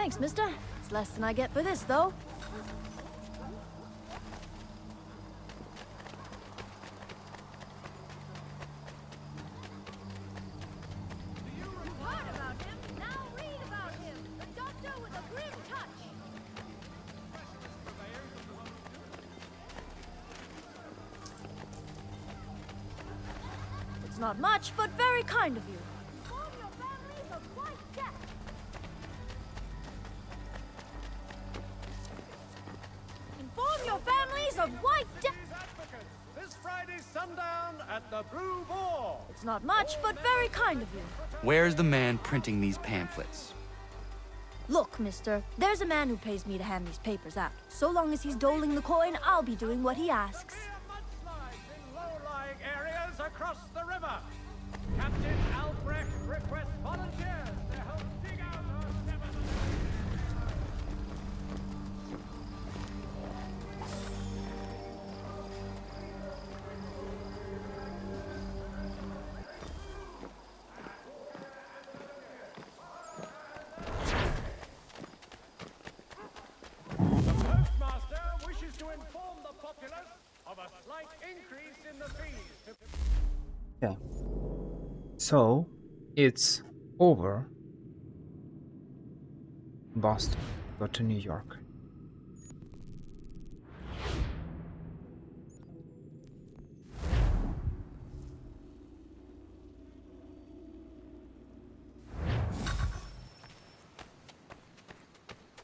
Thanks, mister. It's less than I get for this, though. It's not much, but very kind of you. Inform your families of white death. This Friday sundown at the Brew Ball. It's not much, but very kind of you. Where's the man printing these pamphlets? Look, mister, there's a man who pays me to hand these papers out. So long as he's doling the coin, I'll be doing what he asks. In low-lying areas across the river. Captain Albrecht requests volunteers to help dig out our nevertheless. The postmaster wishes to inform the populace of a slight increase in the fees. Okay. So it's over. Boston. Go to New York.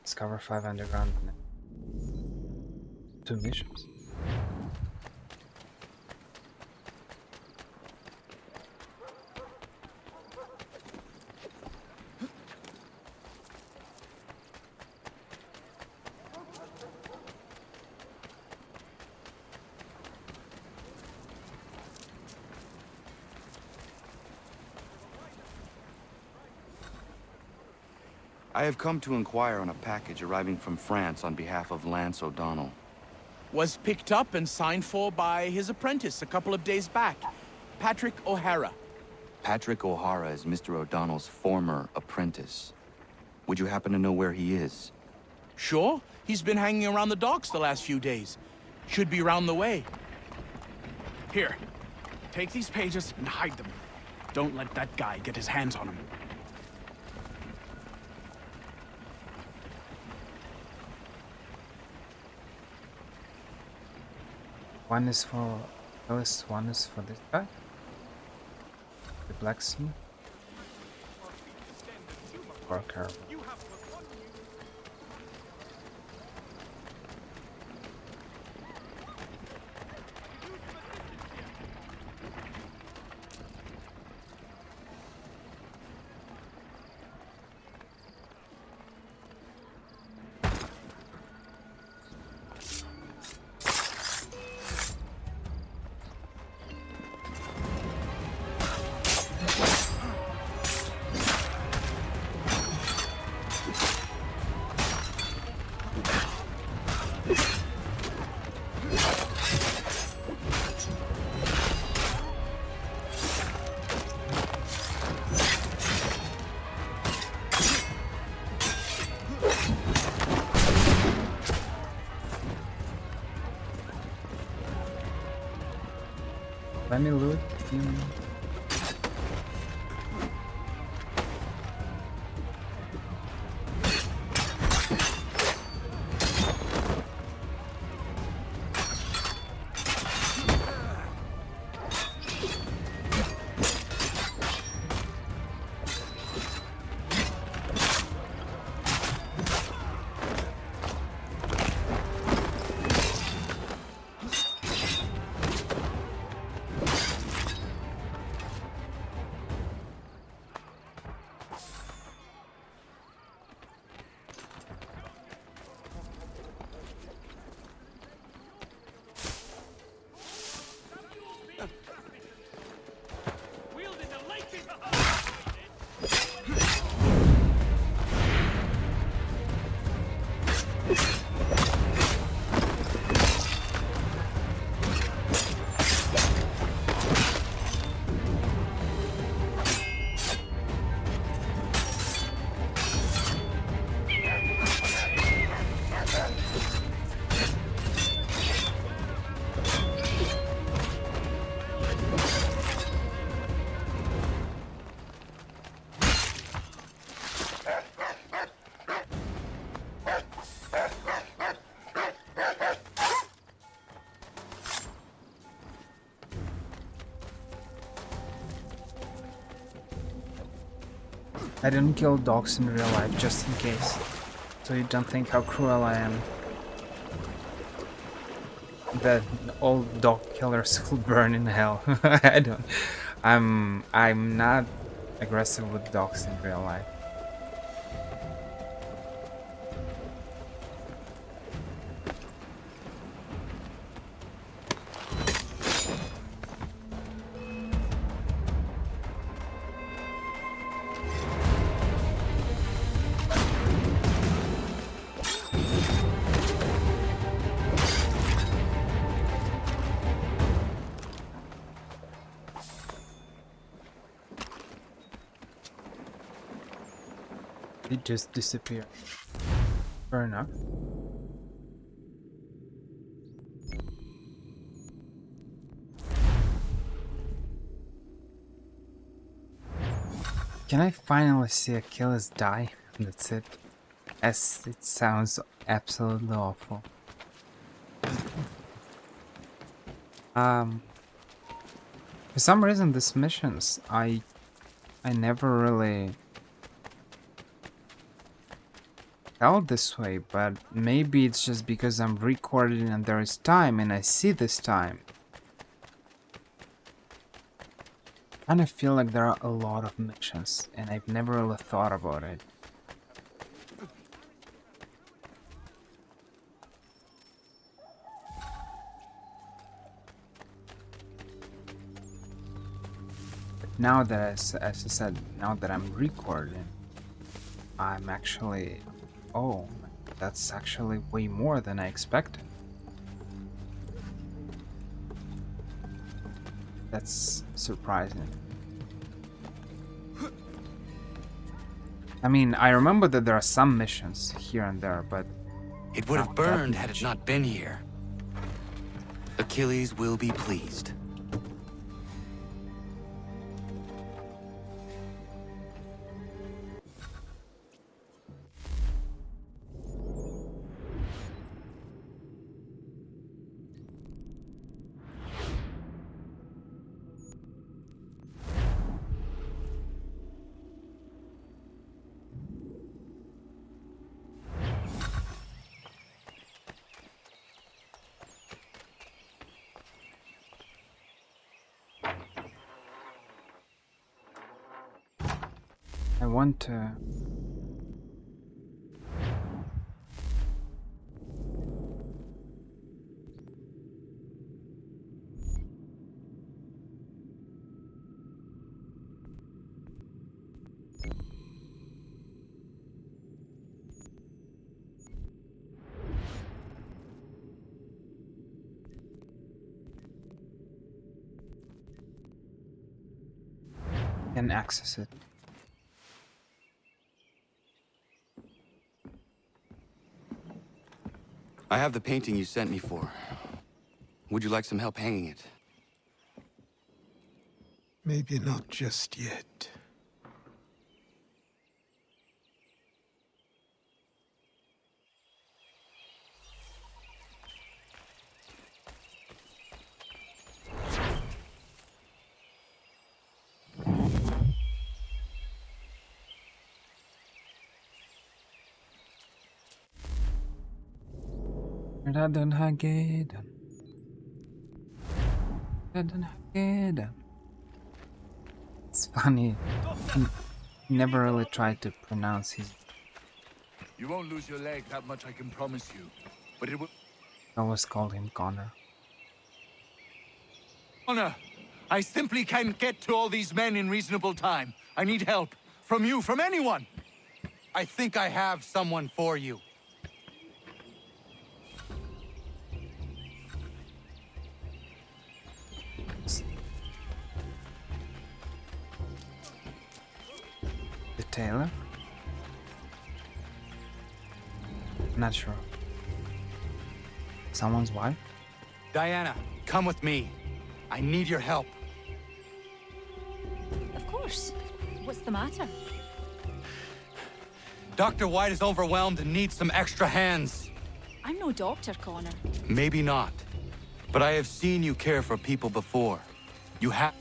Discover 5 underground. 2 missions. I have come to inquire on a package arriving from France on behalf of Lance O'Donnell. Was picked up and signed for by his apprentice a couple of days back, Patrick O'Hara. Patrick O'Hara is Mr. O'Donnell's former apprentice. Would you happen to know where he is? Sure, he's been hanging around the docks the last few days. Should be around the way. Here, take these pages and hide them. Don't let that guy get his hands on them. One is for Alice, one is for this guy. The blacksmith. Or Carol. Let me loot him. I didn't kill dogs in real life, just in case. So you don't think how cruel I am. That all dog killers will burn in hell. I don't. I'm not aggressive with dogs in real life. It just disappeared. Fair enough. Can I finally see Achilles die? That's it. As it sounds absolutely awful. For some reason these missions I never really felt this way, but maybe it's just because I'm recording and there is time and I see this time. I kind of feel like there are a lot of missions and I've never really thought about it. But now that, as I said, now that I'm recording, I'm actually... Oh, that's actually way more than I expected. That's surprising. I mean, I remember that there are some missions here and there, but... It would have burned had it not been here. Achilles will be pleased. I want to... can access it. I have the painting you sent me for. Would you like some help hanging it? Maybe not just yet. It's funny. He never really tried to pronounce his... You won't lose your leg, that much I can promise you. But it will... I always called him Connor. Connor, I simply can't get to all these men in reasonable time. I need help. From you, from anyone. I think I have someone for you. The tailor? Not sure. Someone's wife? Diana, come with me. I need your help. Of course. What's the matter? Dr. White is overwhelmed and needs some extra hands. I'm no doctor, Connor. Maybe not. But I have seen you care for people before. You have...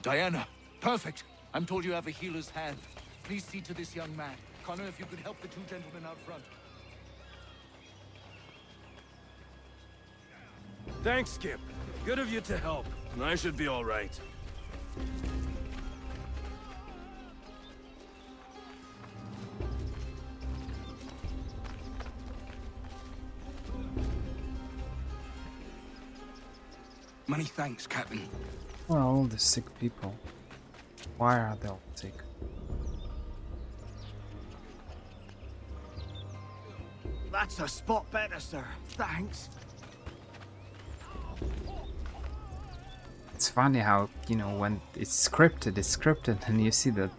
Diana, perfect. I'm told you have a healer's hand. Please see to this young man. Connor, if you could help the two gentlemen out front. Thanks, Skip. Good of you to help. I should be all right. Many thanks, Captain. Where are all the sick people? Why are they all sick? That's a spot better, sir. Thanks. It's funny how, you know, when it's scripted, and you see that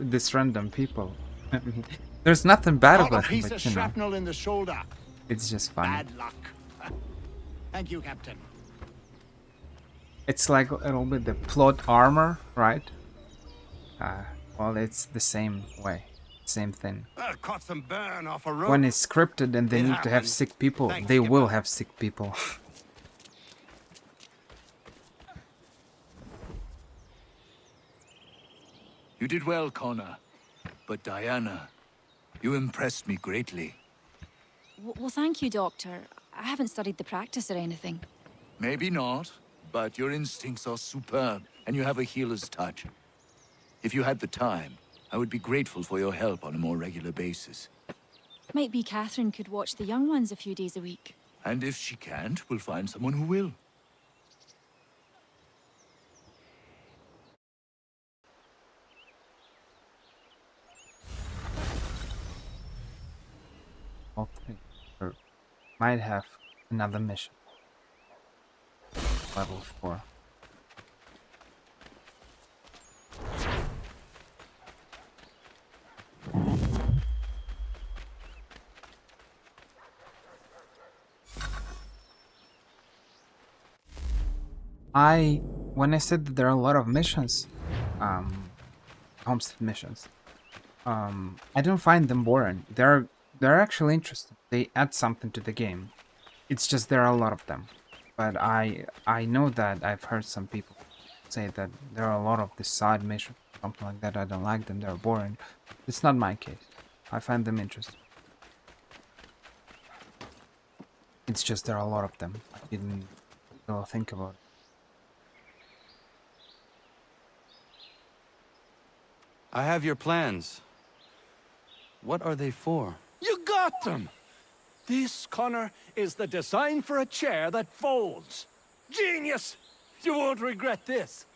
this random people. I mean, there's nothing bad Got about a it, piece but of you know, shrapnel in the shoulder. it's just funny. Bad luck. Thank you, Captain. It's like a little bit the plot armor, right? Well, it's the same way, same thing. Caught some burn off a rope. When it's scripted and they It need to have happens. sick people, Thanks, they Skipper. will have sick people. You did well, Connor. But Diana, you impressed me greatly. Well, thank you, Doctor. I haven't studied the practice or anything. Maybe not, but your instincts are superb, and you have a healer's touch. If you had the time, I would be grateful for your help on a more regular basis. Might be Catherine could watch the young ones a few days a week. And if she can't, we'll find someone who will. Okay. Or might have another mission. Level 4. When I said that there are a lot of missions, homestead missions, I don't find them boring. They're actually interesting. They add something to the game. It's just there are a lot of them. But I know that I've heard some people say that there are a lot of the side missions, something like that. I don't like them. They're boring. It's not my case. I find them interesting. It's just there are a lot of them. I didn't really think about it. I have your plans. What are they for? You got them! This, Connor, is the design for a chair that folds. Genius! You won't regret this.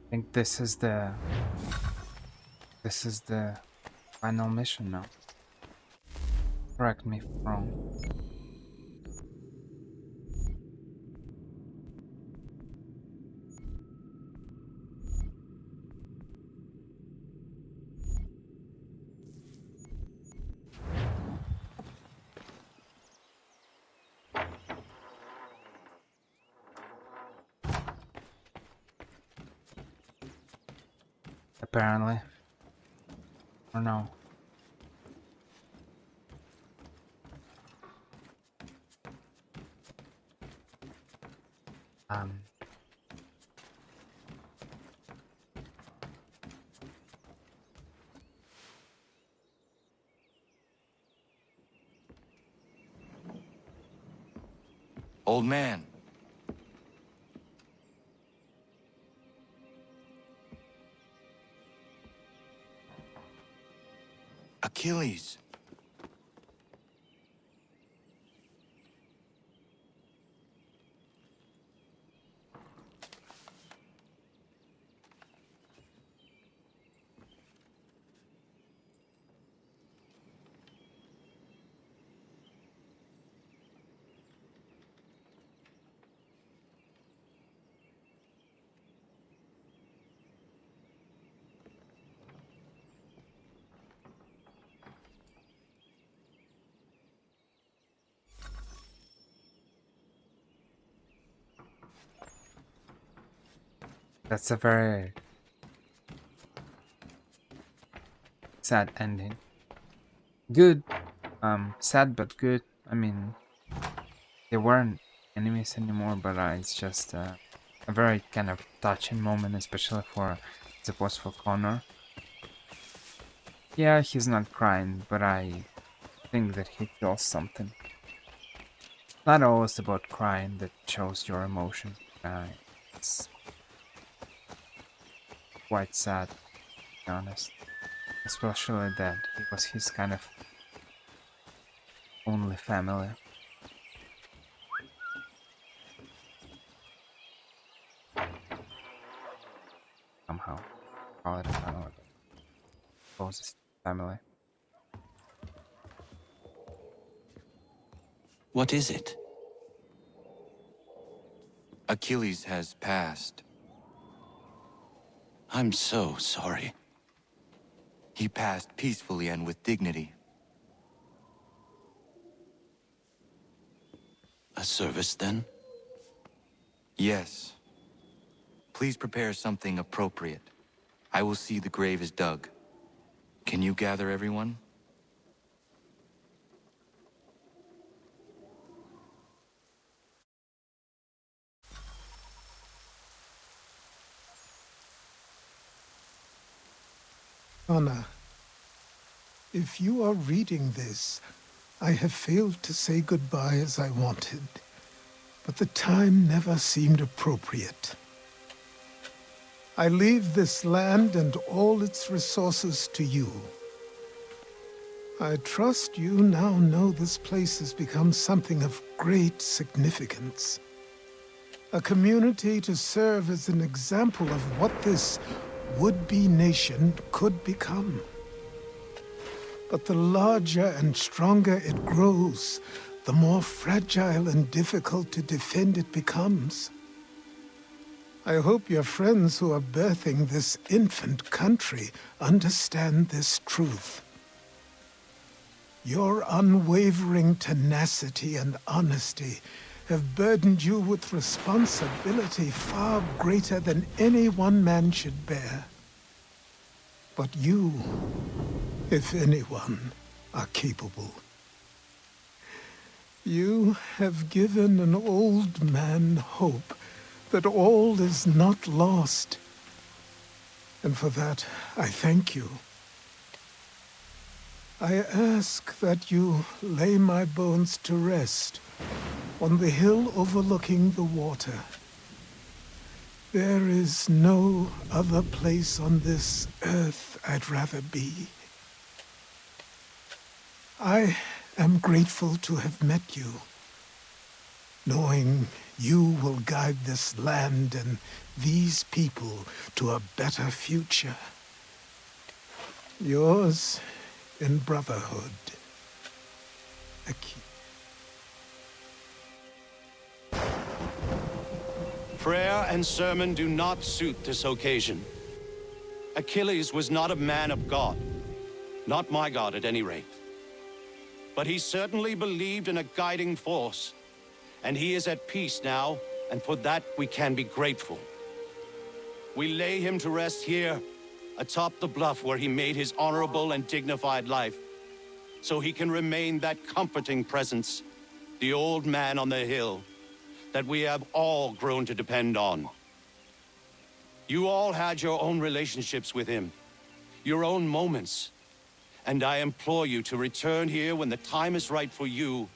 I think this is the final mission now. Correct me if I'm wrong. Apparently. Or no. Old man. Achilles. That's a very sad ending. Good. Sad but good. I mean, they weren't enemies anymore, but it's just a very kind of touching moment, especially for, I suppose, for Connor. Yeah, he's not crying, but I think that he feels something. Not always about crying that shows your emotions. It's quite sad, to be honest. Especially that he was his kind of only family. Somehow. Call it a family. Closest family. What is it? Achilles has passed. I'm so sorry. He passed peacefully and with dignity. A service, then? Yes. Please prepare something appropriate. I will see the grave is dug. Can you gather everyone? Anna, if you are reading this, I have failed to say goodbye as I wanted, but the time never seemed appropriate. I leave this land and all its resources to you. I trust you now know this place has become something of great significance. A community to serve as an example of what this would-be nation could become. But the larger and stronger it grows, the more fragile and difficult to defend it becomes. I hope your friends who are birthing this infant country understand this truth. Your unwavering tenacity and honesty have burdened you with responsibility far greater than any one man should bear. But you, if anyone, are capable. You have given an old man hope that all is not lost. And for that, I thank you. I ask that you lay my bones to rest on the hill overlooking the water. There is no other place on this earth I'd rather be. I am grateful to have met you, knowing you will guide this land and these people to a better future. Yours in brotherhood, Achilles. Prayer and sermon do not suit this occasion. Achilles was not a man of God. Not my God, at any rate. But he certainly believed in a guiding force. And he is at peace now, and for that we can be grateful. We lay him to rest here, atop the bluff where he made his honorable and dignified life, so he can remain that comforting presence, the old man on the hill, that we have all grown to depend on. You all had your own relationships with him, your own moments, and I implore you to return here when the time is right for you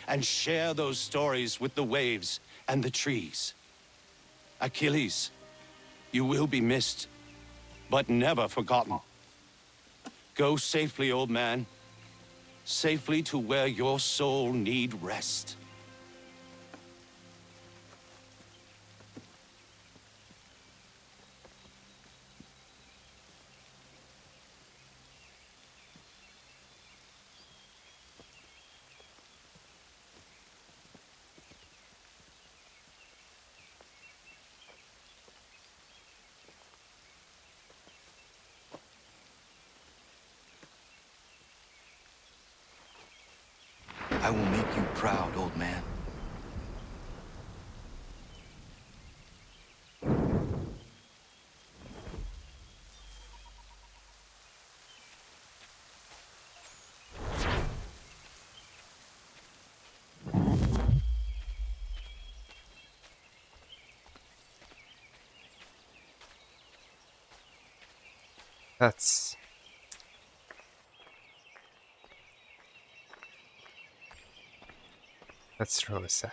and share those stories with the waves and the trees. Achilles, you will be missed, but never forgotten. Go safely, old man. Safely to where your soul need rest. I will make you proud, old man. That's really sad.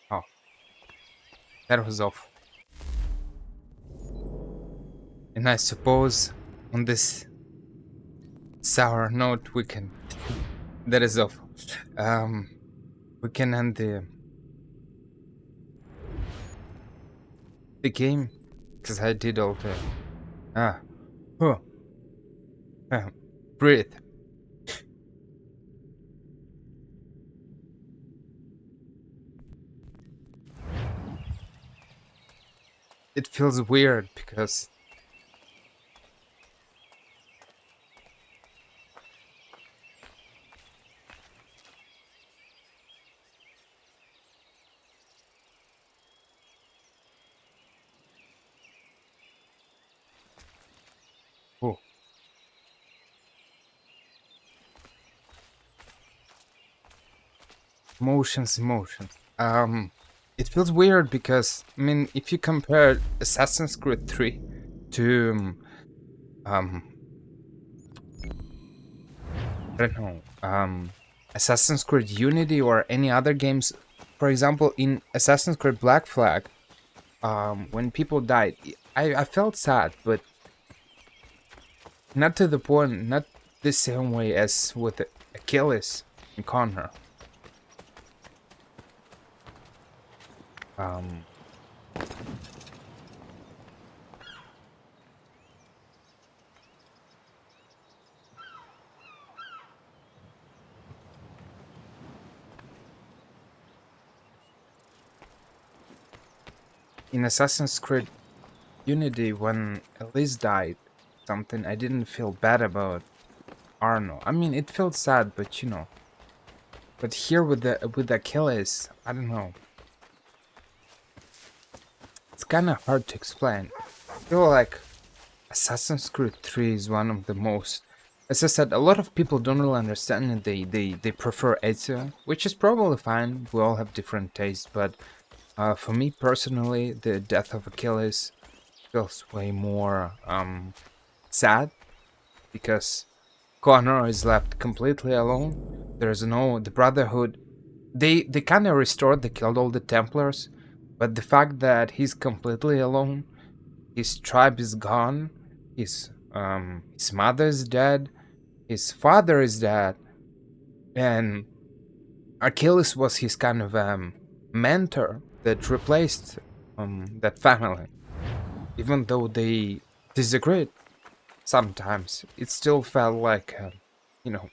Oh, that was awful. And I suppose on this sour note we can that is awful. We can end the game because I did all the ah oh breathe. It feels weird because oh emotions. It feels weird because I mean if you compare Assassin's Creed 3 to um I don't know Assassin's Creed Unity or any other games, for example in Assassin's Creed Black Flag, when people died I felt sad, but not to the point, not the same way as with Achilles and Connor. Um, in Assassin's Creed Unity, when Elise died, something I didn't feel bad about Arno. I mean, it felt sad, but you know. But here with Achilles, I don't know. It's kind of hard to explain. I feel like Assassin's Creed 3 is one of the most. As I said, a lot of people don't really understand it. They prefer Ezio, which is probably fine. We all have different tastes, but for me personally, the death of Achilles feels way more sad because Connor is left completely alone. There's no the Brotherhood. They kind of restored. They killed all the Templars, but the fact that he's completely alone, his tribe is gone, his mother is dead, his father is dead, and Achilles was his kind of mentor that replaced that family. Even though they disagreed sometimes, it still felt like you know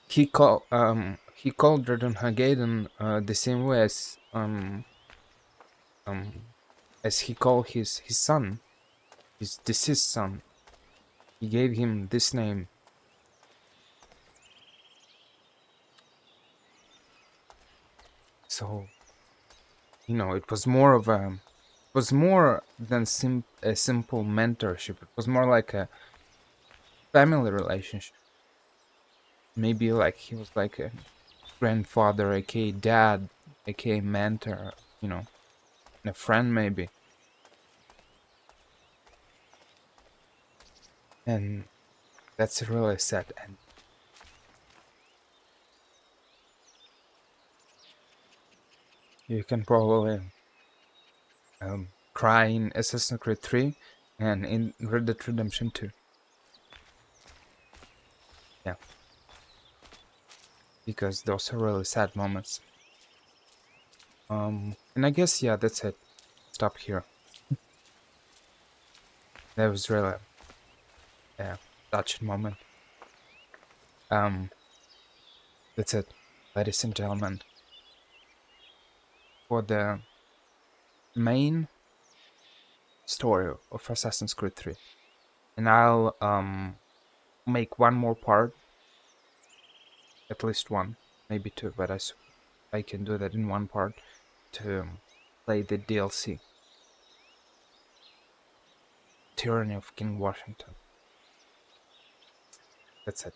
he called Jordan Hagaden the same way as he called his son, his deceased son. He gave him this name. So you know, it was more of was more than a simple mentorship. It was more like a family relationship. Maybe like he was like a grandfather, aka dad, aka mentor, you know, and a friend maybe. And That's a really sad end. You can probably cry in Assassin's Creed 3 and in Red Dead Redemption 2. Yeah. Because those are really sad moments. And I guess, yeah, that's it. Stop here. That was really a touching moment. That's it, ladies and gentlemen. For the main story of Assassin's Creed 3. And I'll make one more part, at least one, maybe two, but I can do that in one part to play the DLC. Tyranny of King Washington. That's it.